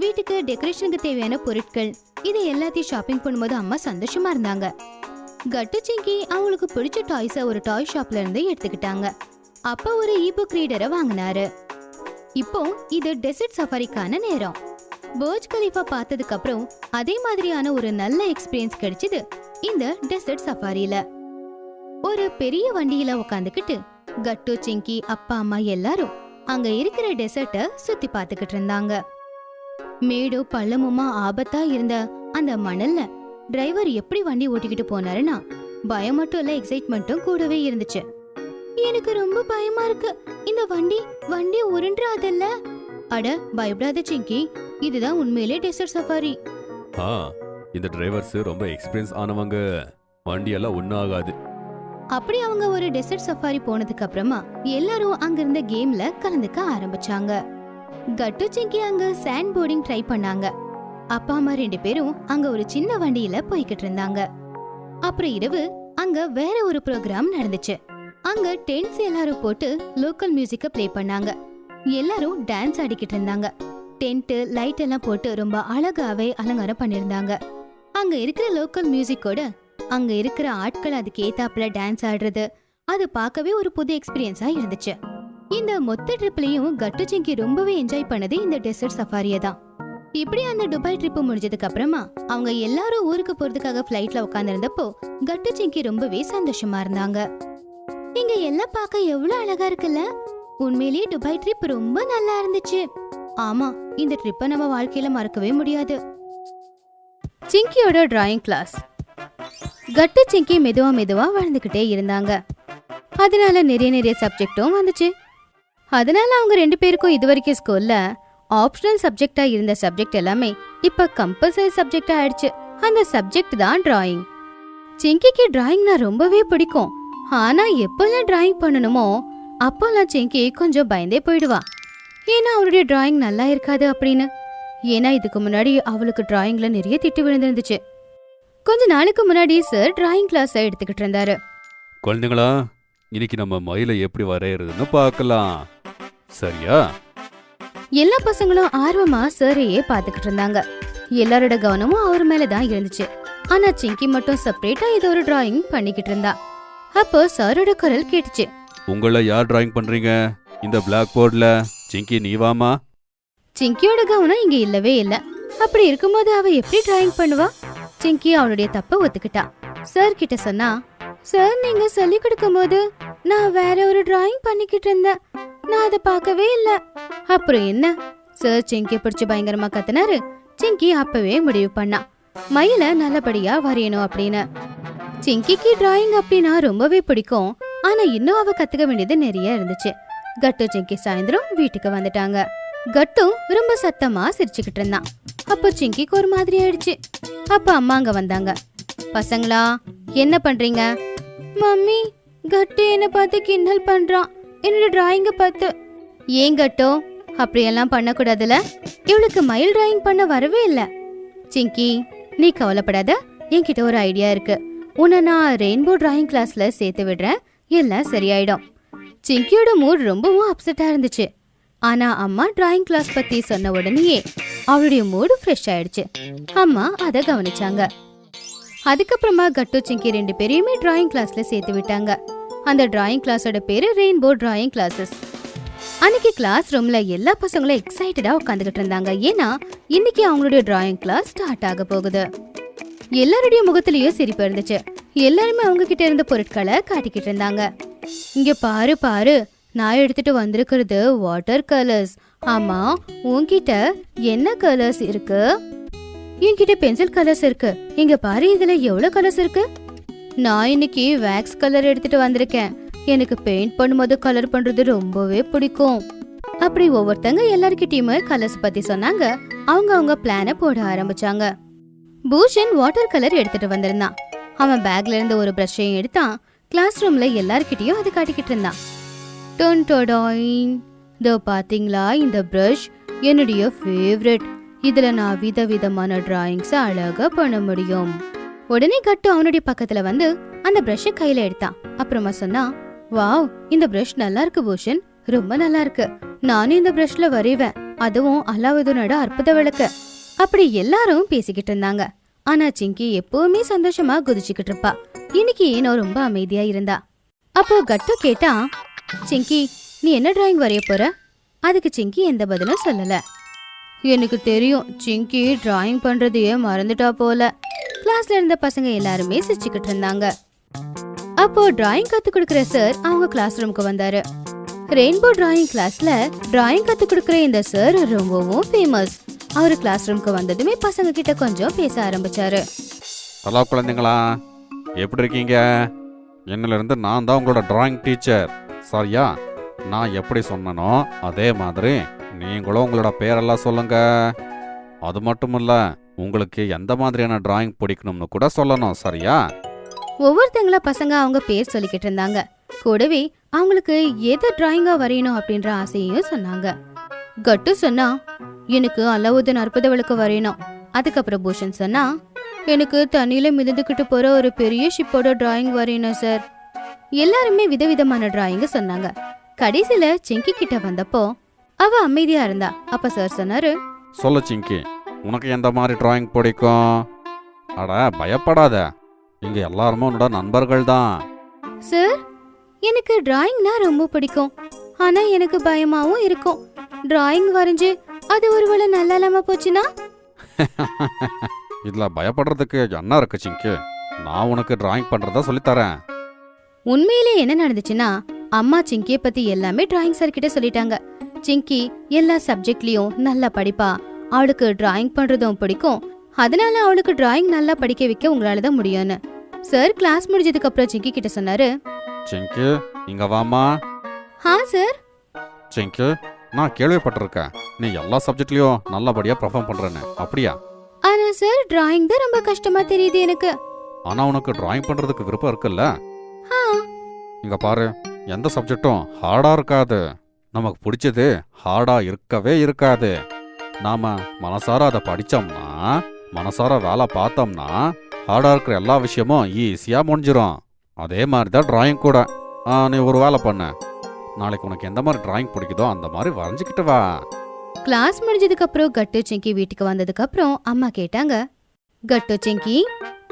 வீட்டுக்கு டெக்கரேஷனுக்கு தேவையான பொருட்கள், இது எல்லாத்தையும் ஷாப்பிங் பண்ணும்போது அம்மா சந்தோஷமா இருந்தாங்க. கட்டு சிங்கி அவங்களுக்கு பிடிச்ச டாய்ஸை ஒரு டாய் ஷாப்ல இருந்து எடுத்துக்கிட்டாங்க. அப்பா ஒரு இபுக் ரீடரை வாங்கினாரு. இப்போ இது டெசர்ட் சஃபாரிக்கான நேரம். பர்ஜ் கலீஃபா பார்த்ததுக்கு அப்புறம் அதே மாதிரியான ஒரு நல்ல எக்ஸ்பீரியன்ஸ் கிடைச்சது இந்த டெசர்ட் சஃபாரியில. ஒரு பெரிய வண்டியில உட்காந்துக்கிட்டு கட்டு சிங்கி அப்பா அம்மா எல்லாரும் அங்க இருக்கிற டெசர்ட்டை சுத்தி பார்த்துக்கிட்டு இருந்தாங்க. மேடும் பள்ளமுமா ஆபத்தா இருந்த அந்த மணல்ல டிரைவர் எப்படி வண்டி ஓட்டிக்கிட்டு போனாருன்னா பயம் மட்டும் இல்ல, எக்ஸைட்மெண்ட்டும் கூடவே இருந்துச்சு. எனக்கு ரொம்ப பயமா இருக்கு, இந்த வண்டி உருண்டாதல்ல. அட பயப்படாத சிங்கி, இதுதான் உண்மையிலே டெசர்ட் சஃபாரி. இந்த டிரைவர்ஸ் ரொம்ப எக்ஸ்பீரியன்ஸ் ஆனவங்க, வண்டி எல்லாம் ஒன்னும் ஆகாது. அப்படி அவங்க ஒரு டெசர்ட் சஃபாரி போனதுக்கு அப்புறமா எல்லாரும் அங்க இருந்த கேம்ல கலந்துக்க ஆரம்பிச்சாங்க. கட்டு சிங்கி அங்க சாண்ட் போர்டிங் ட்ரை பண்ணாங்க. அப்பா அம்மா 2 பேரும் அங்க ஒரு சின்ன வண்டியில போய்கிட்டு இருந்தாங்க. அப்புறம் இரவு அங்க வேற ஒரு ப்ரோக்ராம் நடந்துச்சு. அங்க டென்ட்ஸ் எல்லாரும் போட்டு லோக்கல் மியூசிக்க ப்ளே பண்ணாங்க. எல்லாரும் டான்ஸ் ஆடிக்கிட்டு இருந்தாங்க. டென்ட் லைட் எல்லாம் போட்டு ரொம்ப அழகாவே அலங்காரம் பண்ணிருந்தாங்க. அங்க இருக்கிற லோக்கல் மியூசிக்கோட அங்க இருக்கிற ஆட்கள் அதுக்கு ஏத்தாப்புல டான்ஸ் ஆடுறது, அது பார்க்கவே ஒரு புது எக்ஸ்பீரியன்ஸா இருந்துச்சு. இந்த மொத்த ட்ரிப்லயும் கட்டு சிங்கி ரொம்பவே என்ஜாய் பண்ணது இந்த டெசர்ட் சஃபாரியை தான். இப்படி அந்த துபாய் ட்ரிப் முடிஞ்சதுக்கு அப்புறமா அவங்க எல்லாரும் ஊருக்கு போறதுக்காக ஃபிளைட்ல உட்கார்ந்திருந்தப்போ கட்டு சிங்கி ரொம்பவே சந்தோஷமா இருந்தாங்க. இங்க எல்லாம் பார்க்க எவ்வளவு அழகா இருக்குல்ல. உண்மையிலேயே துபாய் ட்ரிப் ரொம்ப நல்லா இருந்துச்சு. ஆமா, இந்த ட்ரிப்பை நம்ம வாழ்க்கையில மறக்கவே முடியாது. சிங்கியோட டிராயிங் கிளாஸ். கட்டு சிங்கி மெதுவா வளர்ந்துகிட்டே இருந்தாங்க. அதனால நிறைய சப்ஜெக்டும் வந்துச்சு. அதனால அவங்க 2 பேருக்கும் இதுவரைக்கும் ஸ்கூல்ல ஆப்ஷனல் சப்ஜெக்டா இருந்த சப்ஜெக்ட் எல்லாமே இப்ப கம்பல்சரி சப்ஜெக்டா ஆயிடுச்சு. அந்த சப்ஜெக்ட் தான் டிராயிங். சிங்கிக்கு டிராயிங்னா ரொம்பவே பிடிக்கும். ஆனா எப்பெல்லாம் டிராயிங் பண்ணணுமோ அப்பெல்லாம் சிங்கி கொஞ்சம் பயந்தே போயிடுவா. ஏன்னா அவளுடைய டிராயிங் நல்லா இருக்காது அப்படின்னு. ஏன்னா இதுக்கு முன்னாடி அவளுக்கு டிராயிங்ல நிறைய திட்டு விழுந்துருந்துச்சு. கொஞ்ச நாளுக்கு முன்னாடி சார் டிராயிங் கிளாஸ் எடுத்துக்கிட்டு இருந்தாரு. குழந்தைங்களா, இன்னைக்கு நம்ம மயிலை எப்படி வரையறதுன்னு பார்க்கலாம், சரியா? எல்லா பசங்களும் ஆர்வமா சாரையே பாத்துக்கிட்டு இருந்தாங்க. எல்லாரோட கவனமும் அவர் மேலதான் இருந்துச்சு. ஆனா சிங்கி மட்டும் செப்பரேட்டா ஏதோ ஒரு டிராயிங் பண்ணிக்கிட்டு இருந்தா. அப்போ சாரோட குரல் கேட்டுச்சு. உங்களை யார் டிராயிங் பண்றீங்க இந்த பிளாக் போர்ட்ல? சிங்கி, நீ வாமா. சிங்கியோட கவனம் இங்க இல்லவே இல்ல. அப்படி இருக்கும்போது அவ எப்படி டிராயிங் பண்ணுவா? சிங்கி அவளுடைய தப்ப ஒத்துக்கிட்டா. சார் கிட்ட சொன்னா, சார் நீங்க சொல்லி கொடுக்கும் போது நான் வேற ஒரு டிராயிங் பண்ணிக்கிட்டு இருந்தேன், நான் அதை பார்க்கவே இல்ல. அப்புறம் என்ன, சார் சிங்கிய பிடிச்சு பயங்கரமா கத்துனாரு. சிங்கி அப்பவே முடிவு பண்ணா மயில நல்லபடியா வரையணும் அப்படின்னு. சிங்கிக்கு டிராயிங் அப்படின்னா ரொம்பவே பிடிக்கும். ஆனா இன்னும் அவ கத்துக்க வேண்டியது நிறைய இருந்துச்சு. கட்டு சிங்கி சாயந்தரம் வீட்டுக்கு வந்துட்டாங்க. கட்டு ரொம்ப சத்தமா சிரிச்சுக்கிட்டு இருந்தான். அப்போ சிங்கிக்கு ஒரு மாதிரி ஆயிடுச்சு. அப்ப அம்மா அங்க வந்தாங்க. பசங்களா, என்ன பண்றீங்க? மம்மி, கட்டு என்ன பார்த்து கிண்டல் பண்றான் என்னோட டிராயிங்க பார்த்து. ஏன் கட்டோ, அப்படியெல்லாம் பண்ணக்கூடாதுல. இவளுக்கு மயில் டிராயிங் பண்ண வரவே இல்ல. சிங்கி, நீ கவலைப்படாத, என்கிட்ட ஒரு ஐடியா இருக்கு. உன்னை நான் ரெயின்போ டிராயிங் கிளாஸ்ல சேர்த்து விடுறேன், எல்லாம் சரியாயிடும். சிங்கியோட மூட் ரொம்பவும் அப்செட்டா இருந்துச்சு. ஆனா அம்மா டிராயிங் கிளாஸ் பத்தி சொன்ன உடனேயே அவளுடைய மூடு ஃப்ரெஷ் ஆயிடுச்சு. அம்மா அத கவனிச்சாங்க. அதுக்கப்புறமா கட்டு சிங்கி 2 பேரையுமே டிராயிங் கிளாஸ்ல சேர்த்து விட்டாங்க. அந்த டிராயிங் கிளாஸோட பேரு ரெயின்போ டிராயிங் கிளாஸஸ். அன்னைக்கு கிளாஸ் ரூம்ல எல்லா பசங்களும் எக்ஸைட்டடா உட்காந்துக்கிட்டு இருந்தாங்க. ஏன்னா இன்னைக்கு அவங்களுடைய டிராயிங் கிளாஸ் ஸ்டார்ட் ஆக போகுது. எல்லாருடைய முகத்திலயும் சிரிப்பு இருந்துச்சு. எல்லாருமே அவங்க கிட்ட இருந்த பொருட்களை காட்டிக்கிட்டு இருந்தாங்க. இங்க பாரு பாரு, நான் எடுத்துட்டு வந்திருக்கிறது வாட்டர் கலர்ஸ். ஆமா, உன்கிட்ட என்ன கலர்ஸ் இருக்கு? என்கிட்ட பென்சில் கலர்ஸ் இருக்கு. இங்க பாரு, இதுல எவ்வளவு கலர்ஸ் இருக்கு. நான் இன்னைக்கு வேக்ஸ் கலர் எடுத்துட்டு வந்திருக்கேன். எனக்கு பெயிண்ட் பண்ணும்போது கலர் பண்றது ரொம்பவே பிடிக்கும். அப்படி ஒவ்வொருத்தங்க எல்லார்கிட்டயுமே கலர்ஸ் பத்தி சொன்னாங்க. அவங்க பிளான போட ஆரம்பிச்சாங்க. பூஷன் வாட்டர் கலர் எடுத்துட்டு வந்திருந்தான். அவன் பேக்ல இருந்து ஒரு பிரஷையும் எடுத்தான். கிளாஸ் ரூம்ல எல்லார்கிட்டயும் அதை காட்டிக்கிட்டு இருந்தான். டொன் டொடாயின், இதோ பாத்தீங்களா, இந்த பிரஷ் என்னுடைய ஃபேவரட். இதுல நான் விதவிதமான டிராயிங்ஸ் அழகா பண்ண முடியும். உடனே கட்டு அவனுடைய பக்கத்துல வந்து அந்த பிரஷை கையில எடுத்தான். அப்புறமா சொன்னா, வாவ், இந்த பிரஷ் நல்லா இருக்கு பூஷன், ரொம்ப நல்லா இருக்கு. நானும் இந்த பிரஷ்ல வரைவேன், அதுவும் அலாவுதீனோட அற்புத விளக்கு. அப்படி எல்லாரும் பேசிக்கிட்டு இருந்தாங்க. ஆனா சிங்கி எப்பவுமே சந்தோஷமா குதிச்சுக்கிட்டு இருப்பா. இன்னைக்கு ஏனோ ரொம்ப அமைதியா இருந்தா. அப்போ கட்டு கேட்டா, சிங்கி, நீ என்ன டிராயிங் வரைய போற? அதுக்கு சிங்கி எந்த பதிலும் சொல்லல. எனக்கு தெரியும், சிங்கி டிராயிங் பண்றதையே மறந்துட்டா போல. கிளாஸ்ல இருந்த பசங்க எல்லாருமே சிரிச்சுக்கிட்டு இருந்தாங்க. அப்போ டிராயிங் கத்து கொடுக்கற சார் அவங்க கிளாஸ் ரூமுக்கு வந்தாரு. ரெயின்போ டிராயிங் கிளாஸ்ல டிராயிங் கத்து கொடுக்கற இந்த சார் ரொம்பவும் ஃபேமஸ். அவரு கிளாஸ் ரூமுக்கு வந்ததுமே பசங்க கிட்ட கொஞ்சம் பேச ஆரம்பிச்சாரு. ஹலோ குழந்தைங்களா, எப்படி இருக்கீங்க? என்னிலிருந்து நான் தான் உங்களோட டிராயிங் டீச்சர், சரியா? நான் எப்படி சொன்னனோ அதே மாதிரி நீங்களும் உங்களோட பேரெல்லாம் சொல்லுங்க. அது மட்டும் இல்ல, உங்களுக்கு எந்த மாதிரியான டிராயிங் பிடிக்கணும்னு கூட சொல்லணும், சரியா? ஒவ்வொருத்தங்களா பசங்க அவங்க பேர் சொல்லிக்கிட்டு இருந்தாங்க. கூடவே அவங்களுக்கு எது டிராயிங்கா வரையணும் அப்படின்ற ஆசையையும் சொன்னாங்க. கட்டு சொன்னா, எனக்கு அலாவுதீன் அற்புத விளக்கு வரையணும். அதுக்கப்புறம் பூஷன் சொன்னா, எனக்கு தண்ணியில மிதந்துக்கிட்டு போற ஒரு பெரிய ஷிப்போட டிராயிங் வரையணும் சார். எல்லாருமே விதவிதமான டிராயிங்க சொன்னாங்க. கடைசியில சிங்கி கிட்ட வந்தப்போ அவ அமைதியா இருந்தா. அப்ப சார் சொன்னாரு, சொல்லு சிங்கி, உனக்கு எந்த மாதிரி டிராயிங் பிடிக்கும்? அட பயப்படாத, இங்க எல்லாருமே உன்னோட நண்பர்கள் தான். சார், எனக்கு டிராயிங்னா ரொம்ப பிடிக்கும். ஆனா எனக்கு பயமாவும் இருக்கும். டிராயிங் வரைஞ்சு அது ஒருவேளை நல்லா இல்லாம போச்சுன்னா? இதுல பயப்படுறதுக்கு என்ன இருக்கு சிங்கி? நான் உனக்கு டிராயிங் பண்றதா சொல்லித்தரேன். உண்மையிலே என்ன நடந்துச்சுன்னா, அம்மா சிங்கிய பத்தி எல்லாமே டிராயிங் சார் கிட்ட சொல்லிட்டாங்க. சிங்கி எல்லா சப்ஜெக்ட்லயும் நல்லா படிப்பா, அவளுக்கு டிராயிங் பண்றதும் பிடிக்கும். அதனால அவளுக்கு டிராயிங் நல்லா படிக்க வைக்க உங்களால தான் முடியும்னு சார் கிளாஸ் முடிஞ்சதுக்கு அப்புறம் சிங்கி கிட்ட சொன்னாரு. சிங்கி, இங்க வாமா. ஹா சார். சிங்கி, நான் கேள்விப்பட்டிருக்கேன் நீ எல்லா சப்ஜெக்ட்லயும் நல்லபடியா பெர்ஃபார்ம் பண்றேன்னு, அப்படியா? ஆனா சார், டிராயிங் தான் ரொம்ப கஷ்டமா தெரியுது எனக்கு. ஆனா உனக்கு டிராயிங் பண்றதுக்கு விருப்பம் இருக்குல்ல? ஆ. இங்க பாரு, எந்த சப்ஜெக்டும் ஹார்டா இருக்காது. நமக்கு பிடிச்சது ஹார்டா இருக்கவே இருக்காது. நாம மனசார அதை படிச்சோம்னா, மனசார வேலை பார்த்தோம்னா, ஹார்டா இருக்கிற எல்லா விஷயமும் ஈஸியா முடிஞ்சிரும். அதே மாதிரி தான் டிராயிங் கூட. நீ ஒரு வேலை பண்ண, நாளைக்கு உனக்கு எந்த மாதிரி டிராயிங் பிடிக்குதோ அந்த மாதிரி வரைஞ்சிக்கிட்டு வா. கிளாஸ் முடிஞ்சதுக்கு அப்புறம் கட்டு சிங்கி வீட்டுக்கு வந்ததுக்கு அப்புறம் அம்மா கேட்டாங்க, கட்டு சிங்கி,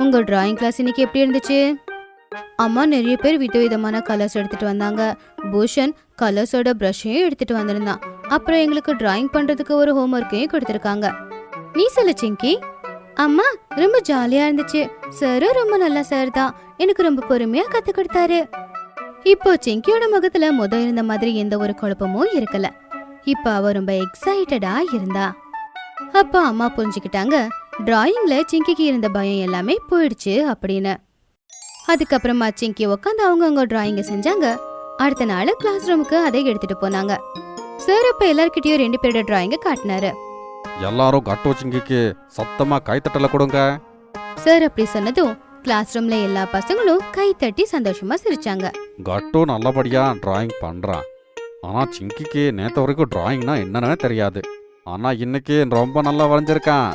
உங்க டிராயிங் கிளாஸ் இன்னைக்கு எப்படி இருந்துச்சு? அம்மா நிறைய பேர் விதவிதமான கலர்ஸ் எடுத்துட்டு வந்தாங்க. பூஷன் கலர்ஸோட பிரஷையும் எடுத்துட்டு வந்திருந்தான். அப்புறம் எங்களுக்கு டிராயிங் பண்றதுக்கு ஒரு ஹோம்ஒர்க்கையும் கொடுத்துருக்காங்க. நீ சொல்லு சிங்கி. அம்மா, ரொம்ப ஜாலியா இருந்துச்சு. சாரும் ரொம்ப நல்ல சார் தான், எனக்கு ரொம்ப பொறுமையா கத்து கொடுத்தாரு. இப்போ சிங்கியோட முகத்துல இருந்த மாதிரி எந்த ஒரு குழப்பமும் இருக்கல. இப்ப அவ ரொம்ப எக்ஸைட்டடா இருந்தா. அப்ப அம்மா புரிஞ்சுக்கிட்டாங்க, டிராயிங்ல சிங்கிக்கு இருந்த பயம் எல்லாமே போயிடுச்சு அப்படின்னு. அதுக்கப்புறமா சிங்கி உட்காந்து அவங்க டிராயிங்க செஞ்சாங்க. அடுத்த நாள் கிளாஸ் ரூமுக்கு அதை எடுத்துட்டு போனாங்க. சார் அப்ப எல்லார்கிட்டயும் 2 பேரோட டிராயிங்க காட்டினாரு. எல்லாரும் கட்டு சிங்கிக்கு சத்தமா கைத்தட்டல கொடுங்க. சார் அப்படி சொன்னதும் கிளாஸ் ரூம்ல எல்லா பசங்களும் கை தட்டி சந்தோஷமா சிரிச்சாங்க. கட்டு நல்லபடியா டிராயிங் பண்றான். ஆனா சிங்கிக்கு நேத்து வரைக்கும் டிராயிங்னா என்னன்னு தெரியாது. ஆனா இன்னைக்கு ரொம்ப நல்லா வரைஞ்சிருக்கான்.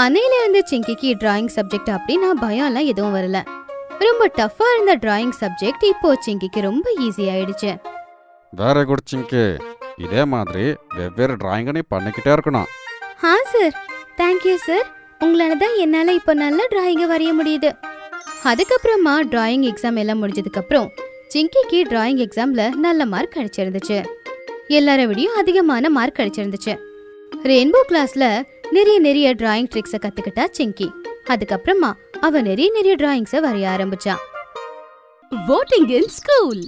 அன்னையில இருந்து சிங்கிக்கு டிராயிங் சப்ஜெக்ட் அப்படின்னா பயம் எல்லாம் எதுவும் வரல. ரொம்ப டஃபா இருந்த டிராயிங் சப்ஜெக்ட் இப்போ சிங்கிக்கு ரொம்ப ஈஸி ஆயிடுச்சு. வெரி குட் சிங்கி, இதே மாதிரி வெவ்வேறு டிராயிங்க நீ பண்ணிக்கிட்டே இருக்கணும். ஹா சார், தேங்க்யூ சார். உங்களால தான் என்னால இப்போ நல்ல டிராயிங்கை வரைய முடியுது. அதுக்கப்புறமா டிராயிங் எக்ஸாம் எல்லாம் முடிஞ்சதுக்கு அப்புறம் சிங்கிக்கு டிராயிங் எக்ஸாம்ல நல்ல மார்க் கிடைச்சிருந்துச்சு. எல்லாரை விடையும் அதிகமான மார்க் கிடைச்சிருந்துச்சு. ரெயின்போ கிளாஸ்ல நிறைய டிராயிங் ட்ரிக்ஸை கத்துக்கிட்டா சிங்கி. அதுக்கப்புறமா அவ நிறைய டிராயிங்ஸை வரைய ஆரம்பிச்சான். voting in school.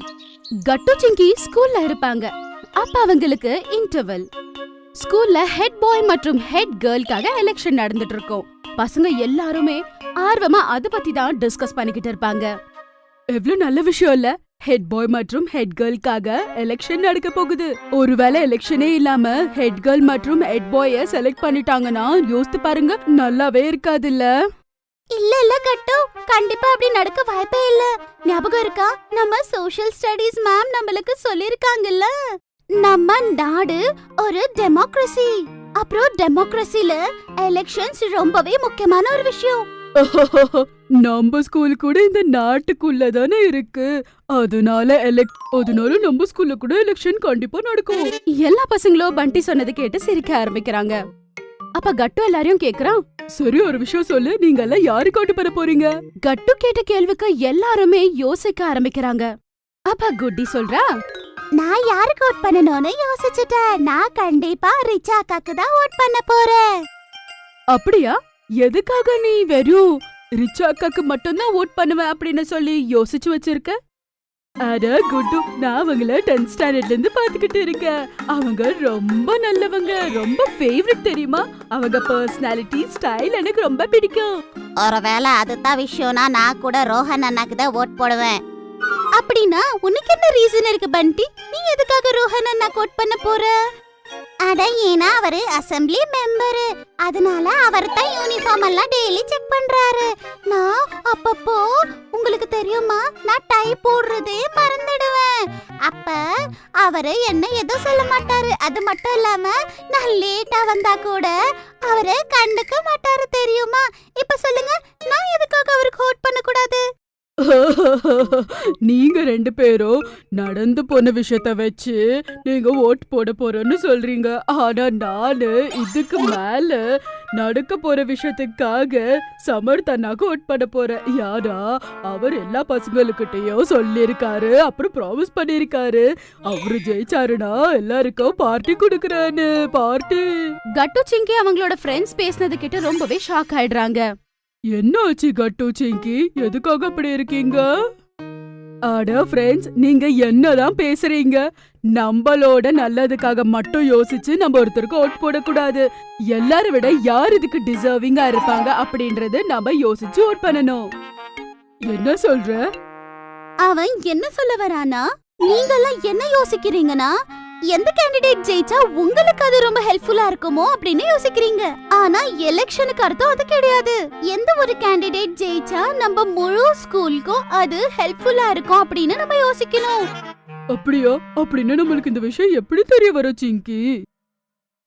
கட்டு சிங்கி ஸ்கூல்ல இருப்பாங்க. அப்ப அவங்களுக்கு இன்டர்வல். ஸ்கூல்ல ஹெட் பாய் மற்றும் ஹெட் கேர்ள்காக எலெக்ஷன் நடந்துட்டு இருக்கும். பசங்க எல்லாருமே ஆர்வமா அத பத்தி தான் டிஸ்கஸ் பண்ணிக்கிட்டு இருப்பாங்க. எவ்வளவு நல்ல விஷயம் இல்ல, ஹெட் பாய் மற்றும் ஹெட் கேர்ள்காக எலெக்ஷன் நடக்க போகுது. ஒருவேளை எலெக்ஷனே இல்லாம ஹெட் கேர்ள் மற்றும் ஹெட் பாய செலக்ட் பண்ணிட்டாங்கன்னா யோசித்து பாருங்க, நல்லாவே இருக்காதுல்ல. இல்ல கட்டு, கண்டிப்பா அப்படி நடக்க வாய்ப்பே இல்ல. ஞாபகம் இருக்கா, நம்ம சோஷியல் ஸ்டடீஸ் மேம் நம்மளுக்கு சொல்லிருக்காங்கல்ல, நம்ம நாடு ஒரு டெமோக்ரஸி. அப்புறம் டெமோக்ரஸில எலெக்ஷன்ஸ் ரொம்பவே முக்கியமான ஒரு விஷயம். நம்ம ஸ்கூல் கூட இந்த நாட்டுக்குள்ள தானே இருக்கு, அதனால நம்ம ஸ்கூல்ல கூட எலெக்ஷன் கண்டிப்பா நடக்கும். எல்லா பசங்களும் பண்டி சொன்னது கேட்டு சிரிக்க ஆரம்பிக்கிறாங்க. அப்ப கட்டு எல்லாரையும் கேக்குறான், சரி ஒரு விஷயம் சொல்லு, நீங்க எல்லாம் யாருக்கு ஓட்டு பண்ண போறீங்க? கட்டு கேட்ட கேள்விக்கு எல்லாருமே யோசிக்க ஆரம்பிக்கிறாங்க. அப்ப குட்டி சொல்றா, நான் யாருக்கு ஓட் பண்ணணும்னு யோசிச்சுட்டேன். நான் கண்டிப்பா ரிச்சா அக்காக்கு தான் ஓட் பண்ண போறேன். அப்படியா? எதுக்காக நீ வெறும் ரிச்சா அக்காக்கு மட்டும்தான் ஓட் பண்ணுவேன் அப்படின்னு சொல்லி யோசிச்சு வச்சிருக்க? அட குட்டு, நான் அவங்கள 10th ஸ்டாண்டர்ட்ல இருந்து பாத்துக்கிட்டு இருக்கேன். அவங்க ரொம்ப நல்லவங்க, ரொம்ப ஃபேவரட் தெரியுமா? அவங்க பர்சனாலிட்டி ஸ்டைல் எனக்கு ரொம்ப பிடிக்கும். ஒருவேளை அதுதான் விஷயம்னா நான் கூட ரோஹன் அண்ணாக்கு தான் ஓட் போடுவேன். அப்படின்னா உனக்கு என்ன ரீசன் இருக்கு பண்டி? நீ எதுக்காக ரோஹன் அண்ணாக்கு ஓட் பண்ண போற? அட ஏன்னா அவரு அசெம்பிளி மெம்பர், அதனால அவர் தான் யூனிஃபார்ம் எல்லாம் டெய்லி செக் பண்றாரு. நான் அப்பப்போ உங்களுக்கு தெரியுமா, நான் டை போடுறதே மறந்துடுவேன். அப்ப அவரு என்ன எதுவும் சொல்ல மாட்டாரு. அது மட்டும் இல்லாம நான் லேட்டா வந்தா கூட அவரு கண்டுக்க மாட்டாரு தெரியுமா? இப்ப சொல்லுங்க, நான் எதுக்காக அவருக்கு ஓட் பண்ண கூடாது? நீங்க 2 பேரும் நடந்து போன விஷயத்த வச்சு நீங்க ஓட் போட போறோன்னு சொல்றீங்க. ஆனா நானு இதுக்கு மேல நடக்க போற விஷயத்துக்காக சமர்த்தனாக்கு ஓட் பண்ண போறேன். யாரா அவர் எல்லா பசங்களுக்கிட்டையும் சொல்லிருக்காரு, அப்புறம் ப்ராமிஸ் பண்ணிருக்காரு, அவரு ஜெயிச்சாருனா எல்லாருக்கும் பார்ட்டி குடுக்கறான்னு. பார்ட்டி. கட்டு சிங்கி அவங்களோட ஃப்ரெண்ட்ஸ் பேசினது கிட்ட ரொம்பவே ஷாக் ஆயிடுறாங்க. என்ன ஆச்சு கட்டு சிங்கி, எதுக்காக அப்படி இருக்கீங்க? அட ஃப்ரெண்ட்ஸ், நீங்க என்னதான் பேசுறீங்க? நம்மளோட நல்லதுக்காக மட்டும் யோசிச்சு நம்ம ஒருத்தருக்கு ஓட் போடக்கூடாது. எல்லாரை விட யார் இதுக்கு டிசர்விங்கா இருப்பாங்க அப்படின்றது நம்ம யோசிச்சு ஓட் பண்ணணும். என்ன சொல்ற? அவன் என்ன சொல்ல வரானா, நீங்கெல்லாம் என்ன யோசிக்கிறீங்கன்னா, எந்த கேண்டிடேட் ஜெயிச்சா உங்களுக்கு அது ரொம்ப ஹெல்ப்ஃபுல்லா இருக்குமோ அப்படின்னு யோசிக்கிறீங்க. ஆனா எலெக்ஷனுக்கு அர்த்தம் அது கிடையாது. எந்த ஒரு கேண்டிடேட் ஜெயிச்சா நம்ம முழு ஸ்கூலுக்கும் அது ஹெல்ப்ஃபுல்லா இருக்கும் அப்படின்னு நம்ம யோசிக்கணும். அப்படியா? அப்படின்னா நம்மளுக்கு இந்த விஷயம் எப்படி தெரிய வரும் சிங்கி?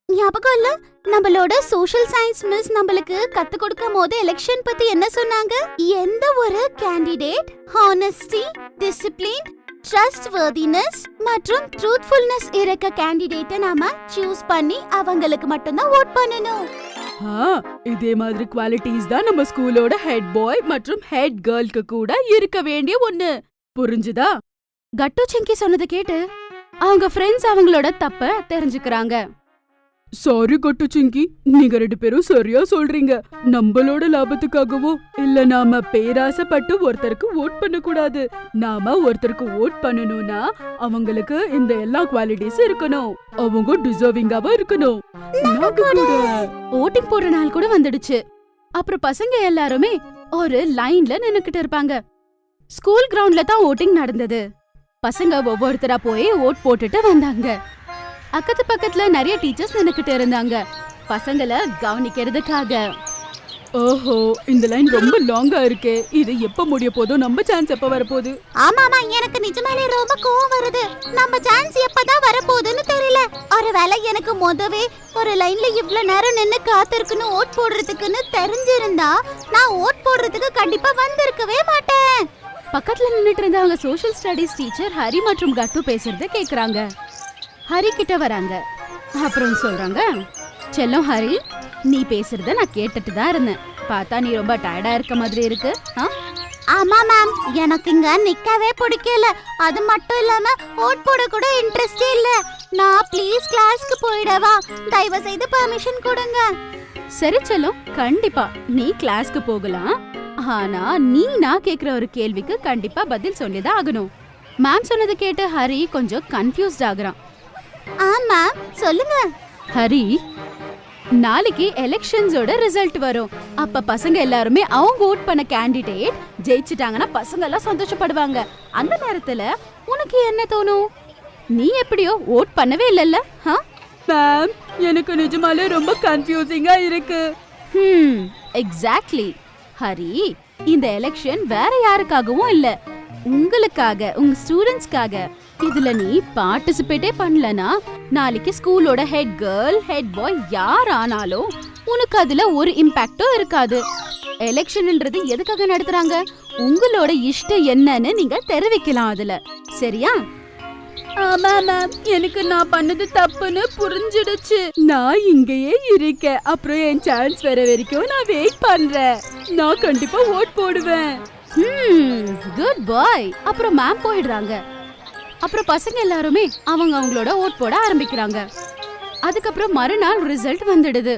ஞாபகம் இல்ல, நம்மளோட சோஷியல் சயின்ஸ் மிஸ் நம்மளுக்கு கத்து கொடுக்கும் போது எலெக்ஷன் பத்தி என்ன சொன்னாங்க? எந்த ஒரு கேண்டிடேட் ஹானஸ்டி, டிசிப்ளின், ட்ரஸ்ட்வர்தினஸ் மற்றும் ட்ரூத்ஃபுல்னஸ் இருக்க கேண்டிடேட்டை நாம சூஸ் பண்ணி அவங்களுக்கு மட்டும்தான் ஓட் பண்ணணும். இதே மாதிரி குவாலிட்டிஸ் தான் நம்ம ஸ்கூலோட ஹெட் பாய் மற்றும் ஹெட் கேர்ள்க்கு கூட இருக்க வேண்டிய ஒண்ணு. புரிஞ்சுதா? கட்டு சிங்கி சொன்னதை கேட்டு அவங்க ஃப்ரெண்ட்ஸ் அவங்களோட தப்ப தெரிஞ்சுக்கிறாங்க. சாரி கட்டு சிங்கி, நீங்க 2 பேரும் சரியா சொல்றீங்க. நம்மளோட லாபத்துக்காகவோ இல்ல நாம பேராசைப்பட்டு ஒருத்தருக்கு ஓட் பண்ண கூடாது. நாம ஒருத்தருக்கு ஓட் பண்ணணும்னா அவங்களுக்கு இந்த எல்லா குவாலிட்டிஸ் இருக்கணும், அவங்க டிசர்விங்காவா இருக்கணும். ஓட்டிங் போடுற நாள் கூட வந்துடுச்சு. அப்புறம் பசங்க எல்லாருமே ஒரு லைன்ல நின்னுக்கிட்டு இருப்பாங்க. ஸ்கூல் கிரவுண்ட்ல தான் ஓட்டிங் நடந்தது. பசங்க ஒவ்வொருத்தரா போய் ஓட் போட்டுட்டு வந்தாங்க. அக்கத்து பக்கத்துல நிறைய டீச்சர்ஸ் நின்னுக்கிட்டு இருந்தாங்க பசங்களை கவனிக்கிறதுக்காக. ஓஹோ, இந்த லைன் ரொம்ப லாங்கா இருக்கே, இது எப்ப முடிய போதோ, நம்ம சான்ஸ் எப்ப வரப்போகுது? ஆமாமா, எனக்கு நிஜமாலே ரொம்ப கோவம் வருது. நம்ம சான்ஸ் எப்பதான் வரப்போகுதுன்னு தெரியல. ஒருவேளை எனக்கு முதவே ஒரு லைன்ல இவ்வளவு நேரம் நின்னு காத்திருக்குன்னு ஓட் போடுறதுக்குன்னு தெரிஞ்சிருந்தா நான் ஓட் போடுறதுக்கு கண்டிப்பா வந்திருக்கவே மாட்டேன். பக்கத்துல நின்னுட்டு இருந்த அவங்க சோஷியல் ஸ்டடீஸ் டீச்சர் ஹரி மற்றும் கட்டு பேசுறத கேக்குறாங்க. ஹரி கிட்ட வராங்க. அப்புறம் சொல்றாங்க, செல்லம் ஹரி, நீ பேசுறத நான் கேட்டுட்டு தான் இருந்தேன். பார்த்தா நீ ரொம்ப டயர்டா இருக்க மாதிரி இருக்கு. ஆமா மேம், எனக்கு இங்க நிக்கவே பிடிக்கல. அது மட்டும் இல்லாம ஓட் போட கூட இன்ட்ரெஸ்டே இல்ல. நான் ப்ளீஸ் கிளாஸ்க்கு போயிடவா? தயவு செய்து பெர்மிஷன் கொடுங்க. சரி செல்லம், கண்டிப்பா நீ கிளாஸ்க்கு போகலாம். ஆனா நீ நான் கேக்குற ஒரு கேள்விக்கு கண்டிப்பா பதில் சொல்லிதான் ஆகணும். மேம் சொன்னதை கேட்டு ஹரி கொஞ்சம் கன்ஃபியூஸ்ட் ஆகுறான். ஆமா, சொல்லுங்க. ஹரி, நாளைக்கு எலெக்ஷன்ஸோட ரிசல்ட் வரும். அப்ப பசங்க எல்லாருமே அவங்க ஓட் பண்ண கேண்டிடேட் ஜெயிச்சிட்டாங்கன்னா பசங்க எல்லாம் சந்தோஷப்படுவாங்க. அந்த நேரத்துல உனக்கு என்ன தோணும்? நீ எப்படியோ ஓட் பண்ணவே இல்லல்ல? மேம், எனக்கு நிஜமாலே ரொம்ப கன்ஃபியூசிங்கா இருக்கு. எக்ஸாக்ட்லி ஹரி, இந்த எலெக்ஷன் வேற யாருக்காகவும் இல்ல, உங்களுக்காக, உங்க ஸ்டூடெண்ட்ஸ்க்காக. இதுல நீ பார்ட்டிசிபேட்டே பண்ணலனா நாளைக்கு ஸ்கூலோட ஹெட் கேர்ள், ஹெட் பாய் யார் ஆனாலும் உனக்கு அதுல ஒரு இம்பாக்டும் இருக்காது. எலெக்ஷன்ன்றது எதுக்காக நடத்துறாங்க? உங்களோட இஷ்டம் என்னன்னு நீங்க தெரிவிக்கலாம் அதுல. சரியா? ஆமா மேம், எனக்கு நான் பண்ணது தப்புன்னு புரிஞ்சிடுச்சு. நான் இங்கேயே இருக்கேன். அப்புறம் என் சான்ஸ் வர வரைக்கும் நான் வெயிட் பண்றேன். நான் கண்டிப்பா ஓட் போடுவேன். குட் பாய். அப்புறம் மேம் போயிடுறாங்க. அப்புறம் பசங்க எல்லாருமே அவங்களோட ஓட் போட ஆரம்பிக்கிறாங்க. அதுக்கப்புறம் மறுநாள் ரிசல்ட் வந்துடுது.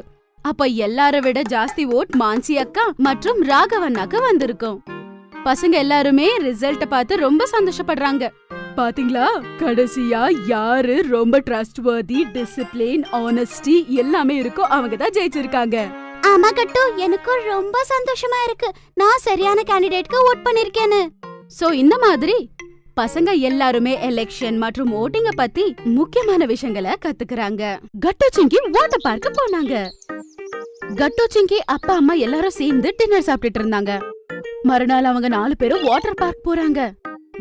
அப்ப எல்லார விட ஜாஸ்தி ஓட் மான்சி அக்கா மற்றும் ராகவண்ணாக்கு வந்திருக்கும். பசங்க எல்லாருமே ரிசல்ட்ட பார்த்து ரொம்ப சந்தோஷப்படுறாங்க. பாத்தீங்களா, கடைசியா யாரு ரொம்ப ட்ரஸ்ட்வர்தி, டிசிப்ளின், ஆனஸ்டி எல்லாமே இருக்கோ அவங்க தான் ஜெயிச்சிருக்காங்க. ஆமா கட்டு, எனக்கும் ரொம்ப சந்தோஷமா இருக்கு. நான் சரியான கேண்டிடேட்க்கு ஓட் பண்ணிருக்கேன்னு. சோ இந்த மாதிரி பசங்க எல்லாருமே எலெக்ஷன் மற்றும் ஓட்டிங்க பத்தி முக்கியமான விஷயங்களை கத்துக்கறாங்க. கட்டு சிங்கி வாட்டர் பார்க் போனாங்க. கட்டு சிங்கி அப்பா அம்மா எல்லாரும் சேர்ந்து டின்னர் சாப்பிட்டுட்டு இருந்தாங்க. மறுநாள் அவங்க 4 பேரும் வாட்டர் பார்க் போறாங்க.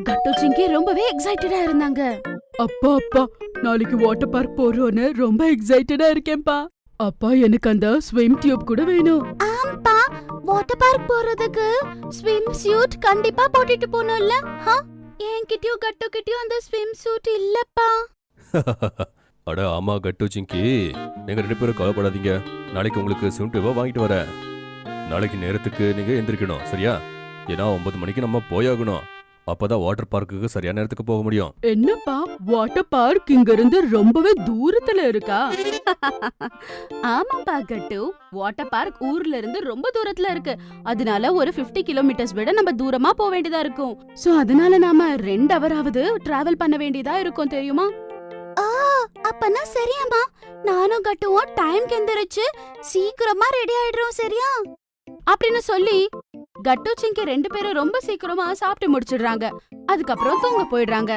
கட்டு சிங்கி ரொம்பவே எக்ஸைட்டடா இருந்தாங்க. அப்பா அப்பா, நாளைக்கு வாட்டர் பார்க் போறோம்னு ரொம்ப எக்ஸைட்டடா இருக்கேன்பா. அப்பா, எனக்கு அந்த ஸ்விம் டியூப் கூட வேணும். ஆம்பா, வாட்டர் பார்க் போறதுக்கு ஸ்விம் சூட் கண்டிப்பா போட்டுட்டு போணும்ல? என்கிட்டயும் கட்டு கிட்டயும் அந்த ஸ்விம் சூட் இல்லப்பா. அட ஆமா கட்டு சிங்கி, நீங்க 2 பேரும் கவலைப்படாதீங்க. நாளைக்கு உங்களுக்கு ஸ்விம் டியூபை வாங்கிட்டு வரேன். நாளைக்கு நேரத்துக்கு நீங்க எந்திரிக்கணும், சரியா? ஏன்னா 9 மணிக்கு நம்ம போயாகணும். அப்பதான் வாட்டர் பார்க்குக்கு சரியான நேரத்துக்கு போக முடியும். என்னப்பா, வாட்டர் பார்க் இங்க இருந்து ரொம்பவே தூரத்துல இருக்கா? ஆமாப்பா கட்டு, வாட்டர் பார்க் ஊர்ல இருந்து ரொம்ப தூரத்துல இருக்கு. அதனால ஒரு 50 கிலோமீட்டர்ஸ் விட நம்ம தூரமா போக வேண்டியதா இருக்கும். சோ அதனால நாம 2 ஹவராவது டிராவல் பண்ண வேண்டியதா இருக்கும், தெரியுமா? அப்பனா சரியாமா, நானும் கட்டுவோம் டைம்க்கு எந்திரிச்சு சீக்கிரமா ரெடி ஆயிடுறோம், சரியா? அப்படின்னு சொல்லி கட்டு சிங்கி 2 பேரும் ரொம்ப சீக்கிரமா சாப்பிட்டு முடிச்சிடுறாங்க. அதுக்கப்புறம் தூங்க போயிடுறாங்க.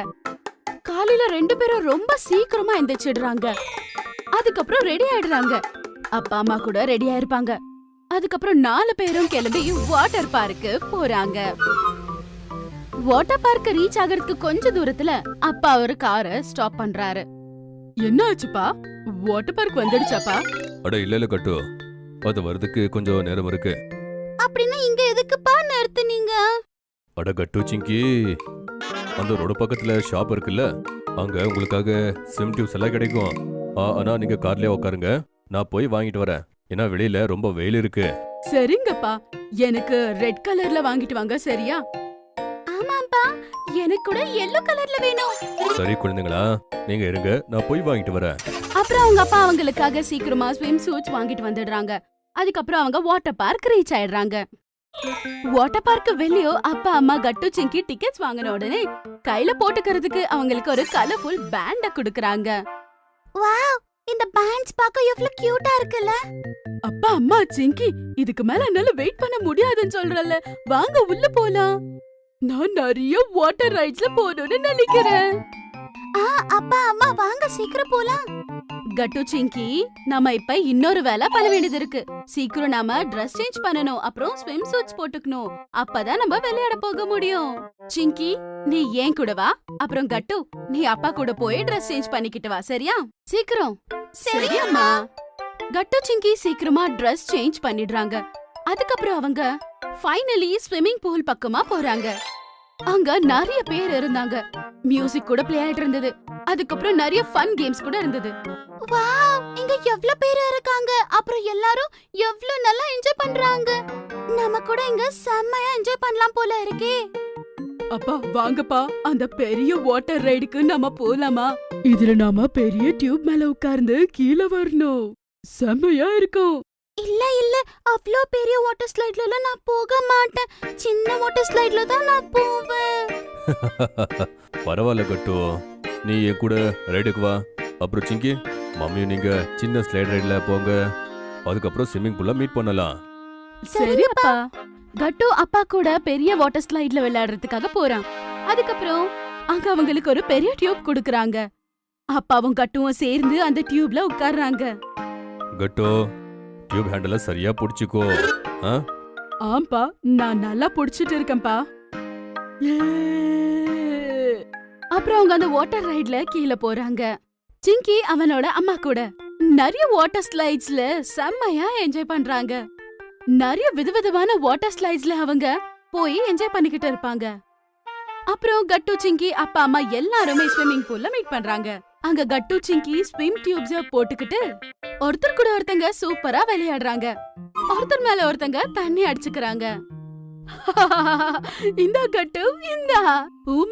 காலையில 2 பேரும் ரொம்ப சீக்கிரமா எந்திரிச்சிடுறாங்க. அதுக்கப்புறம் ரெடி ஆயிடுறாங்க. அப்பா அம்மா கூட ரெடி ஆயிருப்பாங்க. அதுக்கப்புறம் 4 பேரும் கிளம்பி வாட்டர் பார்க்கு போறாங்க. வாட்டர் பார்க்க ரீச் ஆகிறதுக்கு கொஞ்ச தூரத்துல அப்பா ஒரு காரை ஸ்டாப் பண்றாரு. என்ன ஆச்சுப்பா, வாட்டர் பார்க் வந்துடுச்சாப்பா? அட இல்ல கட்டு, அது வரதுக்கு கொஞ்சம் நேரம் இருக்கு. அப்படின்னா இங்க எதுக்குப்பா நிறுத்துனீங்க? அட கட்டு சிங்கி, அந்த ரோடு பக்கத்துல ஷாப் இருக்குல்ல, அங்க உங்களுக்காக ஸ்விம் டியூப்ஸ் எல்லாம் கிடைக்கும். ஆனா நீங்க கார்லயே உட்காருங்க, நான் போய் வாங்கிட்டு வரேன். ஏன்னா வெளியில ரொம்ப வெயில் இருக்கு. சரிங்கப்பா, எனக்கு ரெட் கலர்ல வாங்கிட்டு வாங்க, சரியா? ஆமாப்பா, எனக்கு கூட yellow கலர்ல வேணும். சரி குழந்தைங்களா, நீங்க இருங்க, நான் போய் வாங்கிட்டு வரேன். அப்புறம் அவங்க அப்பா அவங்களுக்காக சீக்கிரமா ஸ்விம் சூட்ஸ் வாங்கிட்டு வந்துடுறாங்க. அதுக்கப்புறம் அவங்க வாட்டர் பார்க் ரீச் ஆயிடுறாங்க. வாட்டர் பார்க் வெளியோ அப்பா அம்மா கட்டு சிங்கி டிக்கெட்ஸ் வாங்கின உடனே கையில போட்டுக்கிறதுக்கு அவங்களுக்கு ஒரு கலர்ஃபுல் பேண்ட குடுக்கறாங்க. வாவ், இந்த பேண்ட்ஸ் பார்க்க எவ்வளவு கியூட்டா இருக்குல்ல? அப்பா அம்மா சிங்கி, இதுக்கு மேல என்னால வெயிட் பண்ண முடியாதுன்னு சொல்றல, வாங்க உள்ள போலாம். நான் நிறைய வாட்டர் ரைட்ஸ்ல போகணும்னு நினைக்கிறேன். அப்பா அம்மா வாங்க சீக்கிரம் போலாம். கட்டு சிங்கி, நாம இப்ப இன்னொரு வேலை பண்ண வேண்டியது இருக்கு. சீக்கிரம் நாம ட்ரெஸ் சேஞ்ச் பண்ணனும். அப்புறம் ஸ்விம் சூட்ஸ் போட்டுக்கணும். அப்பதான் நம்ம விளையாட போக முடியும். சிங்கி, நீ ஏன் கூட வா. அப்புறம் கட்டு, நீ அப்பா கூட போய் ட்ரெஸ் சேஞ்ச் பண்ணிக்கிட்டு வா, சரியா? சீக்கிரம். சரியாம்மா. கட்டு சிங்கி சீக்கிரமா ட்ரெஸ் சேஞ்ச் பண்ணிடுறாங்க. அதுக்கப்புறம் அவங்க ஃபைனலி ஸ்விம்மிங் பூல் பக்கமா போறாங்க. அங்க நிறைய பேர் இருந்தாங்க. மியூசிக் கூட ப்ளே ஆயிட்டு இருந்தது. அதுக்கப்புறம் நிறைய ஃபன் கேம்ஸ் கூட இருந்தது. வாவ், இங்க அங்க எவ்வளவு பேர் இருக்காங்க, அப்புறம் எல்லாரும் எவ்வளவு நல்லா என்ஜாய் பண்றாங்க. நம்ம கூட இங்க செம்மையா என்ஜாய் பண்ணலாம் போல இருக்கே. அப்பா வாங்கப்பா, அந்த பெரிய வாட்டர் ரைடுக்கு நாம போலாமா? இதுல நாம பெரிய டியூப் மேல உட்கார்ந்து கீழே வரணும். செம்மையா இருக்கும். இல்ல இல்ல, அவ்ளோ பெரிய வாட்டர் ஸ்லைட்ல எல்லாம் நான் போக மாட்டேன். சின்ன வாட்டர் ஸ்லைட்ல தான் நான் போவேன். பரவாயில்ல கட்டு, நீ என் கூட ரைடுக்கு வா. அப்புறம் சிங்கி, மம்மியும் நீங்க சின்ன ஸ்லைட் ரைட்ல போங்க. அதுக்கப்புறம் ஸ்விம்மிங் பூல்ல மீட் பண்ணலாம். சரி அப்பா. கட்டு அப்பா கூட பெரிய வாட்டர் ஸ்லைட்ல விளையாடுறதுக்காக போறான். அதுக்கப்புறம் அங்க அவங்களுக்கு ஒரு பெரிய டியூப் கொடுக்கறாங்க. அப்பாவும் கட்டுவும் சேர்ந்து அந்த டியூப்ல உட்கார்றாங்க. கட்டு, டியூப் ஹேண்டல சரியா புடிச்சுக்கோ. ஆம்பா, நான் நல்லா புடிச்சிட்டு இருக்கேன்பா. அப்புறம் அவங்க அந்த வாட்டர் ரைட்ல கீழே போறாங்க. சிங்கி அவனோட அம்மா கூட நிறைய வாட்டர் ஸ்லைட்ஸ்ல செம்மையா என்ஜாய் பண்றாங்க. நிறைய விதவிதமான வாட்டர் ஸ்லைட்ஸ்ல அவங்க போய் என்ஜாய் பண்ணிக்கிட்டு இருப்பாங்க. அப்புறம் கட்டு, சிங்கி, அப்பா அம்மா எல்லாருமே ஸ்விம்மிங் பூல்ல மீட் பண்றாங்க. அங்க கட்டு, சிங்கி ஸ்விம் டியூப்ஸ் போட்டுக்கிட்டு ஒருத்தர் கூட ஒருத்தங்க சூப்பரா விளையாடுறாங்க. ஒருத்தர் மேல ஒருத்தங்க தண்ணி அடிச்சுக்கிறாங்க. இந்தா கட்டு, இந்தா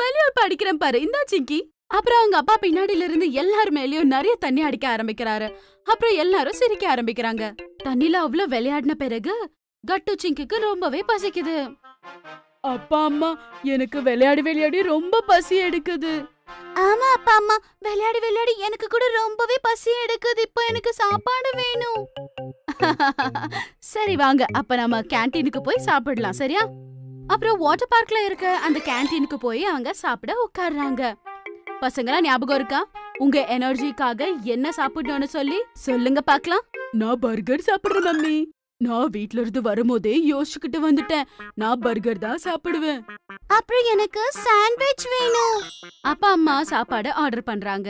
மேலயும் படிக்கிறேன் பாரு, இந்தா சிங்கி. அப்புறம் அவங்க அப்பா பின்னாடில இருந்து எல்லார் மேலயும் நிறைய தண்ணி அடிக்க ஆரம்பிக்கிறாரு. அப்புறம் எல்லாரும் சிரிக்க ஆரம்பிக்கிறாங்க. தண்ணில அவ்வளவு விளையாடின பிறகு கட்டு, சிங்கிக்கு ரொம்பவே பசிக்குது. அப்பா அம்மா, எனக்கு விளையாடி விளையாடி ரொம்ப பசி எடுக்குது. ஆமா அப்பா அம்மா, விளையாடி விளையாடி எனக்கு கூட ரொம்பவே பசி எடுக்குது. இப்போ எனக்கு சாப்பாடு வேணும். சரி வாங்க, அப்ப நம்ம கேண்டீனுக்கு போய் சாப்பிடலாம், சரியா? அப்புறம் வாட்டர் பார்க்ல இருக்க அந்த கேண்டீனுக்கு போய் அவங்க சாப்பிட உட்கார்றாங்க. பசங்களா, ஞாபகம் இருக்கா உங்க எனர்ஜிக்காக என்ன சாப்பிடணும்னு சொல்லுங்க பாக்கலாம். நான் பர்கர் சாப்பிடுறேன் மம்மி. நான் வீட்ல இருந்து வரும்போதே யோசிச்சுக்கிட்டு வந்துட்டேன், நான் பர்கர் தான் சாப்பிடுவேன். அப்புறம் எனக்கு சாண்ட்விச் வேணும். அப்பா அம்மா சாப்பாடு ஆர்டர் பண்றாங்க.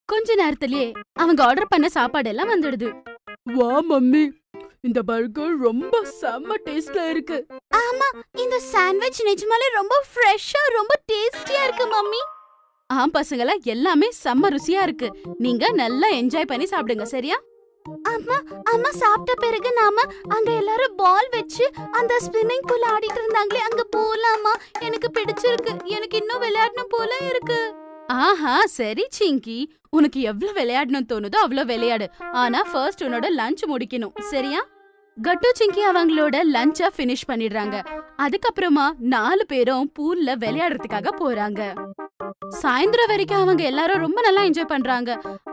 கொஞ்ச நேரத்திலேயே அவங்க ஆர்டர் பண்ண சாப்பாடு எல்லாம் வந்துடுது. வா மம்மி, இந்த பர்கர் ரொம்ப செம்ம டேஸ்ட்ல இருக்கு. ஆமா, இந்த சாண்ட்விச் நிஜமாலே ரொம்ப ஃப்ரெஷ்ஷா ரொம்ப டேஸ்டியா இருக்கு மம்மி. பசங்களா, எல்லாமே செம்ம ருசியா இருக்கு. நீங்க நல்லா என்ஜாய் பண்ணி சாப்பிடுங்க, சரியா? அம்மா அம்மா, சாப்பிட்ட பிறகு நாம அங்க எல்லாரும் பால் வச்சு அந்த ஸ்விம்மிங் பூல் ஆடிட்டு இருந்தாங்களே, அங்க போலாமா? எனக்கு பிடிச்சிருக்கு. எனக்கு இன்னும் விளையாடணும் போல இருக்கு. ஆஹா, சரி சிங்கி, உனக்கு எவ்வளவு விளையாடணும் தோணுதோ அவ்வளவு விளையாடு. ஆனா ஃபர்ஸ்ட் உன்னோட லஞ்ச் முடிக்கணும், சரியா? கட்டு, சிங்கி அவங்களோட லஞ்ச ஃபினிஷ் பண்ணிடுறாங்க. அதுக்கப்புறமா 4 பேரும் பூல்ல விளையாடுறதுக்காக போறாங்க. சாயந்தரம் வரைக்கும் அவங்க எல்லாரும் ரொம்ப நல்லா என்ஜாய் பண்றாங்க.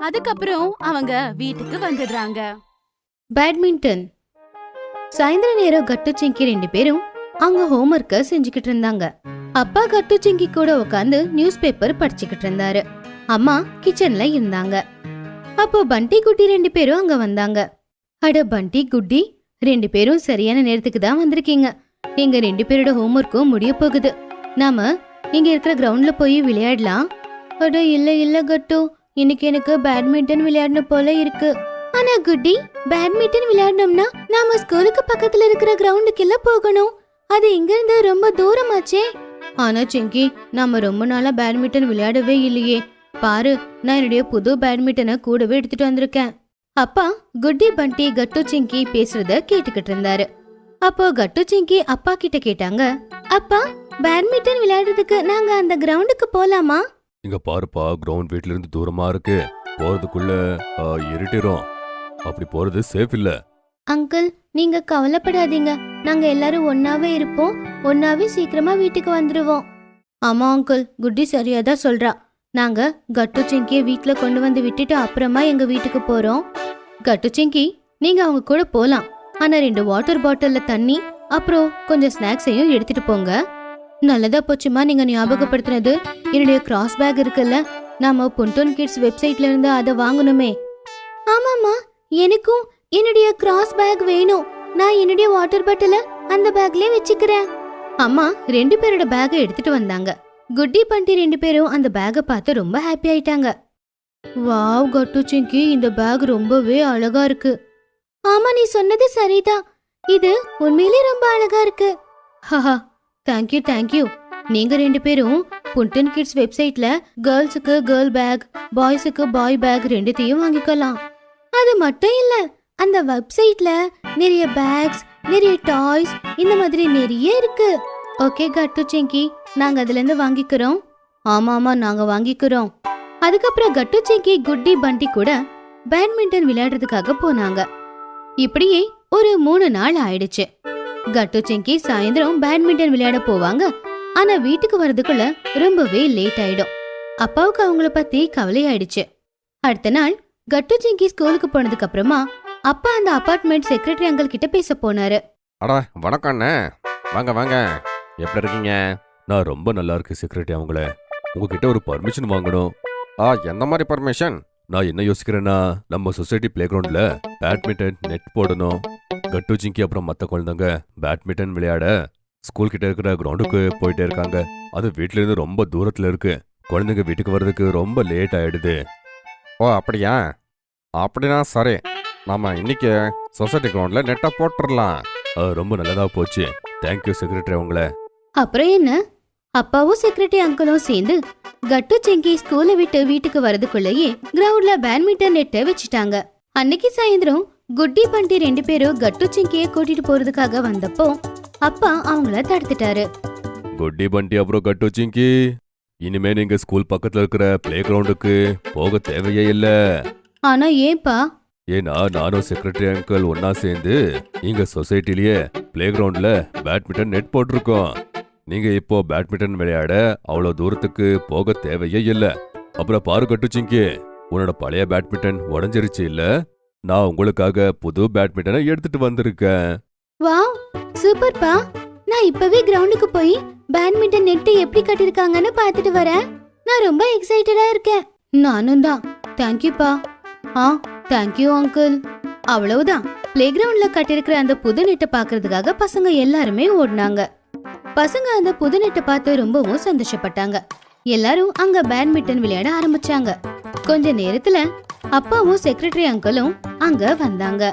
அதுக்கப்புறம் அவங்க வீட்டுக்கு வந்துடுறாங்க. பேட்மிண்டன். சாயந்தர நேரம் கட்டு, சிங்கி 2 பேரும் அவங்க ஹோம்ஒர்க்க செஞ்சுக்கிட்டு இருந்தாங்க. அப்பா கட்டு, சிங்கி கூட உட்காந்து நியூஸ் பேப்பர் படிச்சுக்கிட்டு இருந்தாரு. அம்மா கிச்சன்ல இருந்தாங்க. அப்போ பண்டி, குட்டி 2 பேரும் அங்க வந்தாங்க. அட பண்டி, குட்டி 2 பேரும் சரியான நேரத்துக்கு தான் வந்திருக்கீங்க. எங்க 2 பேரோட ஹோம்ஒர்க்கும் முடிய போகுது. நாம இங்க இருக்கிற கிரவுண்ட்ல போய் விளையாடலாம். அட இல்ல இல்ல கட்டு, இன்னைக்கு எனக்கு பேட்மிண்டன் விளையாடணும் போல இருக்கு. ஆனா குட்டி, பேட்மிண்டன் விளையாடணும்னா நாம ஸ்கூலுக்கு பக்கத்துல இருக்கிற கிரவுண்டுக்கு எல்லாம் போகணும். அது இங்க இருந்து ரொம்ப தூரமாச்சே. ஆனா சிங்கி, நாம ரொம்ப நாளா பேட்மிண்டன் விளையாடவே இல்லையே. பாரு, நான் என்னுடைய புது பேட்மிண்டனை கூடவே எடுத்துட்டு வந்திருக்கேன். அப்பா குட்டி, பண்டி, கட்டு, சிங்கி பேசுறத கேட்டுக்கிட்டு இருந்தாரு. அப்போ கட்டு, சிங்கி அப்பா கிட்ட கேட்டாங்க, அப்பா பேட்மிண்டன் விளையாடுறதுக்கு நாங்க அந்த கிரவுண்டுக்கு போலாமா? இங்க பாருப்பா, கிரவுண்ட் வீட்ல இருந்து தூரமா இருக்கு. போறதுக்குள்ள இருட்டிரும். அப்படி போறது சேஃப் இல்ல. அங்கிள், நீங்க கவலைப்படாதீங்க. நாங்க எல்லாரும் ஒன்னாவே இருப்போம். ஒன்னாவே சீக்கிரமா வீட்டுக்கு வந்துருவோம். ஆமா அங்கிள், குட்டி சரியாதான் சொல்றா. நாங்க கட்டு, சிங்கிய வீட்ல கொண்டு வந்து விட்டுட்டு அப்புறமா எங்க வீட்டுக்கு போறோம். கட்டு, சிங்கி நீங்க அவங்க கூட போலாம். ஆனா 2 வாட்டர் பாட்டில்ல தண்ணி அப்புறம் கொஞ்சம் ஸ்நாக்ஸையும் எடுத்துட்டு போங்க. நல்லதா போச்சுமா நீங்க ஞாபகப்படுத்தினது. என்னுடைய கிராஸ் பேக் இருக்குல்ல, நாம புண்டோன் கிட்ஸ் வெப்சைட்ல இருந்து அதை வாங்கணுமே. ஆமாமா, எனக்கும் என்னுடைய கிராஸ் பேக் வேணும். நான் என்னுடைய வாட்டர் பாட்டில அந்த பேக்லயே வச்சுக்கிறேன். அம்மா 2 பேரோட பேக்கை எடுத்துட்டு வந்தாங்க. குட்டி, பண்டி 2 பேரும் அந்த பேக்கை பார்த்து ரொம்ப ஹாப்பி ஆயிட்டாங்க. வாவ் கட்டு, சிங்கி இந்த பேக் ரொம்பவே அழகா இருக்கு. ஆமா, நீ சொன்னது சரிதான். இது உண்மையிலே ரொம்ப அழகா இருக்கு. Haha, thank you thank you. நீங்க 2 பேரும் புண்டன் கிட்ஸ் வெப்சைட்ல கேர்ள்ஸுக்கு கேர்ள் பேக், பாய்ஸுக்கு பாய் பேக் 2த்தையும் வாங்கிக்கலாம். அது மட்டும் இல்ல, அந்த வெப்சைட்ல நிறைய பேக்ஸ், நிறைய டாய்ஸ், இந்த மாதிரி நிறைய இருக்கு. ஓகே கட்டு சிங்கி, நாங்க அதுல இருந்து வாங்கிக்கிறோம். ஆமா நாங்க வாங்கிக்கிறோம். அதுக்கப்புறம் கட்டு சிங்கி குட்டி பண்டி கூட பேட்மிண்டன் விளையாடுறதுக்காக போனாங்க. இப்படியே ஒரு 3 நாள் ஆயிடுச்சு. கட்டு சிங்கி சாயந்தரம் பேட்மிண்டன் விளையாட போவாங்க. ஆனா வீட்டுக்கு வரதுக்குள்ள ரொம்பவே லேட் ஆயிடும். அப்பாவுக்கு அவங்கள பத்தி கவலையாயிடுச்சு. அடுத்த நாள் கட்டு சிங்கி ஸ்கூலுக்கு போனதுக்கு அப்புறமா அப்பா அந்த அபார்ட்மெண்ட் செக்ரட்டரி அங்கிள் கிட்ட பேச போனாரு. அடா வணக்கம் அண்ணே, வாங்க வாங்க, எப்படி இருக்கீங்க? நான் ரொம்ப நல்லா இருக்கு செக்ரட்டரி அவங்கள. உங்ககிட்ட ஒரு பர்மிஷன் வாங்கணும். எந்த மாதிரி பர்மிஷன்? நான் என்ன யோசிக்கிறேன்னா, நம்ம சொசைட்டி பிளே கிரவுண்ட்ல பேட்மிண்டன் நெட் போடணும். கட்டு ஜிங்கி அப்புறம் மற்ற குழந்தைங்க பேட்மிண்டன் விளையாட ஸ்கூல் கிட்ட இருக்கிற கிரவுண்டுக்கு போயிட்டே இருக்காங்க. அது வீட்ல இருந்து ரொம்ப தூரத்துல இருக்கு. குழந்தைங்க வீட்டுக்கு வர்றதுக்கு ரொம்ப லேட் ஆயிடுது. ஓ அப்படியா? அப்படின்னா சரி, நாம இன்னைக்கு சொசைட்டி கிரவுண்ட்ல நெட்டை போட்டுடலாம். ரொம்ப நல்லதா போச்சு. தேங்க்யூ செக்ரட்டரி அவங்கள. அப்புறம் என்ன, அப்பாவும் செக்ரட்டரி அங்கிளும் சேர்ந்து கட்டு சிங்கி ஸ்கூலை விட்டு வீட்டுக்கு வரதுக்குள்ளேயே கிரவுண்ட்ல பேட்மிண்டன் நெட்டை வச்சுட்டாங்க. அன்னைக்கு சாயந்தரம் குட்டி பண்டி 2 பேரும் கட்டு சிங்கிய கூட்டிட்டு போறதுக்காக வந்தப்போ அப்பா அவங்கள தடுத்துட்டாரு. குட்டி பண்டி அப்புறம் கட்டு ஜிங்கி, இனிமே நீங்க ஸ்கூல் பக்கத்துல இருக்கிற பிளே கிரவுண்டுக்கு போக தேவையே இல்ல. ஆனா ஏன்பா? ஏன்னா நானும் செக்ரட்டரி அங்கிள் ஒன்னா சேர்ந்து இங்க சொசைட்டிலேயே பிளே கிரவுண்ட்ல பேட்மிண்டன் நெட் போட்டிருக்கோம். நீங்க இப்போ பேட்மிண்டன் விளையாட அவ்வளோ தூரத்துக்கு போக தேவையே இல்ல. அப்புறம் பாரு கட்டுச்சிங்கி, உன்னோட பழைய பேட்மிண்டன் உடஞ்சிருச்சு இல்ல? நான் உங்களுக்காக புது பேட்மிண்டனை எடுத்துட்டு வந்திருக்கேன். வாவ், சூப்பர்ப்பா. நான் இப்பவே கிரவுண்டுக்கு போய் பேட்மிண்டன் நெட் எப்படி கட்டிருக்காங்கன்னு பார்த்துட்டு வரேன். நான் ரொம்ப எக்ஸைட்டடா இருக்கேன். நானும் தான். தேங்க்யூப்பா. Thank you uncle. அவ்வளவுதான். பிளே கிரவுண்ட்ல கட்டிருக்கிற அந்த புது நெட்டை பாக்குறதுக்காக பசங்க எல்லாருமே ஓடினாங்க. பசங்க அந்த புது நெட்டை பார்த்து ரொம்பவும் சந்தோஷப்பட்டாங்க. எல்லாரும் அங்க பேட்மிண்டன் விளையாட ஆரம்பிச்சாங்க. கொஞ்ச நேரத்துல அப்பாவும் செக்ரட்டரி அங்கிளும் அங்க வந்தாங்க.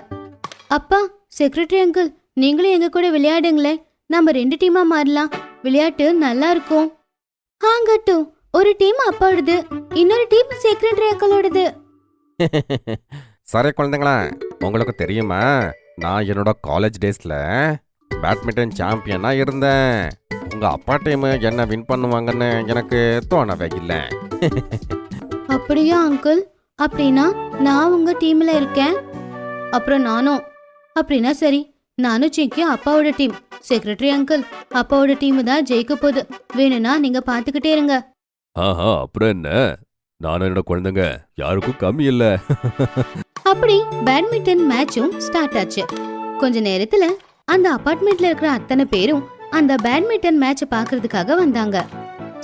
அப்பா, செக்ரட்டரி அங்கிள், நீங்களும் எங்க கூட விளையாடுங்களே. நம்ம 2 டீமா மாறலாம். விளையாட்டு நல்லா இருக்கும். கட்டு, ஒரு டீம் அப்பாவோடது, இன்னொரு டீம் செக்ரட்டரி அங்கிளோடது. சரி குழந்தைங்களா, உங்களுக்கு தெரியுமா, நான் என்னோட காலேஜ் டேஸ்ல பேட்மிண்டன் சாம்பியனா இருந்தேன். உங்க அப்பா டீம் என்ன வின் பண்ணுவாங்கன்னு எனக்கு தோணவே இல்லை. அப்படியா அங்கிள்? அப்படின்னா நான் உங்க டீம்ல இருக்கேன். அப்புறம் நானும். அப்படின்னா சரி, நானும் சிங்கியும் அப்பாவோட டீம். செக்ரட்டரி அங்கிள், அப்பாவோட டீம் தான் ஜெயிக்க போகுது. வேணும்னா நீங்க பாத்துக்கிட்டே இருங்க. அப்புறம் என்ன, நானும் என்னோட குழந்தைங்க யாருக்கும் கம்மி இல்ல. அப்படி பேட்மிண்டன் மேட்சும் ஸ்டார்ட் ஆச்சு. கொஞ்ச நேரத்துல அந்த அபார்ட்மெண்ட்ல இருக்கிற அத்தனை பேரும் அந்த பேட்மிண்டன் மேட்ச பாக்குறதுக்காக வந்தாங்க.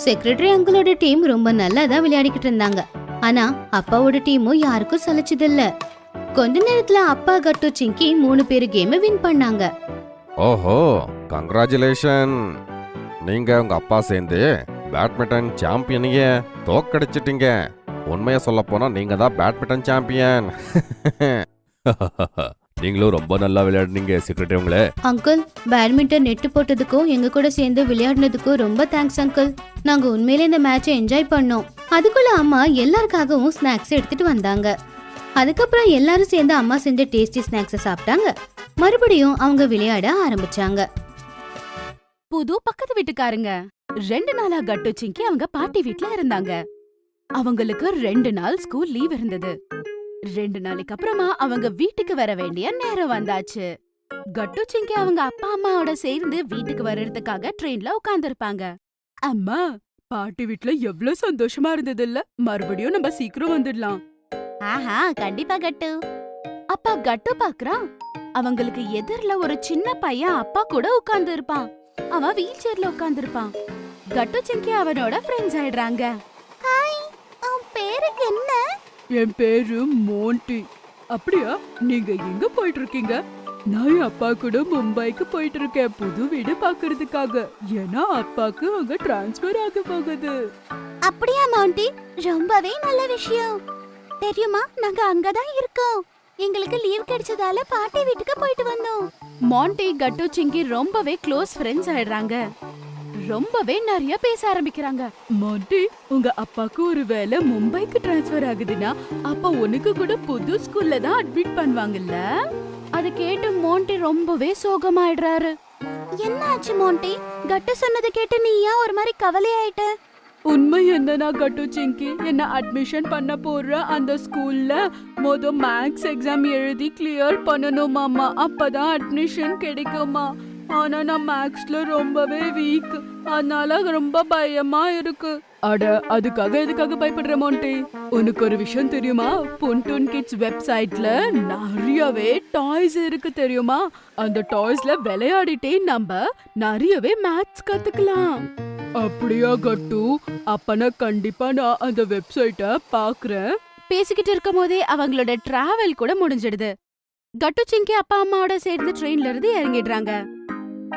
செக்ரட்டரி அங்கிளோட டீம் ரொம்ப நல்லா தான் விளையாடிக்கிட்டு இருந்தாங்க. ஆனா அப்பாவோட டீமும் யாருக்கும் சலிச்சதில்ல. கொஞ்ச நேரத்துல அப்பா கட்டு சிங்கி 3 பேரு கேம் வின் பண்ணாங்க. ஓஹோ, கங்க்ராச்சுலேஷன். நீங்க உங்க அப்பா சேர்ந்து பேட்மிண்டன் சாம்பியனையே தோக்கடிச்சிட்டீங்க. உண்மையை சொல்ல போனா நீங்க தான் பேட்மிண்டன் சாம்பியன். நீங்களும் ரொம்ப நல்லா விளையாடுனீங்க செக்ரட்டரி அவங்கள. அங்கிள், பேட்மிண்டன் நெட்டு போட்டதுக்கும் எங்க கூட சேர்ந்து விளையாடினதுக்கும் ரொம்ப தேங்க்ஸ் அங்கிள். நாங்க உண்மையிலே இந்த மேட்சை என்ஜாய் பண்ணோம். அதுக்குள்ள அம்மா எல்லாருக்காகவும் ஸ்நாக்ஸ் எடுத்துட்டு வந்தாங்க. அதுக்கப்புறம் எல்லாரும் சேர்ந்து அம்மா செஞ்ச டேஸ்டி ஸ்நாக்ஸை சாப்பிட்டாங்க. மறுபடியும் அவங்க விளையாட ஆரம்பிச்சாங்க. புது பக்கத்து வீட்டுக்காரங்க 2 நாளா கட்டு சிங்கி அவங்க பாட்டி வீட்ல இருந்தாங்க. அவங்களுக்கு 2 நாள் ஸ்கூல் லீவ் இருந்தது. 2 நாளைக்கு அப்புறமா அவங்க வீட்டுக்கு வர வேண்டிய நேரம் வந்தாச்சு. கட்டு சிங்கி அவங்க அப்பா அம்மாவோட சேர்ந்து வீட்டுக்கு வர்றதுக்காக ட்ரெயின்ல உட்கார்ந்திருப்பாங்க. அம்மா, பாட்டி வீட்ல எவ்வளவு சந்தோஷமா இருந்தது இல்ல? மறுபடியும் நம்ம சீக்கிரம் வந்துடலாம். ஆஹா, கண்டிப்பா கட்டு. அப்பா கட்டு பாக்குறான். அவங்களுக்கு எதிர்ல ஒரு சின்ன பையன் அப்பா கூட உட்கார்ந்து இருப்பான். அவன் வீல் சேர்ல உட்கார்ந்து இருப்பான். கட்டு சிங்கி அவனோட ஃப்ரெண்ட்ஸ் ஆயிடுறாங்க. ஹாய், உன் பேருக்கு என்ன? என் பேரு மோன்டி. அப்படியா? நீங்க எங்க போயிட்டு இருக்கீங்க? நான் என் அப்பா கூட மும்பைக்கு போயிட்டு இருக்கேன் புது வீடு பாக்குறதுக்காக. ஏன்னா அப்பாக்கு அங்க டிரான்ஸ்பர் ஆக போகுது. அப்படியா மவுண்டி? ரொம்பவே நல்ல விஷயம். தெரியுமா, நாங்க அங்கதான் இருக்கோம். எங்களுக்கு லீவ் கிடைச்சதால பாட்டி வீட்டுக்கு போயிட்டு வந்தோம். மான்டி கட்டு சிங்கி ரொம்பவே க்ளோஸ் ஃப்ரெண்ட்ஸ் ஆயிடுறாங்க. ரொம்பவே நிறைய பேச ஆரம்பிக்கிறாங்க. மோண்டி, உங்க அப்பாக்கு ஒரு வேளை மும்பைக்கு டிரான்ஸ்ஃபர் ஆகுதுன்னா அப்ப உனக்கு கூட புது ஸ்கூல்ல தான் அட்மிட் பண்ணுவாங்கல்ல? அதை கேட்டு மோண்டி ரொம்பவே சோகமாயிடுறாரு. என்ன ஆச்சு மோண்டி? கட்டு சொன்னதை கேட்டு நீ ஏன் ஒரு மாதிரி கவலையாயிட்ட? உண்மை என்னன்னா கட்டு சிங்கி, என்ன அட்மிஷன் பண்ண போற அந்த ஸ்கூல்ல மேக்ஸ் எக்ஸாம் எழுதி கிளியர் பண்ணணுமாமா, அப்பதான் அட்மிஷன் கிடைக்குமா. ஆனா நான் மேக்ஸ்ல ரொம்பவே வீக், அதனால ரொம்ப பயமா இருக்கு. அட, அதுக்காக எதுக்காக பயப்படுற மோண்டி? உனக்கு ஒரு விஷயம் தெரியுமா? பொன்டூன் கிட்ஸ் வெப்சைட்ல நிறையவே டாய்ஸ் இருக்கு தெரியுமா? அந்த டாய்ஸ்ல விளையாடிட்டே நம்ம நிறையவே மேத்ஸ் கத்துக்கலாம். அப்படியா கட்டு? அப்பனா கண்டிப்பா நான் அந்த வெப்சைட்ட பாக்குறேன். பேசிக்கிட்டு இருக்கும் போதே அவங்களோட டிராவல் கூட முடிஞ்சிடுது. கட்டு சிங்கி அப்பா அம்மாவோட சேர்ந்து ட்ரெயின்ல இருந்து இறங்கிடுறாங்க.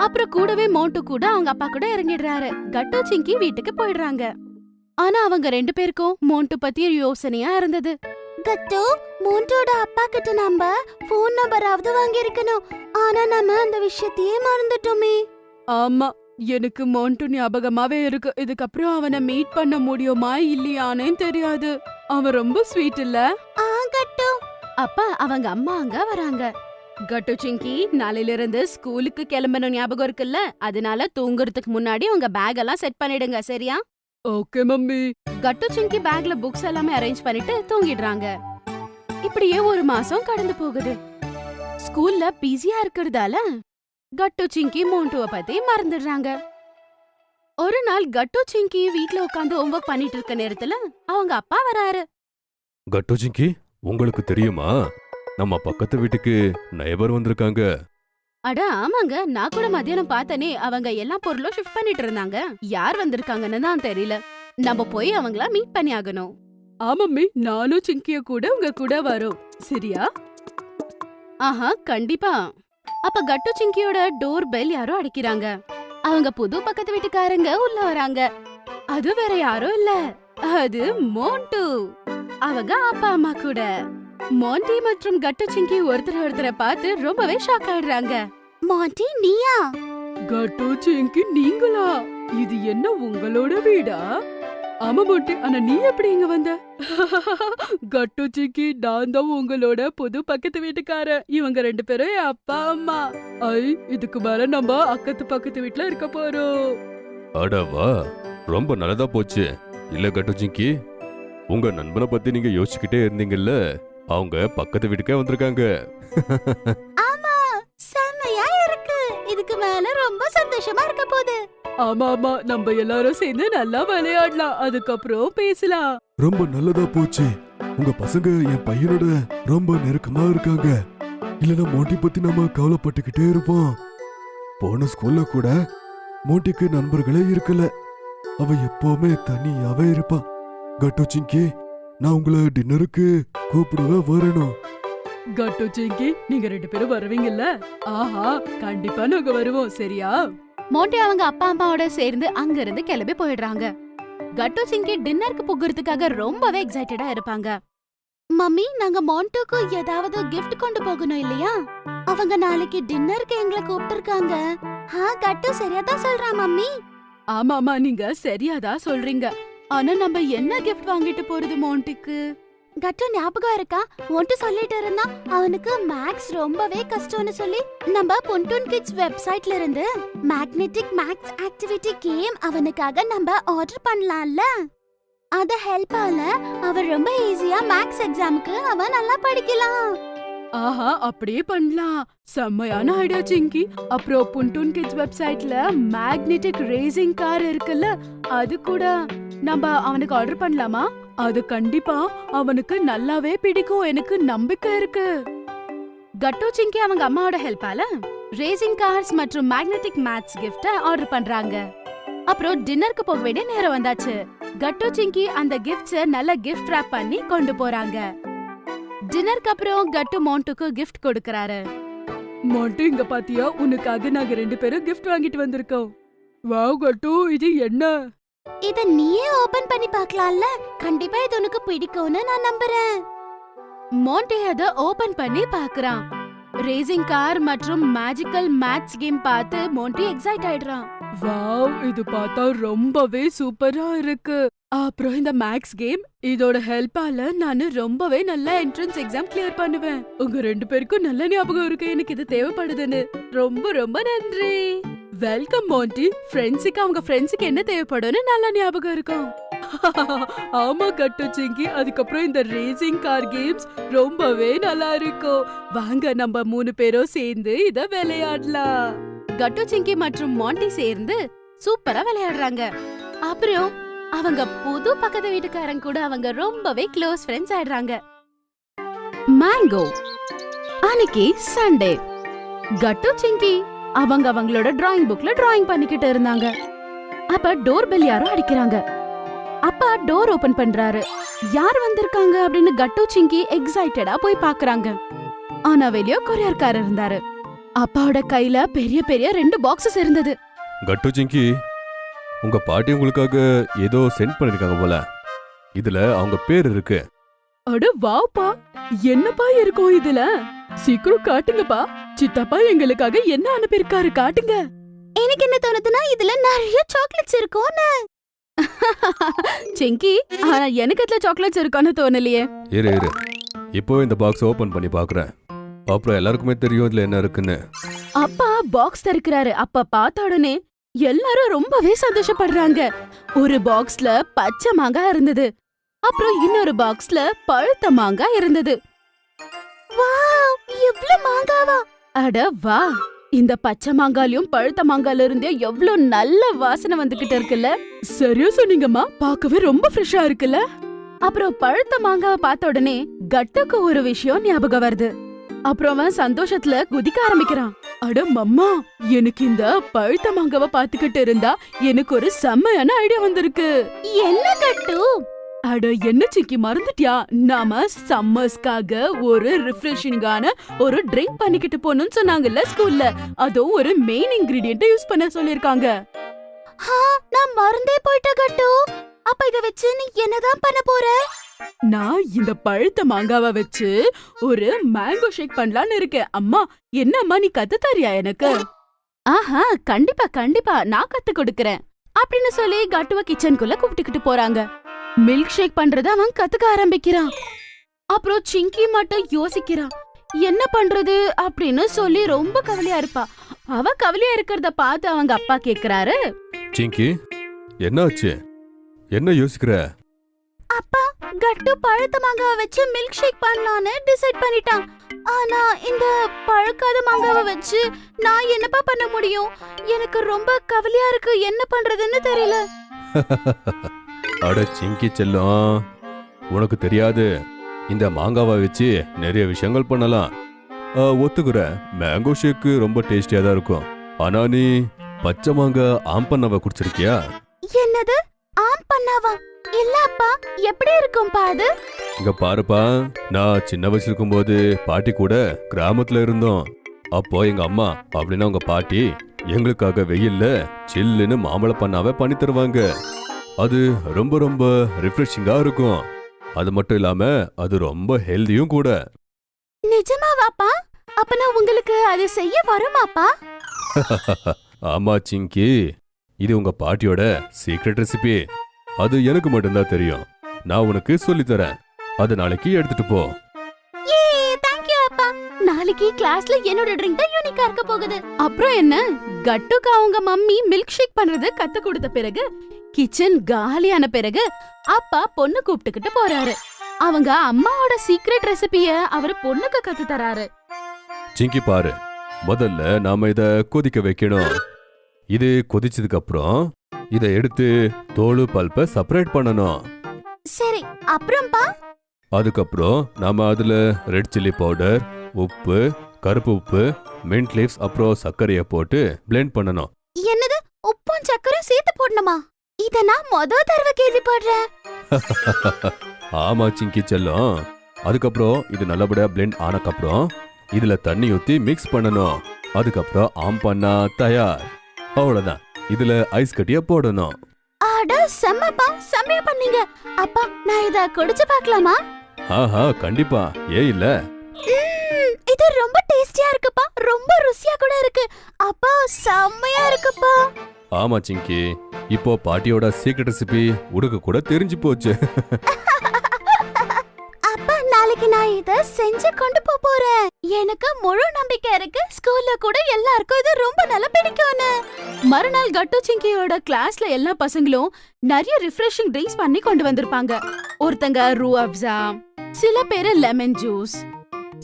அப்புறம் கூடவே மோண்டு கூட அவங்க அப்பா கூட இறங்கிடுறாரு. கட்டு சிங்கி வீட்டுக்கு போயிடுறாங்க. ஆனா அவங்க 2 பேருக்கும் மோண்டு பத்தி யோசனையா இருந்தது. கட்டு, மோண்டோட அப்பா கிட்ட நம்ம போன் நம்பராவது வாங்கி இருக்கணும். ஆனா நம்ம அந்த விஷயத்தையே மறந்துட்டோமே. ஆமா, எனக்கு மோண்டு ஞாபகமாவே இருக்கு. இதுக்கப்புறம் அவனை மீட் பண்ண முடியுமா இல்லையானே தெரியாது. அவன் ரொம்ப ஸ்வீட் இல்ல? கட்டு. அப்பா அவங்க அம்மா அங்க வராங்க. கட்டு சிங்கி, நாளையில இருந்து ஸ்கூலுக்கு கிளம்பணும் ஞாபகம் இருக்குல்ல? அதனால தூங்குறதுக்கு முன்னாடி உங்க பேக் எல்லாம் செட் பண்ணிடுங்க, சரியா? Okay mummy. கட்டு சிங்கி பேக்ல புக்ஸ் எல்லாமே அரேஞ்ச் பண்ணிட்டு தூங்கிடுறாங்க. இப்படியே 1 மாசம் கடந்து போகுது. ஸ்கூல்ல பிஸியா இருக்கிறதால கட்டு சிங்கி மோண்டுவ பத்தி மறந்துடுறாங்க. ஒரு நாள் கட்டு சிங்கி வீட்ல உட்காந்து ஹோம்வொர்க் பண்ணிட்டு இருக்க நேரத்துல அவங்க அப்பா வராரு. கட்டு சிங்கி, உங்களுக்கு தெரியுமா நம்ம பக்கத்து வீட்டுக்கு நைபர் வந்திருக்காங்க. அட ஆமாங்க, நான் கூட மத்தியானம் பார்த்தனே. அவங்க எல்லா பொருளும் ஷிஃப்ட் பண்ணிட்டு இருந்தாங்க. யார் வந்திருக்காங்கன்னு தான் தெரியல. நம்ம போய் அவங்கள மீட் பண்ணி ஆகணும். ஆமம்மி, நானும் சிங்கிய கூட உங்க கூட வரோம், சரியா? ஆஹா, கண்டிப்பா. அப்ப கட்டு சிங்கியோட டோர் பெல் யாரோ அடிக்கிறாங்க. அவங்க புது பக்கத்து வீட்டுக்காரங்க உள்ள வராங்க. அது வேற யாரும் இல்ல, அது மோண்டு. அவங்க அப்பா அம்மா கூட. மோண்டி மற்றும் கட்டு சிங்கி ஒருத்தரை பார்த்து ரொம்பவே ஷாக் ஆயிடுறாங்க. மோண்டி, நீயா? கட்டு சிங்கி, நீங்களா? இது என்ன உங்களோட வீடா? ஆமா மோண்டி, ஆனா நீ எப்படி இங்க வந்த? கட்டு சிங்கி, நான் தான் உங்களோட புது பக்கத்து வீட்டுக்காரன். இவங்க 2 பேரும் என் அப்பா அம்மா. இதுக்கு மேல நம்ம பக்கத்து வீட்டுல இருக்க போறோம். அடவா, ரொம்ப நல்லதா போச்சு. இல்ல கட்டு சிங்கி, உங்க நண்பனை பத்தி நீங்க யோசிச்சுக்கிட்டே இருந்தீங்கல்ல, அவங்க பக்கத்து வீட்டுக்கே வந்திருக்காங்க. ஆமா, செமையா இருக்கு. இதுக்கு மேல ரொம்ப சந்தோஷமா இருக்க போகுது. ஆமா ஆமா, நம்ம எல்லாரும் சேர்ந்து நல்லா விளையாடலாம், அதுக்கப்புறம் பேசலாம். ரொம்ப நல்லதா போச்சு. உங்க பசங்க என் பையனோட ரொம்ப நெருக்கமா இருக்காங்க. இல்லனா மோண்டி பத்தி நாம கவலைப்பட்டுக்கிட்டே இருப்போம். போன ஸ்கூல்ல கூட மோண்டிக்கு நண்பர்களே இருக்கல. அவ எப்பவுமே தனியாவே இருப்பான். கட்டு சிங்கி, நான் உங்களை டின்னருக்கு கூப்பிடுவே வரணும். கட்டு சிங்கி, நீங்க 2 பேரும் வருவீங்கல்ல? ஆஹா, கண்டிப்பா நாங்க வருவோம், சரியா? மோண்டி அவங்க அப்பா அம்மாவோட சேர்ந்து அங்க இருந்து கிளம்பி போயிடுறாங்க. கட்டு சிங்கி டின்னருக்கு போகிறதுக்காக ரொம்பவே எக்ஸைட்டடா இருப்பாங்க. மம்மி, நாங்க மோண்டுக்கு ஏதாவது கிஃப்ட் கொண்டு போகணும் இல்லையா? அவங்க நாளைக்கு டின்னருக்கு எங்களை கூப்பிட்டிருக்காங்க. கட்டு சரியா தான் சொல்றா மம்மி. ஆமா ஆமா, நீங்க சரியாதான் சொல்றீங்க. ஆனா நம்ம என்ன கிஃப்ட் வாங்கிட்டு போறது மோண்டிக்கு? கட்டு ஞாபகம் இருக்கா? மோண்டு சொல்லிட்டு இருந்தா அவனுக்கு மேக்ஸ் ரொம்பவே கஷ்டம்னு சொல்லி. நம்ம பொன்டூன் கிட்ஸ் வெப்சைட்ல இருந்து மேக்னெட்டிக் மேக்ஸ் ஆக்டிவிட்டி கேம் அவனுக்காக நம்ம ஆர்டர் பண்ணலாம்ல. அத ஹெல்ப்பால அவன் ரொம்ப ஈஸியா மேக்ஸ் எக்ஸாமுக்கு அவன் நல்லா படிக்கலாம். ஆஹா, அப்படியே பண்ணலாம். செம்மையான ஐடியா சிங்கி. அப்புறம் பொன்டூன் கிட்ஸ் வெப்சைட்ல மேக்னெட்டிக் ரேசிங் கார் இருக்குல்ல, அது கூட நம்ம அவனுக்கு ஆர்டர் பண்ணலாமா? அது கண்டிப்பா அவனுக்கு நல்லாவே பிடிக்கும், எனக்கு நம்பிக்கை இருக்கு. கட்டு சிங்கி அவங்க அம்மாவோட ஹெல்ப்பால ரேசிங் கார்ஸ் மற்றும் மேக்னெட்டிக் மேத்ஸ் கிஃப்ட ஆர்டர் பண்றாங்க. அப்புறம் டின்னருக்கு போக வேண்டிய நேரம் வந்தாச்சு. கட்டு சிங்கி அந்த கிஃப்ட்ஸ நல்ல கிஃப்ட் ராப் பண்ணி கொண்டு போறாங்க. டின்னருக்கு அப்புறம் கட்டு மோண்டுக்கு கிஃப்ட் கொடுக்கறாரு. மோண்டு, இங்க பாத்தியா, உனக்காக நாங்க 2 பேரும் கிஃப்ட் வாங்கிட்டு வந்திருக்கோம். வாவ் கட்டு, இது என்ன? இத நீயே ஓபன் பண்ணி பார்க்கலாம்ல. கண்டிப்பா இது உனக்கு பிடிக்கும்னு நான் நம்புறேன். மோண்டி அத ஓபன் பண்ணி பார்க்கறான். ரேசிங் கார் மற்றும் மேஜிக்கல் மேத்ஸ் கேம் பார்த்து மோண்டி எக்ஸைட் ஆயிடுறான். வாவ், இது பார்த்தா ரொம்பவே சூப்பரா இருக்கு. அப்புறம் இந்த மேக்ஸ் கேம், இதோட ஹெல்ப்பால நானு ரொம்பவே நல்ல என்ட்ரன்ஸ் எக்ஸாம் கிளியர் பண்ணுவேன். உங்க 2 பேருக்கும் நல்ல ஞாபகம் இருக்கு எனக்கு இது தேவைப்படுதுன்னு. ரொம்ப ரொம்ப நன்றி. வெல்கம் மோண்டி. ஃப்ரெண்ட்ஸுக்கு அவங்க ஃப்ரெண்ட்ஸுக்கு என்ன தேவைப்படும்னு நல்ல ஞாபகம் இருக்கும். ஆமா கட்டு சிங்கி. அதுக்கப்புறம் இந்த ரேசிங் கார் கேம்ஸ் ரொம்பவே நல்லா இருக்கும். வாங்க நம்ம 3 பேரும் சேர்ந்து இத விளையாடலாம். கட்டு சிங்கி மற்றும் மாண்டி சேர்ந்து சூப்பரா விளையாடுறாங்க. அப்புறம் அவங்க புது பக்கத்து வீட்டுக்காரங்க கூட அவங்க ரொம்பவே க்ளோஸ் ஃப்ரெண்ட்ஸ் ஆயிடுறாங்க. மேங்கோ. அன்னைக்கு சண்டே. கட்டு சிங்கி அவங்களோட டிராயிங் புக்ல டிராயிங் பண்ணிக்கிட்டு இருந்தாங்க. அப்ப டோர் பெல் யாரோ அடிக்கிறாங்க. அப்பா டோர் ஓபன் பண்றாரு. யார் வந்திருக்காங்க அப்படின்னு கட்டு சிங்கி எக்ஸைட்டடா போய் பாக்குறாங்க. ஆனா வெளியோ கொரியர்காரர் இருந்தாரு. அப்பாவோட கையில பெரிய பெரிய 2 பாக்ஸஸ் இருந்தது. கட்டு சிங்கி, உங்க பாட்டி உங்களுக்காக ஏதோ சென்ட் பண்ணிருக்காங்க போல. இதுல அவங்க பேர் இருக்கு. அட வாப்பா, என்னப்பா இருக்கும் இதுல? சீக்கிரம் காட்டுங்கப்பா. சித்தப்பா எங்களுக்காக என்ன அனுப்பியிருக்காரு, காட்டுங்க. எனக்கு என்ன தோணுதுன்னா இதுல நிறைய சாக்லேட்ஸ் இருக்கும்னு. சிங்கி, ஆனா எனக்கு அதுல சாக்லேட்ஸ் இருக்கான்னு தோணலையே. இரு இப்போ இந்த பாக்ஸ் ஓபன் பண்ணி பாக்குறேன். அப்புறம் எல்லாருக்குமே தெரியும் இதுல என்ன இருக்குன்னு. அப்பா பாக்ஸ் திறக்கிறாரு. அப்ப பார்த்த உடனே எல்லாரும் ரொம்பவே சந்தோஷப்படுறாங்க. ஒரு பாக்ஸ்ல பச்சை மாங்காய் இருந்தது. அப்புறம் இன்னொரு பாக்ஸ்ல பழுத்த மாங்காய் இருந்தது. வாவ், எவ்வளவு மாங்காவா! அட வா, இந்த பச்சை மாங்காயிலும் பழுத்த மாங்காயில இருந்தே எவ்வளவு நல்ல வாசனை வந்துகிட்டு இருக்குல்ல. சரியா சொன்னீங்கம்மா, பார்க்கவே ரொம்ப ஃப்ரெஷ்ஷா இருக்குல்ல. அப்புறம் பழுத்த மாங்காவை பார்த்த உடனே கட்டுக்கு ஒரு விஷயம் ஞாபகம் வருது. அப்புறம் அவன் சந்தோஷத்துல குதிக்க ஆரம்பிக்கிறான். அட மம்மா, எனக்கு இந்த பழுத்த மாங்காவை பாத்துக்கிட்டு இருந்தா எனக்கு ஒரு செம்மையான ஐடியா வந்திருக்கு. என்ன கட்டு? அட என்ன சிக்கி, மறந்துட்டியா? நாம சம்மர்ஸ்க்காக ஒரு ரிஃப்ரெஷிங்கான ஒரு ட்ரிங்க் பண்ணிக்கிட்டு போகணும்னு சொன்னாங்கல்ல ஸ்கூல்ல. அதுவும் ஒரு மெயின் இன்கிரிடியன்ட் யூஸ் பண்ண சொல்லிருக்காங்க. நான் மறந்தே போயிட்டேன் கட்டு. அப்ப இத வச்சு நீ என்னதான் பண்ண போற? நான் இந்த பழுத்த மாங்காவை வச்சு ஒரு மேங்கோ ஷேக் பண்ணலான்னு இருக்கேன். அம்மா, என்னம்மா நீ கத்து தரியா எனக்கு? ஆஹா, கண்டிப்பா கண்டிப்பா நான் கத்து கொடுக்கறேன் அப்படின்னு சொல்லி கட்டுவ கிச்சனுக்குள்ள கூப்பிட்டுக்கிட்டு போறாங்க. மில்க் ஷேக் பண்றத அவன் கத்துக்க ஆரம்பிக்கிறான். அப்புறம் சிங்கி மட்டும் யோசிக்கிறான், என்ன பண்றது அப்படின்னு சொல்லி ரொம்ப கவலையா இருப்பா. அவ கவலையா இருக்கிறத பார்த்து அவங்க அப்பா கேக்குறாரு, சிங்கி, என்னாச்சு? என்ன யோசிக்கிற? அப்பா, கட்டு பழுத்த மாங்காவை வச்சு மில்க் ஷேக் பண்ணலான்னு டிசைட் பண்ணிட்டான். ஆனா இந்த பழுக்காத மாங்காவை வச்சு நான் என்னப்பா பண்ண முடியும்? எனக்கு ரொம்ப கவலையா இருக்கு, என்ன பண்றதுன்னு தெரியல. அட சிங்கி செல்லம், உனக்கு தெரியாது, இந்த மாங்காவை வச்சு நிறைய விஷயங்கள் பண்ணலாம். ஒத்துக்குற, மேங்கோ ஷேக்கு ரொம்ப டேஸ்டியா தான் இருக்கும். ஆனா நீ பச்சை மாங்காய் ஆம்பண்ணாவை குடிச்சிருக்கியா? என்னது, ஆம் பண்ணாவா? இல்ல அப்பா, எப்படி இருக்கும்பா அது? இங்க பாருப்பா, நான் சின்ன வயசுல இருக்கும்போது பாட்டி கூட கிராமத்துல இருந்தோம். அப்போ எங்க அம்மா அப்படின்னா உங்க பாட்டி எங்களுக்காக வெயில்ல சில்லுன்னு மாம்பழ பண்ணாவை பண்ணி தருவாங்க. அது ரொம்ப ரொம்ப ரிஃப்ரெஷிங்கா இருக்கும். அது மட்டும் இல்லாம அது ரொம்ப ஹெல்தியும் கூட. நிஜமாவாப்பா? அப்பனா உங்களுக்கு அது செய்ய வருமாப்பா? ஆமா சிங்கி, இது உங்க பாட்டியோட சீக்ரெட் ரெசிபி. அது எனக்கு மட்டும்தான் தெரியும். நான் உனக்கு சொல்லித்தரேன். அது நாளைக்கு எடுத்துட்டு போ. ஏ, தேங்க் யூ அப்பா. நாளைக்கு கிளாஸ்ல என்னோட ட்ரிங்க் தான் யூனிக்கா இருக்க போகுது. அப்புறம் என்ன, கட்டுக்கு அவங்க மம்மி மில்க் ஷேக் பண்றது கத்து கொடுத்த பிறகு கிச்சன் காலியான பிறகு அப்பா பொண்ணு கூப்பிட்டுக்கிட்டு போறாரு. அவங்க அம்மாவோட சீக்ரெட் ரெசிபிய அவரு பொண்ணுக்கு கத்து தராரு. சிங்கி பாரு, முதல்ல நாம இத கொதிக்க வைக்கணும். இது கொதிச்சதுக்கு அப்புறம் இத எடுத்து தோல் பல்ப செப்பரேட் பண்ணணும். சரி, அப்புறம்பா? அதுக்கப்புறம் நாம அதுல ரெட் சில்லி பவுடர், உப்பு, கருப்பு உப்பு, மின்ட் லீவ்ஸ் அப்புறம் சர்க்கரைய போட்டு பிளெண்ட் பண்ணணும். என்னது, உப்பும் சக்கரையும் சேர்த்து போடணுமா? இத நான் தடவை கேள்விப்படுறேன். ஆமா சிங்கி செல்லம். அதுக்கப்புறம் இது நல்லபடியா பிளெண்ட் ஆனக்கப்புறம் இதுல தண்ணி ஊத்தி மிக்ஸ் பண்ணணும். அதுக்கப்புறம் ஆம் பண்ணா தயார். அவ்வளவுதான். இதுல ஐஸ் கட்டிய போடணும். அட செம்மப்பா, செம்மையா பண்ணீங்க. அப்பா, நான் இத குடிச்சு பார்க்கலாமா? ஆஹா, கண்டிப்பா. இல்ல இது ரொம்ப டேஸ்டியா இருக்குப்பா, ரொம்ப ருசியா கூட இருக்கு. அப்பா, செம்மையா இருக்குப்பா. ஆமா சிங்கி, இப்போ பாட்டியோட சீக்ரெட் ரெசிபி உனக்கு கூட தெரிஞ்சு போச்சு. அப்பா நாளைக்கு நான் இத செஞ்சு கொண்டு போறேன். எனக்கு முழு நம்பிக்கை இருக்கு ஸ்கூல்ல கூட எல்லாருக்கும் இது ரொம்ப நல்லா பிடிக்கும்னு. மறுநாள் கட்டு சிங்கியோட கிளாஸ்ல எல்லா பசங்களும் நிறைய ரிஃப்ரெஷிங் ட்ரிங்க்ஸ் பண்ணி கொண்டு வந்திருப்பாங்க. ஒருத்தங்க ரூ அப்சா, சில பேரு லெமன் ஜூஸ்,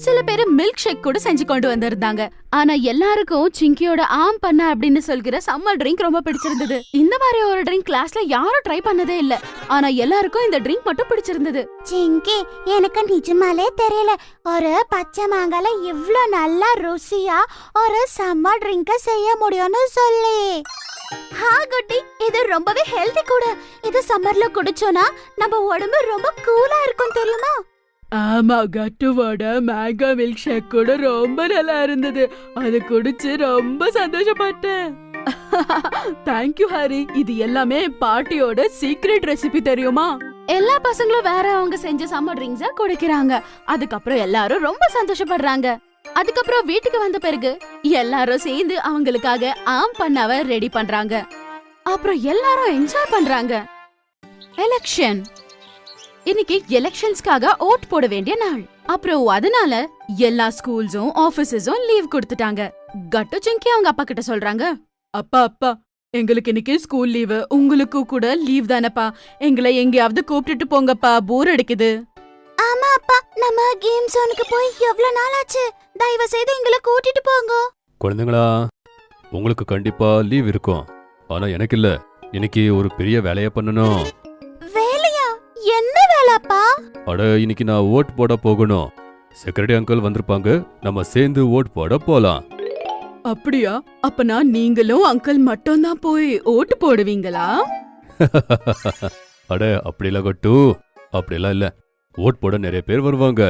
சில பேரு மில்க் ஷேக் கூட செஞ்சு கொண்டு வந்திருந்தாங்க. ஆனா எல்லாருக்கும் சிங்கியோட ஆம் பண்ண அப்படின்னு சொல்கிற சம்மர் ட்ரிங்க் ரொம்ப பிடிச்சிருந்தது. இந்த மாதிரி ஒரு ட்ரிங்க் கிளாஸ்ல யாரும் ட்ரை பண்ணதே இல்ல. ஆனா எல்லாருக்கும் இந்த ட்ரிங்க் மட்டும் பிடிச்சிருந்தது. சிங்கி, எனக்கு நிஜமாலே தெரியல ஒரு பச்சை மாங்கால இவ்ளோ நல்லா ருசியா ஒரு சம்மர் ட்ரிங்க செய்ய முடியும்னு சொல்லி. ஹா குட்டி, இது ரொம்பவே ஹெல்தி கூட. இது சம்மர்ல குடிச்சோனா நம்ம உடம்பு ரொம்ப கூலா இருக்கும் தெரியுமா? ஆமா, கட்டுவோட மேங்கோ மில்க் ஷேக் கூட ரொம்ப நல்லா இருந்தது. அது குடிச்சு ரொம்ப சந்தோஷப்பட்டேன். தேங்க்யூ ஹரி. இது எல்லாமே பாட்டியோட சீக்ரெட் ரெசிபி தெரியுமா? எல்லா பசங்களும் வேற அவங்க செஞ்ச சம்மர் ட்ரிங்க்ஸ குடிக்கிறாங்க. அதுக்கப்புறம் எல்லாரும் ரொம்ப சந்தோஷப்படுறாங்க. அதுக்கப்புறம் வீட்டுக்கு வந்த பிறகு எல்லாரும் சேர்ந்து அவங்களுக்காக ஆம் பண்ணாவ ரெடி பண்றாங்க. அப்புறம் எல்லாரும் என்ஜாய் பண்றாங்க. எலெக்ஷன் இன்னைக்கு எலெக்ஷன்ஸ்க்காக ஓட் போட வேண்டிய நாள். அப்புறம் அதனால எல்லா ஸ்கூல்ஸும் ஆபீஸஸும் லீவ் கொடுத்துட்டாங்க. கட்டு சிங்கி அவங்க அப்பா கிட்ட சொல்றாங்க, அப்பா எங்களுக்கு இன்னைக்கு ஸ்கூல் லீவு, உங்களுக்கு கூட லீவ் தானப்பா. எங்களை எங்கேயாவது கூப்பிட்டுட்டு போங்கப்பா, போர் அடிக்குது. ஆமா அப்பா, நம்ம கேம் ஜோனுக்கு போய் எவ்வளவு நாள் ஆச்சு. தயவு செய்து எங்களை கூட்டிட்டு போங்க. குழந்தைங்களா, உங்களுக்கு கண்டிப்பா லீவ் இருக்கும். ஆனா எனக்கு இல்ல. இன்னைக்கு ஒரு பெரிய வேலைய பண்ணணும். வேலையா? என்ன வேலைப்பா? அட, இன்னைக்கு நான் ஓட் போட போகணும். செக்ரட்டரி அங்கிள் வந்திருப்பாங்க. நம்ம சேர்ந்து ஓட் போட போலாம். அப்படியா? அப்பனா நீங்களும் அங்கிள் மட்டும் தான் போய் ஓட்டு போடுவீங்களா? அட, அப்படிலாம் கட்டு, அப்படிலாம் இல்ல. ஓட் போட நிறைய பேர் வருவாங்க.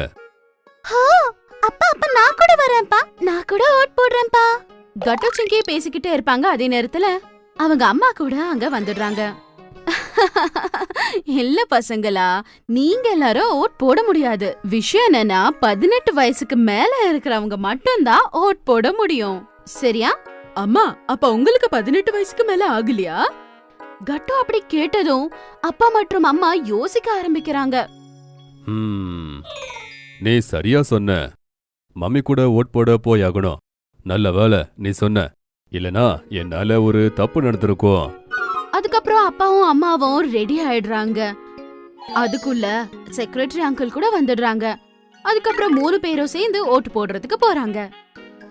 அப்பா நான் கூட வரேன்ப்பா. நான் கூட ஓட் போடுறேன்ப்பா. கட்டு சிங்கி பேசிக்கிட்டே இருப்பாங்க. அதே நேரத்துல அவங்க அம்மா கூட அங்க வந்துடுறாங்க. இல்ல பசங்களா, நீங்க எல்லாரும் ஓட் போட முடியாது. விஷயம் என்னன்னா 18 வயசுக்கு மேல இருக்கிறவங்க மட்டும்தான் ஓட் போட முடியும். சரியா? அம்மா, அப்ப உங்களுக்கு 18 வயசுக்கு மேல ஆகலையா? கட்டு அப்படி கேட்டதும் அப்பா மற்றும் அம்மா யோசிக்க ஆரம்பிக்கிறாங்க. நீ சரியா சொன்ன. மம்மி கூட ஓட் போட போயாகணும். நல்ல வேலை நீ சொன்ன. இல்லனா என்னால ஒரு தப்பு நடந்திருக்கும். அதுக்கப்புறம் அப்பாவும் அம்மாவும் ரெடி ஆயிடுறாங்க. அதுக்குள்ள செக்ரட்டரி அங்கிள் கூட வந்துடுறாங்க. அதுக்கப்புறம் 3 பேரும் சேர்ந்து ஓட்டு போடுறதுக்கு போறாங்க.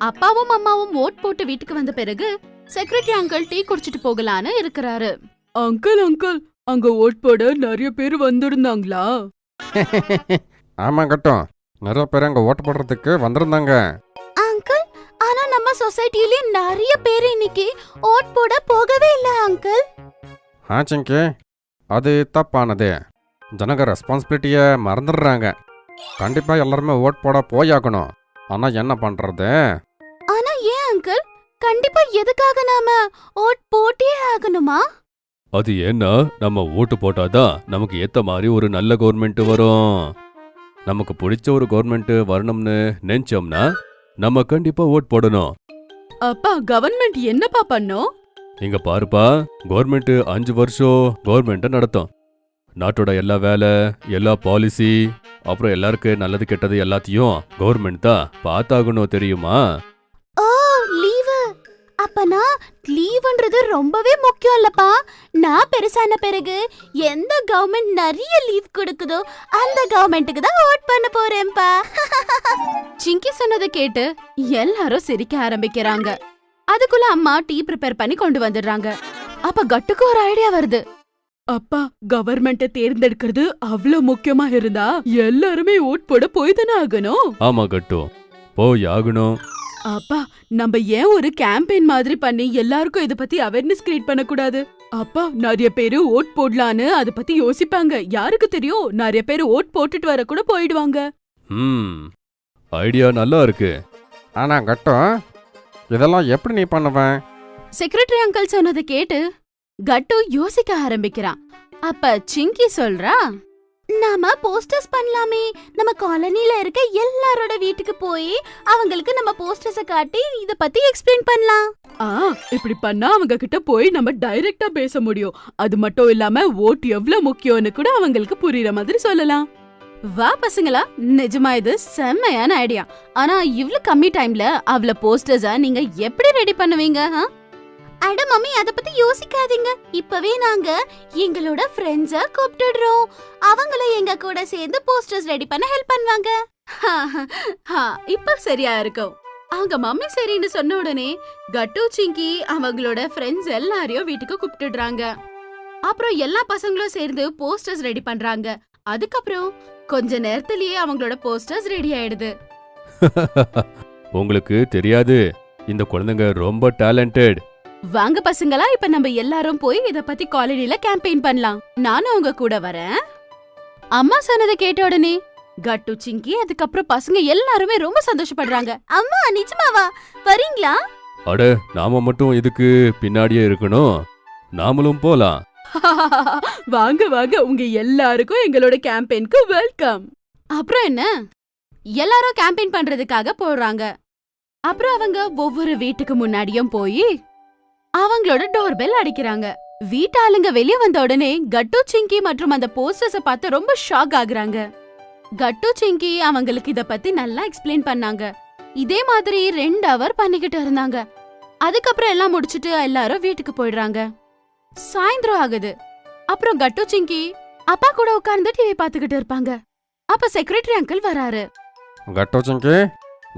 அப்பாவும் அம்மாவும் ஓட் போட்டு வீட்டுக்கு வந்த பிறகு செக்ரட்டரி அங்கிள் டீ குடிச்சிட்டு போகலான்னு இருக்கிறாரு. அங்கிள் அங்க ஓட் போட நிறைய பேர் வந்திருந்தாங்களா? ஆமா கட்டும், நிறைய பேர் அங்க ஓட்டு போடுறதுக்கு வந்திருந்தாங்க. அங்கிள், ஆனா நம்ம சொசைட்டில நிறைய பேர் இன்னைக்கு ஓட் போட போகவே இல்ல அங்கிள். சிங்கி, அது தப்பானது. ஜனங்க ரெஸ்பான்சிபிலிட்டியை மறந்துடுறாங்க. கண்டிப்பா எல்லாருமே ஓட் போட போயாகணும். ஆனா என்ன பண்றது? ஆனா ஏன் அங்கிள்? கண்டிப்பா எதுக்காக நாம ஓட் போட்டே ஆகணுமா? அது ஏன்னா நம்ம ஓட்டு போட்டாதான் நமக்கு ஏத்த மாதிரி ஒரு நல்ல கவர்மெண்ட் வரும். நமக்கு பிடிச்ச ஒரு கவர்மெண்ட் வரணும்னு நினைச்சோம்னா நம்ம கண்டிப்பா ஓட் போடணும். அப்பா, கவர்மெண்ட் என்னப்பா பண்ணும்? இங்க பாருப்பா, கவர்மெண்ட் 5 வருஷம் கவர்மெண்ட்டை நடத்தும். நாட்டோட எல்லா வேலை, எல்லா பாலிசி, அப்புறம் எல்லாருக்கும் நல்லது கெட்டது எல்லாத்தையும் கவர்மெண்ட் தான் பார்த்தாகணும், தெரியுமா? ஓ, லீவு. அப்பனா லீவுன்றது ரொம்பவே முக்கியம் இல்லப்பா. நான் பெருசான பிறகு எந்த கவர்மெண்ட் நிறைய லீவ் கொடுக்குதோ அந்த கவர்மெண்ட்டுக்கு தான் ஓட் பண்ண போறேன்ப்பா. சிங்கி சொன்னதை கேட்டு எல்லாரும் சிரிக்க ஆரம்பிக்கிறாங்க. அதுக்குள்ள அம்மா டீ ப்ரிப்பேர் பண்ணி கொண்டு வந்துடுறாங்க. அப்ப கட்டுக்கு ஒரு ஐடியா வருது. அப்பா, கவர்மெண்ட்டை தேர்ந்தெடுக்கிறது அவ்வளவு முக்கியமா இருந்தா எல்லாருமே ஓட் போட போய் தானே ஆகணும். ஆமா கட்டு, போய் ஆகணும். அப்பா, நம்ம ஏன் ஒரு கேம்பெயின் மாதிரி பண்ணி எல்லாருக்கும் இத பத்தி அவேர்னஸ் கிரியேட் பண்ண கூடாது? அப்பா, நிறைய பேரு ஓட் போடலான்னு அத பத்தி யோசிப்பாங்க. யாருக்கு தெரியும், நிறைய பேரு ஓட் போட்டுட்டு வர கூட போயிடுவாங்க. ஐடியா நல்லா இருக்கு. ஆனா கட்டும், இதெல்லாம் எப்படி நீ பண்ணுவேன்? செக்ரட்டரி அங்கிள் சொன்னதை கேட்டு கட்டு யோசிக்க ஆரம்பிக்கிறான். அப்ப சிங்கி சொல்றா, நாம போஸ்டர்ஸ் பண்ணலாமே. நம்ம காலனில இருக்க எல்லாரோட வீட்டுக்கு போய் அவங்களுக்கு நம்ம போஸ்டர்ஸ காட்டி இத பத்தி எக்ஸ்பிளைன் பண்ணலாம். இப்படி பண்ணா அவங்க கிட்ட போய் நம்ம டைரக்டா பேச முடியும். அது மட்டும் இல்லாம ஓட் எவ்வளவு முக்கியம்னு கூட அவங்களுக்கு புரியுற மாதிரி சொல்லலாம். வா பசங்களா, நிஜமா இது செம்மையான ஐடியா. ஆனா இவ்ளோ கம்மி டைம்ல அவ்ளோ போஸ்டர்ஸா நீங்க எப்படி ரெடி பண்ணுவீங்க? அட மம்மி, அத பத்தி யோசிக்காதீங்க. இப்பவே நாங்க எங்களோட ஃப்ரெண்ட்ஸ கூப்பிட்டுடுறோம். அவங்கள எங்க கூட சேர்ந்து போஸ்டர்ஸ் ரெடி பண்ண ஹெல்ப் பண்ணுவாங்க. இப்ப சரியா இருக்கும். அவங்க மம்மி சரின்னு சொன்ன உடனே கட்டு சிங்கி அவங்களோட ஃப்ரெண்ட்ஸ் எல்லாரையும் வீட்டுக்கு கூப்பிட்டுடுறாங்க. அப்புறம் எல்லா பசங்களும் சேர்ந்து போஸ்டர்ஸ் ரெடி பண்றாங்க. அதுக்கப்புறம் கொஞ்ச நேரத்திலேயே அவங்களோட போஸ்டர்ஸ் ரெடி ஆயிடுது. உங்களுக்கு தெரியாது, இந்த குழந்தைங்க ரொம்ப டேலண்டட். வாங்க பசங்களா, இப்ப நம்ம எல்லாரும் போய் இத பத்தி காலனில கேம்பெயின் பண்ணலாம். நானும் உங்க கூட வரேன். அம்மா சொன்னதை கேட்ட உடனே கட்டு சிங்கி அதுக்கப்புறம் பசங்க எல்லாருமே ரொம்ப சந்தோஷப்படுறாங்க. அம்மா நிஜமாவா வரீங்களா? அட, நாம மட்டும் இதுக்கு பின்னாடியே இருக்கணும், நாமளும் போலாம். வாங்க வாங்க, உங்க எல்லாருக்கும் எங்களோட கேம்பெயினுக்கு வெல்கம். அப்புறம் என்ன, எல்லாரும் கேம்பெயின் பண்றதுக்காக போறாங்க. அப்புறம் அவங்க ஒவ்வொரு வீட்டுக்கு முன்னாடியும் போய் அவங்களோட டோர் பெல் அடிக்கிறாங்க. வீட்டாளுங்க வெளியே வந்த உடனே கட்டு சிங்கி மற்றும் அந்த போஸ்டர்ஸ பார்த்து ரொம்ப ஷாக் ஆகுறாங்க. கட்டு சிங்கி அவங்களுக்கு இத பத்தி நல்லா எக்ஸ்பிளைன் பண்ணாங்க. இதே மாதிரி 2 ஹவர் பண்ணிக்கிட்டு இருந்தாங்க. அதுக்கப்புறம் எல்லாம் முடிச்சிட்டு எல்லாரும் வீட்டுக்கு போயிடுறாங்க. சாயந்தரம் ஆகுது. அப்புறம் கட்டு சிங்கி அப்பா கூட உட்கார்ந்து டிவி பாத்துக்கிட்டு இருப்பாங்க. அப்ப செக்ரட்டரி அங்கிள் வராரு. கட்டு சிங்கி,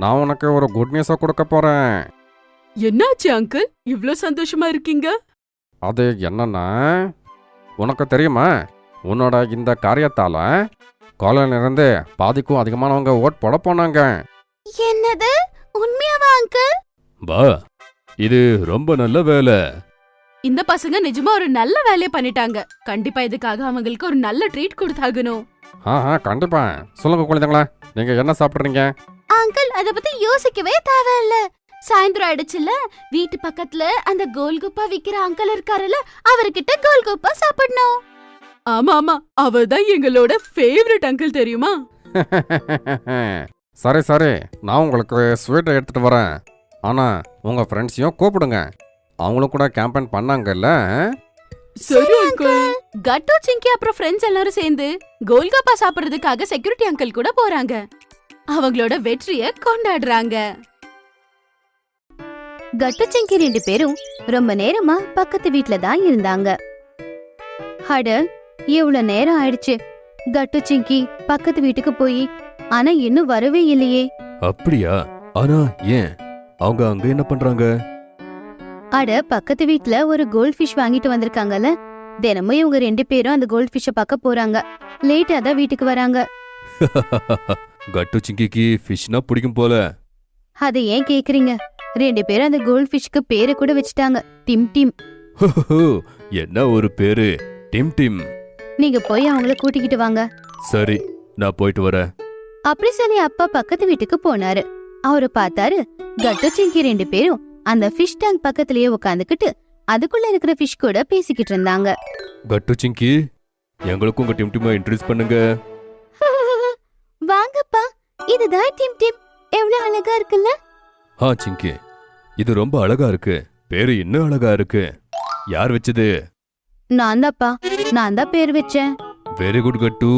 நான் உனக்கு ஒரு குட் நியூஸை கொடுக்க போறேன். என்னாச்சு அங்கிள், இவ்ளோ சந்தோஷமா இருக்கீங்க? அது என்னன்னா, உனக்கு தெரியுமா, உன்னோட இந்த காரியத்தால காலையிலிருந்து பாதிக்கும் அதிகமானவங்க ஓட் போட போனாங்க. என்னது, உண்மையாவா அங்கிள்? பா, இது ரொம்ப நல்ல வேலை. இந்த பசங்க நிஜமா ஒரு நல்ல வேலையை பண்ணிட்டாங்க. கண்டிப்பா இதுக்காக அவங்களுக்கு ஒரு நல்ல ட்ரீட் கொடுத்தாகணும். கண்டிப்பா. சொல்லுங்க குழந்தைங்களா, நீங்க என்ன சாப்பிடுறீங்க? அங்கிள், அத பத்தி யோசிக்கவே தேவையில்ல. சாயந்தரம் ஆயிடுச்சுல, வீட்டு பக்கத்துல அந்த கோல்குப்பா விக்கிற அங்கிள் இருக்காருல்ல, அவர்கிட்ட கோல்குப்பா சாப்பிடணும். ஆமா ஆமா, அவர்தான் எங்களோட ஃபேவரட் அங்கிள், தெரியுமா? சரி சரி, நான் உங்களுக்கு ஸ்வீட்டை எடுத்துட்டு வரேன். ஆனா உங்க ஃப்ரெண்ட்ஸையும் கூப்பிடுங்க, அவங்களும் கூட கேம்பெயின் பண்ணாங்கல்ல. சரி அங்கிள். கட்டு சிங்கி அப்புறம் ஃப்ரெண்ட்ஸ் எல்லாரும் சேர்ந்து கோல்கப்பா சாப்பிடுறதுக்காக செக்யூரிட்டி அங்கிள் கூட போறாங்க. அவங்களோட வெற்றியை கொண்டாடுறாங்க. கட்டு சிங்கி 2 பேரும் ரொம்ப நேரமா பக்கத்து வீட்ல தான் இருந்தாங்க. அட, இவ்வளவு நேரம் ஆயிடுச்சு. கட்டு சிங்கி பக்கத்து வீட்டுக்கு போய் ஆனா இன்னும் வரவே இல்லையே. அப்படியா? ஆனா ஏன் அவங்க அங்க என்ன பண்றாங்க? அட, பக்கத்து வீட்ல ஒரு கோல்ட் ஃபிஷ் வாங்கிட்டு வந்திருக்காங்கல்ல. தினமும் இவங்க 2 பேரும் அந்த கோல்ட் ஃபிஷ்ஷ பார்க்க போறாங்க. லேட்டா தான் வீட்டுக்கு வராங்க. கட்டு சிங்கிக்கு ஃபிஷ்னா பிடிக்கும் போல. அதை ஏன் கேக்குறீங்க? 2 பேரும் அந்த கோல்ட் ஃபிஷ்க்கு பேரை கூட வச்சுட்டாங்க, டிம் டிம். என்ன ஒரு பேரு, டிம் டிம். நீங்க போய் அவங்கள கூட்டிக்கிட்டு வாங்க. சரி, நான் போயிட்டு வரேன். அப்படி சொல்லி அப்பா பக்கத்து வீட்டுக்கு போனாரு. அவரு பார்த்தாரு, கட்டு சிங்கி 2 பேரும் அந்த ஃபிஷ் டேங்க் பக்கத்திலேயே உட்காந்துக்கிட்டு அதுக்குள்ள இருக்கிற ஃபிஷ் கூட பேசிக்கிட்டு இருந்தாங்க. கட்டு சிங்கி, எங்களுக்கும் உங்க டிம் டிம்மை இன்ட்ரோடியூஸ் பண்ணுங்க. வாங்கப்பா, இதுதான் டிம் டிம். எவ்வளவு அழகா இருக்குல்ல? சிங்கி, இது ரொம்ப அழகா இருக்கு. பேரு இன்னும் அழகா இருக்கு. யார் வச்சது? நான் தான் பேர் வச்சேன். வெரி குட் கட்டு.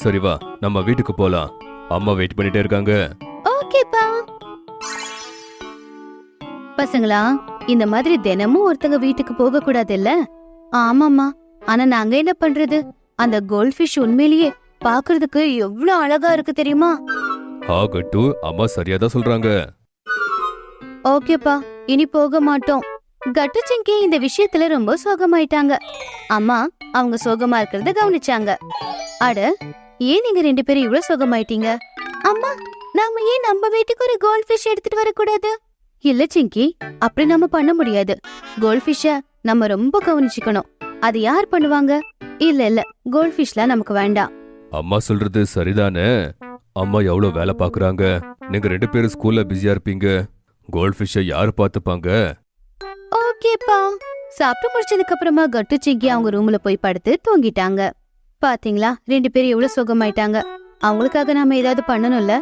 சரி வா, நம்ம வீட்டுக்கு போலாம். அம்மா வெயிட் பண்ணிட்டே இருக்காங்க. ஓகேப்பா. பசங்களா, இந்த மாதிரி தினமும் ஒருத்தங்க வீட்டுக்கு போக கூடாது இல்ல? ஆமாமா. ஆனா நாங்க என்ன பண்றது? அந்த கோல்ட் ஃபிஷ் உண்மையிலேயே பாக்குறதுக்கு எவ்வளவு அழகா இருக்கு தெரியுமா? கட்டு, அம்மா சரியாதான் சொல்றாங்க. ஓகேப்பா, இனி போக மாட்டோம். கட்டு சிங்கி இந்த விஷயத்துல ரொம்ப சோகமாயிட்டாங்க. அம்மா அவங்க சோகமா இருக்கிறத கவனிச்சாங்க. அட, ஏன் நீங்க 2 பேரும் இவ்வளவு சோகமாயிட்டீங்க? அம்மா, நாம ஏன் நம்ம வீட்டுக்கு ஒரு கோல்ட் ஃபிஷ் எடுத்துட்டு வரக்கூடாது? இல்ல சிங்கி, அப்படி நம்ம பண்ண முடியாது. கோல்ட் ஃபிஷ்ஷ நம்ம ரொம்ப கவனிச்சுக்கணும். அது யார் பண்ணுவாங்க? இல்ல கோல்ட் ஃபிஷ்லாம் நமக்கு வேண்டாம். அம்மா சொல்றது சரிதானே? அம்மா எவ்வளவு வேலை பாக்குறாங்க. நீங்க 2 பேரும் ஸ்கூல்ல பிஸியா இருப்பீங்க. கோல்ட் ஃபிஷ்ஷை யாரு பாத்துப்பாங்க? ஓகேப்பா. சாப்பிட்டு முடிச்சதுக்கு அப்புறமா கட்டு சிங்கி அவங்க ரூம்ல போய் படுத்து தூங்கிட்டாங்க. பாத்தீங்களா 2 பேரும் எவ்வளவு சுகமாயிட்டாங்க. அவங்களுக்காக நாம ஏதாவது பண்ணணும்ல.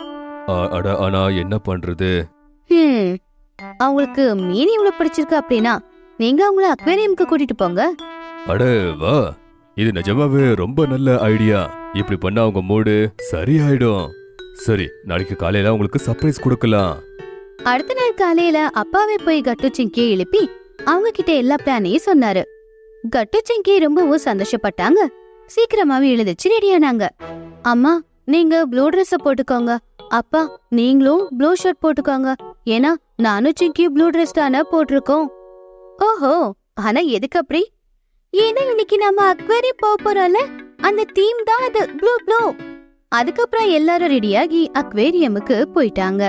அட ஆனா என்ன பண்றது? அவங்களுக்கு மீன் இவ்வளவு பிடிச்சிருக்கு அப்படின்னா நீங்க அவங்கள அக்வேரியம்க்கு கூட்டிட்டு போங்க. அட வா, இது நிஜமாவே ரொம்ப நல்ல ஐடியா. இப்படி பண்ணா அவங்க மூடு சரியாயிடும். சரி, நாளைக்கு காலையில உங்களுக்கு சர்ப்ரைஸ் கொடுக்கலாம். அடுத்த நாள் காலையில அப்பாவே போய் கட்டு சிங்கியை எழுப்பி அவங்க கிட்ட எல்லா பிளானையும் சொன்னாரு. கட்டு சிங்கி ரொம்பவும் சந்தோஷப்பட்டாங்க. சீக்கிரமாவே எழுதிச்சு ரெடியானாங்க. அம்மா, நீங்க ப்ளூ ட்ரெஸ் போட்டுக்கோங்க. அப்பா, நீங்களும் ப்ளூ ஷர்ட் போட்டுக்கோங்க. ஏன்னா நானும் சிங்கி ப்ளூ ட்ரெஸ் தானே போட்டிருக்கோம். ஓஹோ, ஆனா எதுக்கு அப்படி? ஏன்னா இன்னைக்கு நம்ம அக்வேரியம் போக போறோம்ல, அந்த தீம் தான் அது, ப்ளூ ப்ளூ. அதுக்கப்புறம் எல்லாரும் ரெடியாகி அக்வேரியமுக்கு போயிட்டாங்க.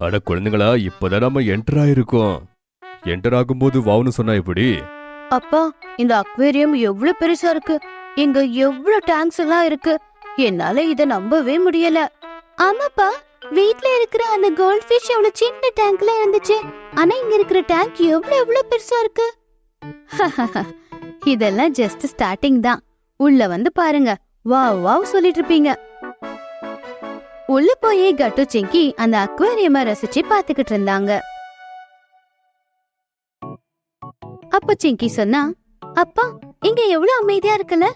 அட குழந்தைங்களா, இப்பதான் நம்ம என்டர் ஆயிருக்கோம். என்டர் ஆகும்போது வாவ்னு சொன்னா எப்படி? அப்பா, இந்த அக்வேரியம் எவ்வளவு பெருசா இருக்கு. இங்க எவ்வளவு டேங்க்ஸ் எல்லாம் இருக்கு. என்னால இத நம்பவே முடியல. ஆமாப்பா, வீட்ல இருக்கிற அந்த கோல்ட் ஃபிஷ் எவ்வளவு சின்ன டேங்க்ல இருந்துச்சு. ஆனா இங்க இருக்கிற டேங்க் எவ்வளவு பெருசா இருக்கு. இதெல்லாம் ஜஸ்ட் ஸ்டார்டிங் தான். உள்ள வந்து பாருங்க. வாவ் வாவ் சொல்லிட்டு இருப்பீங்க. உள்ள போய் கட்டு சிங்கி அந்த அக்வேரியம ரசிச்சு பாத்துக்கிட்டு இருந்தாங்க. அப்ப சிங்கி சொன்னா, அப்பா, இங்க எவ்வளவு அமைதியா இருக்குல்ல.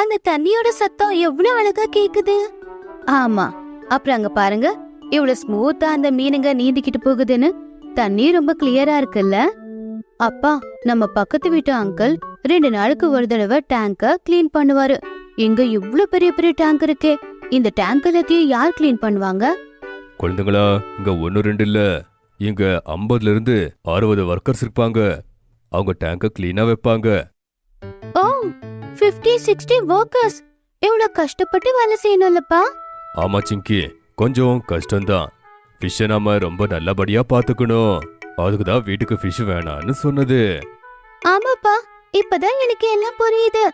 அந்த தண்ணியோட சத்தம் எவ்வளவு அழகா கேக்குது. ஆமா, அப்புறம் அங்க பாருங்க, இவ்வளவு ஸ்மூத்தா அந்த மீனுங்க நீந்திக்கிட்டு போகுதுன்னு. தண்ணி ரொம்ப கிளியரா இருக்குல்ல. அப்பா, நம்ம பக்கத்து வீட்டு அங்கிள் 2 நாளுக்கு ஒரு தடவை டேங்க கிளீன் பண்ணுவாரு. இங்க இவ்ளோ பெரிய பெரிய டேங்க் இருக்கே. இந்த டேங்க் எல்லாத்தையும் யார் கிளீன் பண்ணுவாங்க? குழந்தைங்களா, இங்க 1-2 இல்ல, இங்க 50ல இருந்து 60 ஒர்க்கர்ஸ் இருப்பாங்க. அவங்க டேங்க கிளீனா வைப்பாங்க. ஓ, 50-60 வர்க்கர்ஸ். எவ்வளவு கஷ்டப்பட்டு வேலை செய்யணும்லப்பா. ஆமா சிங்கி, கொஞ்சம் கஷ்டம்தான். ஃபிஷ்ஷை நாம ரொம்ப நல்லபடியா பாத்துக்கணும். அதுக்குதான் வீட்டுக்கு ஃபிஷ் வேணான்னு சொன்னது. ஆமாப்பா, இப்பதான் எனக்கு எல்லாம் புரியுது.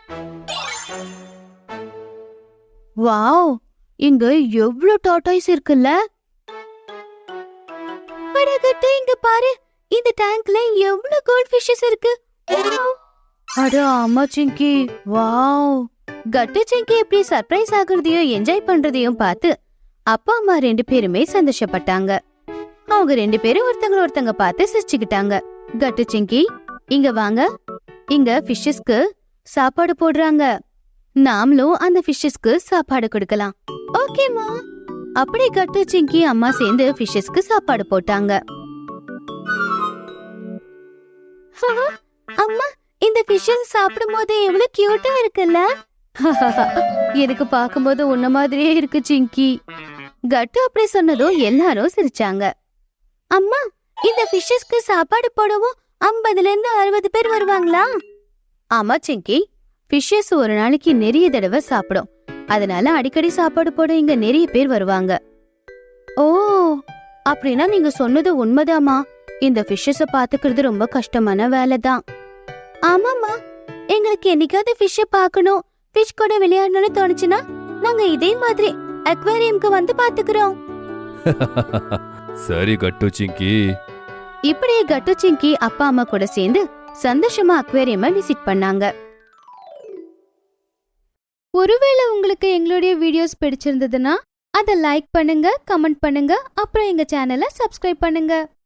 வாவ், இங்க எவ்ளோ டாட்டாய்ஸ் இருக்குல்ல. அடகட்டு, இங்க பாரு, இந்த டேங்க்ல எவ்ளோ கோல்ட் ஃபிஷஸ் இருக்கு. அட ஆமா சிங்கி, வாவ். கட்டு சிங்கி எப்படி சர்ப்ரைஸ் ஆகுறதையும் என்ஜாய் பண்றதையும் பார்த்து அப்பா அம்மா 2 பேருமே சந்தோஷப்பட்டாங்க. அவங்க 2 பேரும் ஒருத்தங்க பார்த்து சிரிச்சுக்கிட்டாங்க. கட்டு சிங்கி, இங்க வாங்க. இங்க ஃபிஷஸ்க்கு சாப்பாடு போடுறாங்க. நாமளும் அந்த ஃபிஷஸ்க்கு சாப்பாடு கொடுக்கலாம். ஓகேமா. அப்படி கட்டு சிங்கி அம்மா சேர்ந்து ஃபிஷஸ்க்கு சாப்பாடு போட்டாங்க. அம்மா, இந்த ஃபிஷஸ் சாப்பிடும் போது எவ்வளவு கியூட்டா இருக்குல்ல. எனக்கு பாக்கும்போது உன்ன மாதிரியே இருக்கு சிங்கி. கட்டு அப்படி சொன்னதும் எல்லாரும் சிரிச்சாங்க. அம்மா, இந்த ஃபிஷஸ்க்கு சாப்பாடு போடவும் 50ல இருந்து 60 பேர் வருவாங்களா? ஆமா சிங்கி, ஃபிஷஸ் ஒரு நாளைக்கு நிறைய தடவை சாப்பிடும். அதனால அடிக்கடி சாப்பாடு போட இங்க நிறைய பேர் வருவாங்க. ஓ, அப்படின்னா நீங்க சொன்னது உண்மைதாமா. இந்த ஃபிஷஸ பாத்துக்கிறது ரொம்ப கஷ்டமான வேலை தான். ஆமாமா, எங்களுக்கு என்னைக்காவது ஃபிஷ்ஷ பார்க்கணும், ஃபிஷ் கூட விளையாடணும்னு தோணுச்சுன்னா நாங்க இதே மாதிரி அக்வேரியம்க்கு வந்து பாத்துக்கிறோம். சரி கட்டு சிங்கி. இப்படியே கட்டு சிங்கி அப்பா அம்மா கூட சேர்ந்து சந்தோஷமா அக்வேரியமை விசிட் பண்ணாங்க. ஒருவேளை உங்களுக்கு எங்களுடைய வீடியோஸ் பிடிச்சிருந்ததுன்னா அதை லைக் பண்ணுங்க, கமெண்ட் பண்ணுங்க, அப்புறம் எங்க சேனலை சப்ஸ்கிரைப் பண்ணுங்க.